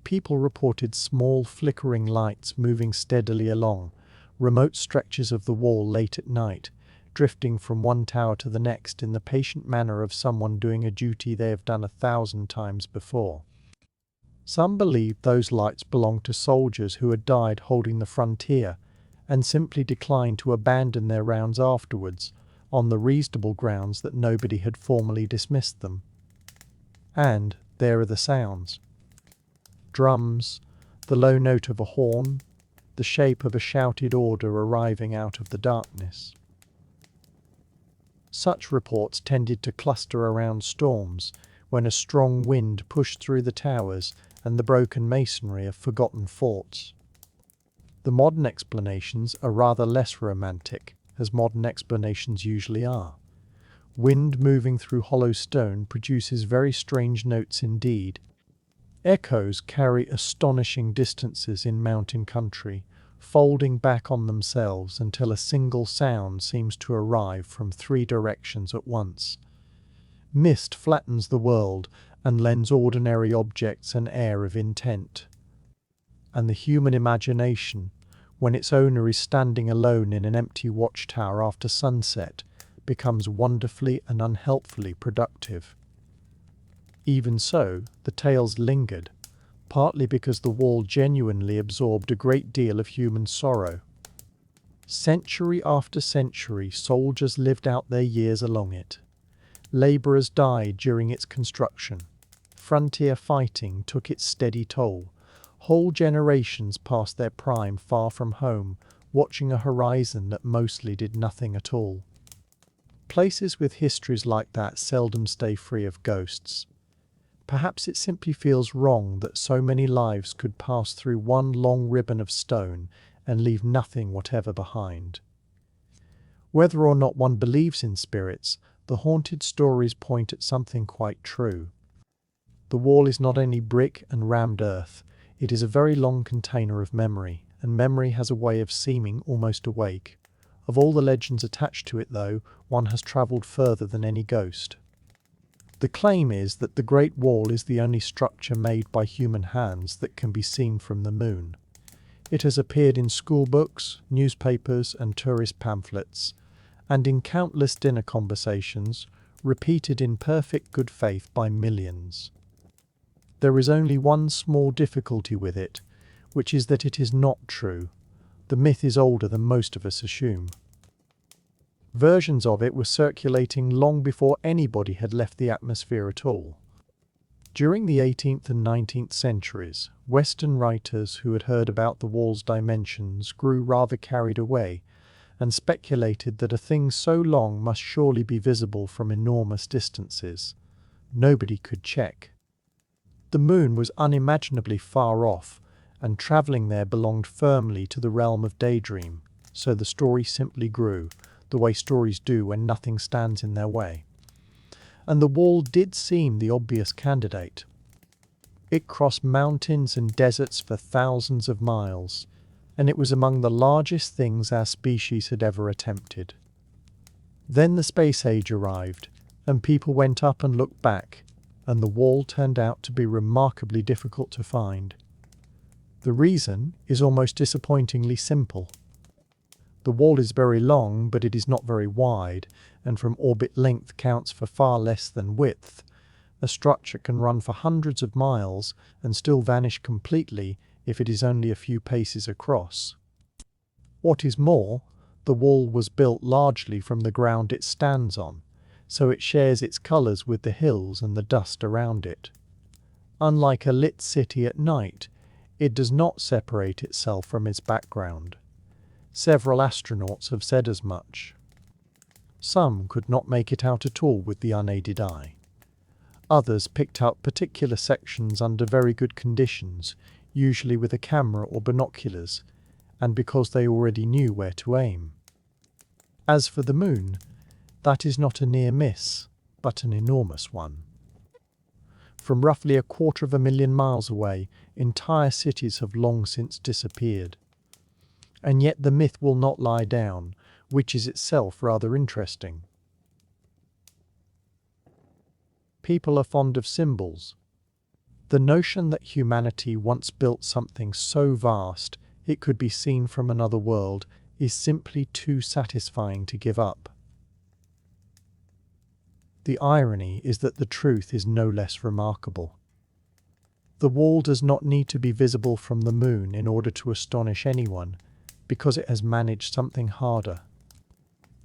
People reported small flickering lights moving steadily along remote stretches of the wall late at night, drifting from one tower to the next in the patient manner of someone doing a duty they have done 1,000 times before. Some believed those lights belonged to soldiers who had died holding the frontier and simply declined to abandon their rounds afterwards, on the reasonable grounds that nobody had formally dismissed them. And there are the sounds. Drums, the low note of a horn, the shape of a shouted order arriving out of the darkness. Such reports tended to cluster around storms, when a strong wind pushed through the towers and the broken masonry of forgotten forts. The modern explanations are rather less romantic, as modern explanations usually are. Wind moving through hollow stone produces very strange notes indeed. Echoes carry astonishing distances in mountain country, folding back on themselves until a single sound seems to arrive from 3 directions at once. Mist flattens the world and lends ordinary objects an air of intent. And the human imagination, when its owner is standing alone in an empty watchtower after sunset, becomes wonderfully and unhelpfully productive. Even so, the tales lingered, partly because the wall genuinely absorbed a great deal of human sorrow. Century after century, soldiers lived out their years along it. Labourers died during its construction. Frontier fighting took its steady toll. Whole generations passed their prime far from home, watching a horizon that mostly did nothing at all. Places with histories like that seldom stay free of ghosts. Perhaps it simply feels wrong that so many lives could pass through one long ribbon of stone and leave nothing whatever behind. Whether or not one believes in spirits, the haunted stories point at something quite true. The wall is not only brick and rammed earth, it is a very long container of memory, and memory has a way of seeming almost awake. Of all the legends attached to it, though, one has travelled further than any ghost. The claim is that the Great Wall is the only structure made by human hands that can be seen from the moon. It has appeared in school books, newspapers and tourist pamphlets, and in countless dinner conversations, repeated in perfect good faith by millions. There is only one small difficulty with it, which is that it is not true. The myth is older than most of us assume. Versions of it were circulating long before anybody had left the atmosphere at all. During the 18th and 19th centuries, Western writers who had heard about the wall's dimensions grew rather carried away and speculated that a thing so long must surely be visible from enormous distances. Nobody could check. The moon was unimaginably far off, and travelling there belonged firmly to the realm of daydream, so the story simply grew, the way stories do when nothing stands in their way. And the wall did seem the obvious candidate. It crossed mountains and deserts for thousands of miles, and it was among the largest things our species had ever attempted. Then the space age arrived, and people went up and looked back, and the wall turned out to be remarkably difficult to find. The reason is almost disappointingly simple. The wall is very long, but it is not very wide, and from orbit length counts for far less than width. A structure can run for hundreds of miles and still vanish completely if it is only a few paces across. What is more, the wall was built largely from the ground it stands on, so it shares its colours with the hills and the dust around it. Unlike a lit city at night, it does not separate itself from its background. Several astronauts have said as much. Some could not make it out at all with the unaided eye. Others picked out particular sections under very good conditions, usually with a camera or binoculars, and because they already knew where to aim. As for the moon, that is not a near miss, but an enormous one. From roughly 250,000 miles away, entire cities have long since disappeared. And yet the myth will not lie down, which is itself rather interesting. People are fond of symbols. The notion that humanity once built something so vast it could be seen from another world is simply too satisfying to give up. The irony is that the truth is no less remarkable. The wall does not need to be visible from the moon in order to astonish anyone, because it has managed something harder.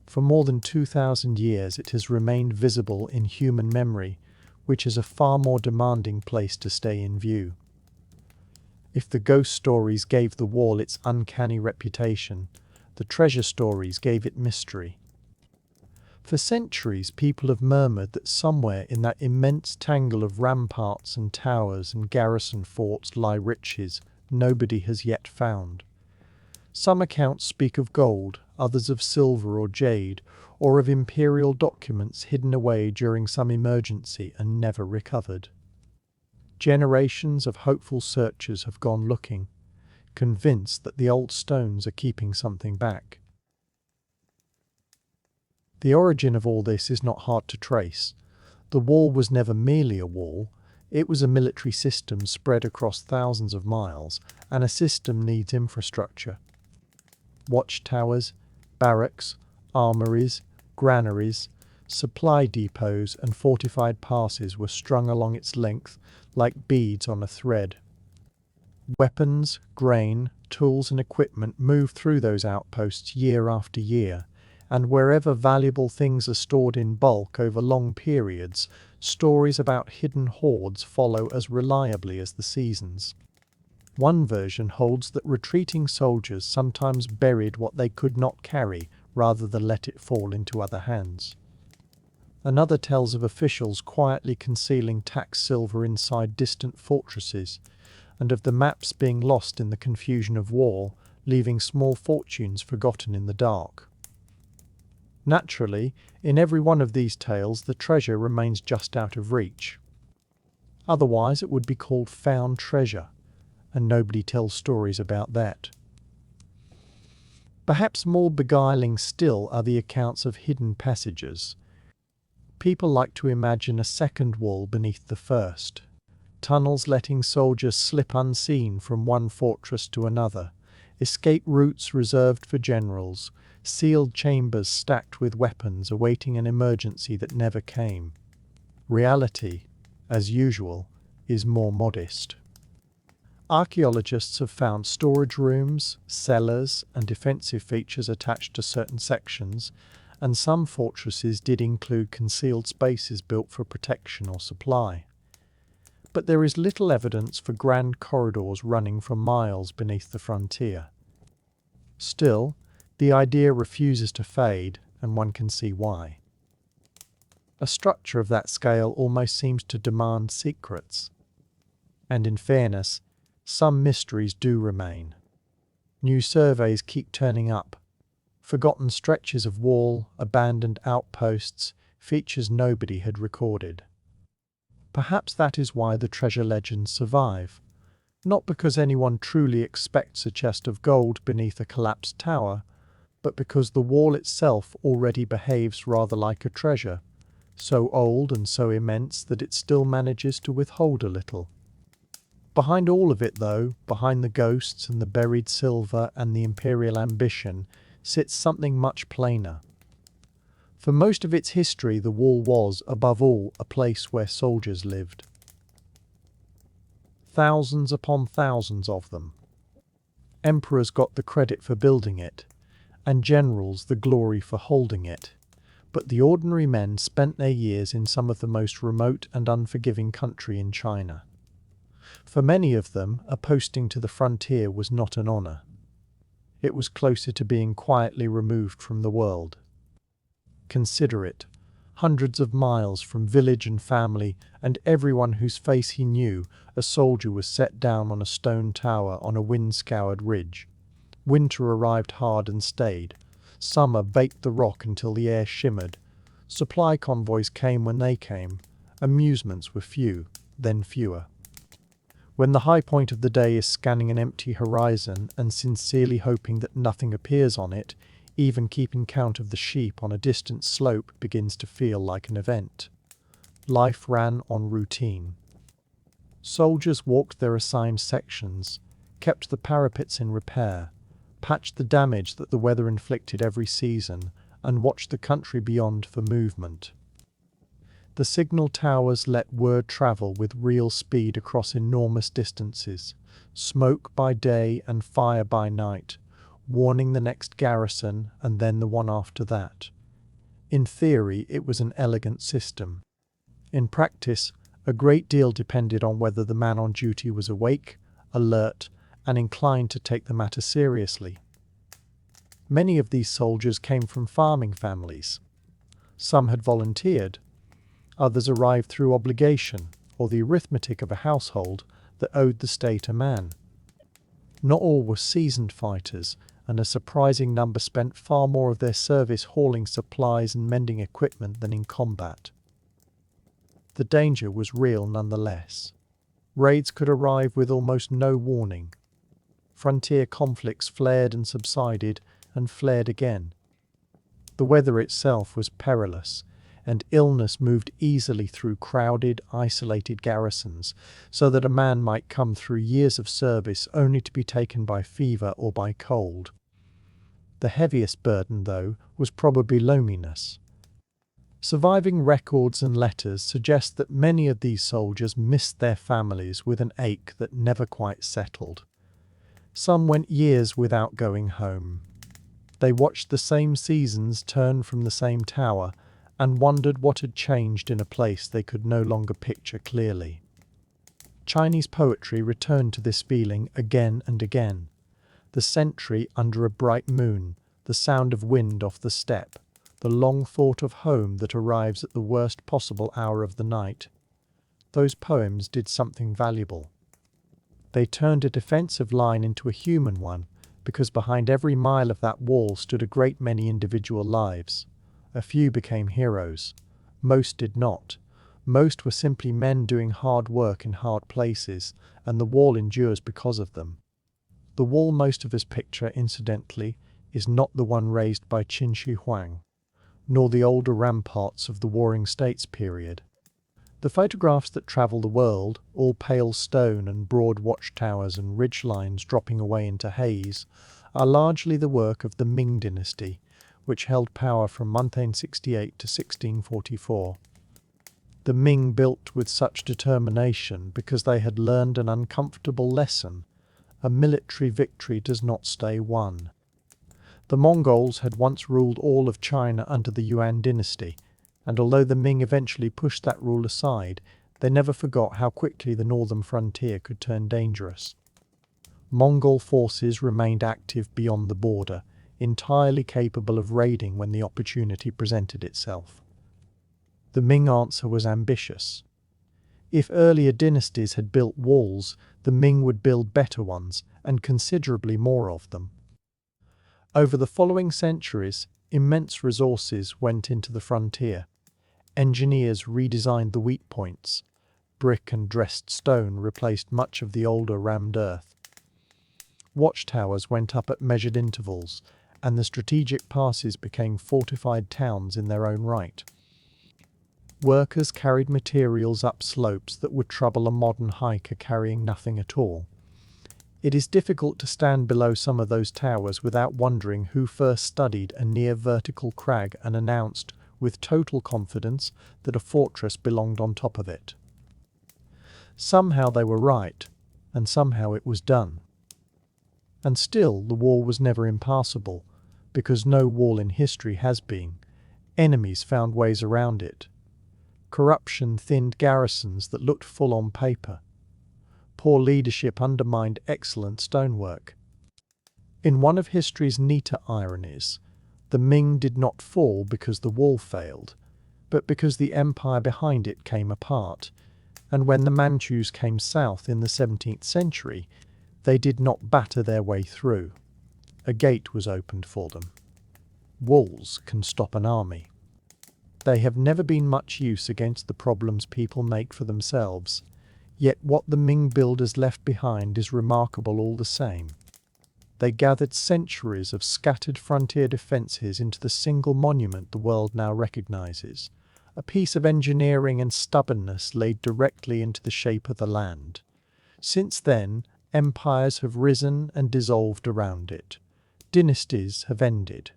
For more than 2,000 years it has remained visible in human memory, which is a far more demanding place to stay in view. If the ghost stories gave the wall its uncanny reputation, the treasure stories gave it mystery. For centuries people have murmured that somewhere in that immense tangle of ramparts and towers and garrison forts lie riches nobody has yet found. Some accounts speak of gold, others of silver or jade, or of imperial documents hidden away during some emergency and never recovered. Generations of hopeful searchers have gone looking, convinced that the old stones are keeping something back. The origin of all this is not hard to trace. The wall was never merely a wall, it was a military system spread across thousands of miles, and a system needs infrastructure. Watchtowers, barracks, armories, granaries, supply depots and fortified passes were strung along its length like beads on a thread. Weapons, grain, tools and equipment moved through those outposts year after year, and wherever valuable things are stored in bulk over long periods, stories about hidden hoards follow as reliably as the seasons. One version holds that retreating soldiers sometimes buried what they could not carry rather than let it fall into other hands. Another tells of officials quietly concealing tax silver inside distant fortresses, and of the maps being lost in the confusion of war, leaving small fortunes forgotten in the dark. Naturally, in every one of these tales the treasure remains just out of reach. Otherwise it would be called found treasure, and nobody tells stories about that. Perhaps more beguiling still are the accounts of hidden passages. People like to imagine a second wall beneath the first, tunnels letting soldiers slip unseen from one fortress to another, escape routes reserved for generals, sealed chambers stacked with weapons awaiting an emergency that never came. Reality, as usual, is more modest. Archaeologists have found storage rooms, cellars, and defensive features attached to certain sections, and some fortresses did include concealed spaces built for protection or supply. But there is little evidence for grand corridors running for miles beneath the frontier. Still, the idea refuses to fade, and one can see why. A structure of that scale almost seems to demand secrets. And in fairness, some mysteries do remain. New surveys keep turning up. Forgotten stretches of wall, abandoned outposts, features nobody had recorded. Perhaps that is why the treasure legends survive. Not because anyone truly expects a chest of gold beneath a collapsed tower, but because the wall itself already behaves rather like a treasure, so old and so immense that it still manages to withhold a little. Behind all of it, though, behind the ghosts and the buried silver and the imperial ambition, sits something much plainer. For most of its history, the wall was, above all, a place where soldiers lived. Thousands upon thousands of them. Emperors got the credit for building it, and generals the glory for holding it, but the ordinary men spent their years in some of the most remote and unforgiving country in China. For many of them, a posting to the frontier was not an honor. It was closer to being quietly removed from the world. Consider it, hundreds of miles from village and family and everyone whose face he knew, a soldier was set down on a stone tower on a wind-scoured ridge. Winter arrived hard and stayed. Summer baked the rock until the air shimmered. Supply convoys came when they came. Amusements were few, then fewer. When the high point of the day is scanning an empty horizon and sincerely hoping that nothing appears on it, even keeping count of the sheep on a distant slope begins to feel like an event. Life ran on routine. Soldiers walked their assigned sections, kept the parapets in repair, patched the damage that the weather inflicted every season, and watched the country beyond for movement. The signal towers let word travel with real speed across enormous distances, smoke by day and fire by night, warning the next garrison and then the one after that. In theory, it was an elegant system. In practice, a great deal depended on whether the man on duty was awake, alert, and inclined to take the matter seriously. Many of these soldiers came from farming families. Some had volunteered. Others arrived through obligation or the arithmetic of a household that owed the state a man. Not all were seasoned fighters, and a surprising number spent far more of their service hauling supplies and mending equipment than in combat. The danger was real nonetheless. Raids could arrive with almost no warning. Frontier conflicts flared and subsided, and flared again. The weather itself was perilous, and illness moved easily through crowded, isolated garrisons, so that a man might come through years of service only to be taken by fever or by cold. The heaviest burden, though, was probably loneliness. Surviving records and letters suggest that many of these soldiers missed their families with an ache that never quite settled. Some went years without going home. They watched the same seasons turn from the same tower and wondered what had changed in a place they could no longer picture clearly. Chinese poetry returned to this feeling again and again. The sentry under a bright moon, the sound of wind off the steppe, the long thought of home that arrives at the worst possible hour of the night. Those poems did something valuable. They turned a defensive line into a human one, because behind every mile of that wall stood a great many individual lives. A few became heroes. Most did not. Most were simply men doing hard work in hard places, and the wall endures because of them. The wall most of us picture, incidentally, is not the one raised by Qin Shi Huang, nor the older ramparts of the Warring States period. The photographs that travel the world, all pale stone and broad watchtowers and ridgelines dropping away into haze, are largely the work of the Ming dynasty, which held power from 1368 to 1644. The Ming built with such determination because they had learned an uncomfortable lesson: a military victory does not stay won. The Mongols had once ruled all of China under the Yuan dynasty, and although the Ming eventually pushed that rule aside, they never forgot how quickly the northern frontier could turn dangerous. Mongol forces remained active beyond the border, entirely capable of raiding when the opportunity presented itself. The Ming answer was ambitious. If earlier dynasties had built walls, the Ming would build better ones, and considerably more of them. Over the following centuries, immense resources went into the frontier. Engineers redesigned the weak points. Brick and dressed stone replaced much of the older rammed earth. Watchtowers went up at measured intervals, and the strategic passes became fortified towns in their own right. Workers carried materials up slopes that would trouble a modern hiker carrying nothing at all. It is difficult to stand below some of those towers without wondering who first studied a near vertical crag and announced, with total confidence, that a fortress belonged on top of it. Somehow they were right, and somehow it was done. And still the wall was never impassable, because no wall in history has been. Enemies found ways around it. Corruption thinned garrisons that looked full on paper. Poor leadership undermined excellent stonework. In one of history's neater ironies, the Ming did not fall because the wall failed, but because the empire behind it came apart, and when the Manchus came south in the 17th century, they did not batter their way through. A gate was opened for them. Walls can stop an army. They have never been much use against the problems people make for themselves, yet what the Ming builders left behind is remarkable all the same. They gathered centuries of scattered frontier defences into the single monument the world now recognises, a piece of engineering and stubbornness laid directly into the shape of the land. Since then, empires have risen and dissolved around it. Dynasties have ended.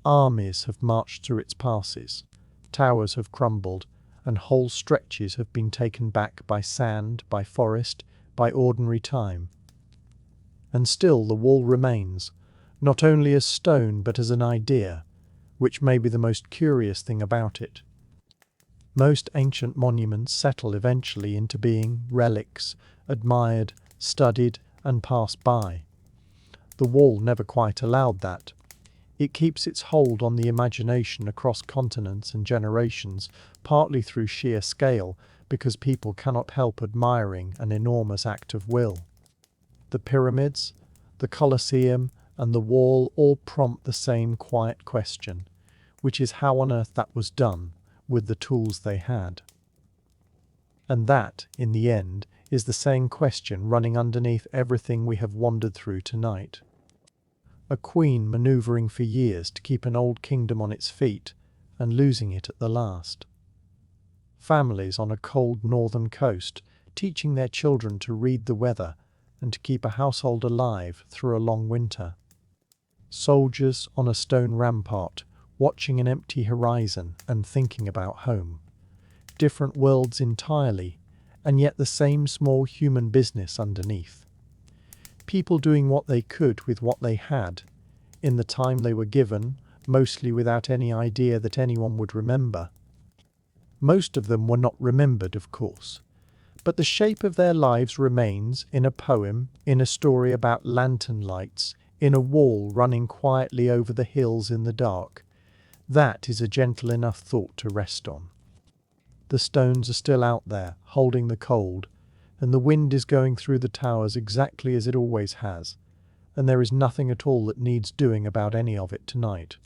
Armies have marched through its passes. Towers have crumbled, and whole stretches have been taken back by sand, by forest, by ordinary time. And still the wall remains, not only as stone but as an idea, which may be the most curious thing about it. Most ancient monuments settle eventually into being relics, admired, studied, and passed by. The wall never quite allowed that. It keeps its hold on the imagination across continents and generations, partly through sheer scale, because people cannot help admiring an enormous act of will. The pyramids, the Colosseum, and the wall all prompt the same quiet question, which is how on earth that was done with the tools they had. And that, in the end, is the same question running underneath everything we have wandered through tonight. A queen manoeuvring for years to keep an old kingdom on its feet and losing it at the last. Families on a cold northern coast teaching their children to read the weather and to keep a household alive through a long winter. Soldiers on a stone rampart, watching an empty horizon and thinking about home. Different worlds entirely, and yet the same small human business underneath. People doing what they could with what they had, in the time they were given, mostly without any idea that anyone would remember. Most of them were not remembered, of course, but the shape of their lives remains in a poem, in a story about lantern lights, in a wall running quietly over the hills in the dark. That is a gentle enough thought to rest on. The stones are still out there, holding the cold, and the wind is going through the towers exactly as it always has, and there is nothing at all that needs doing about any of it tonight.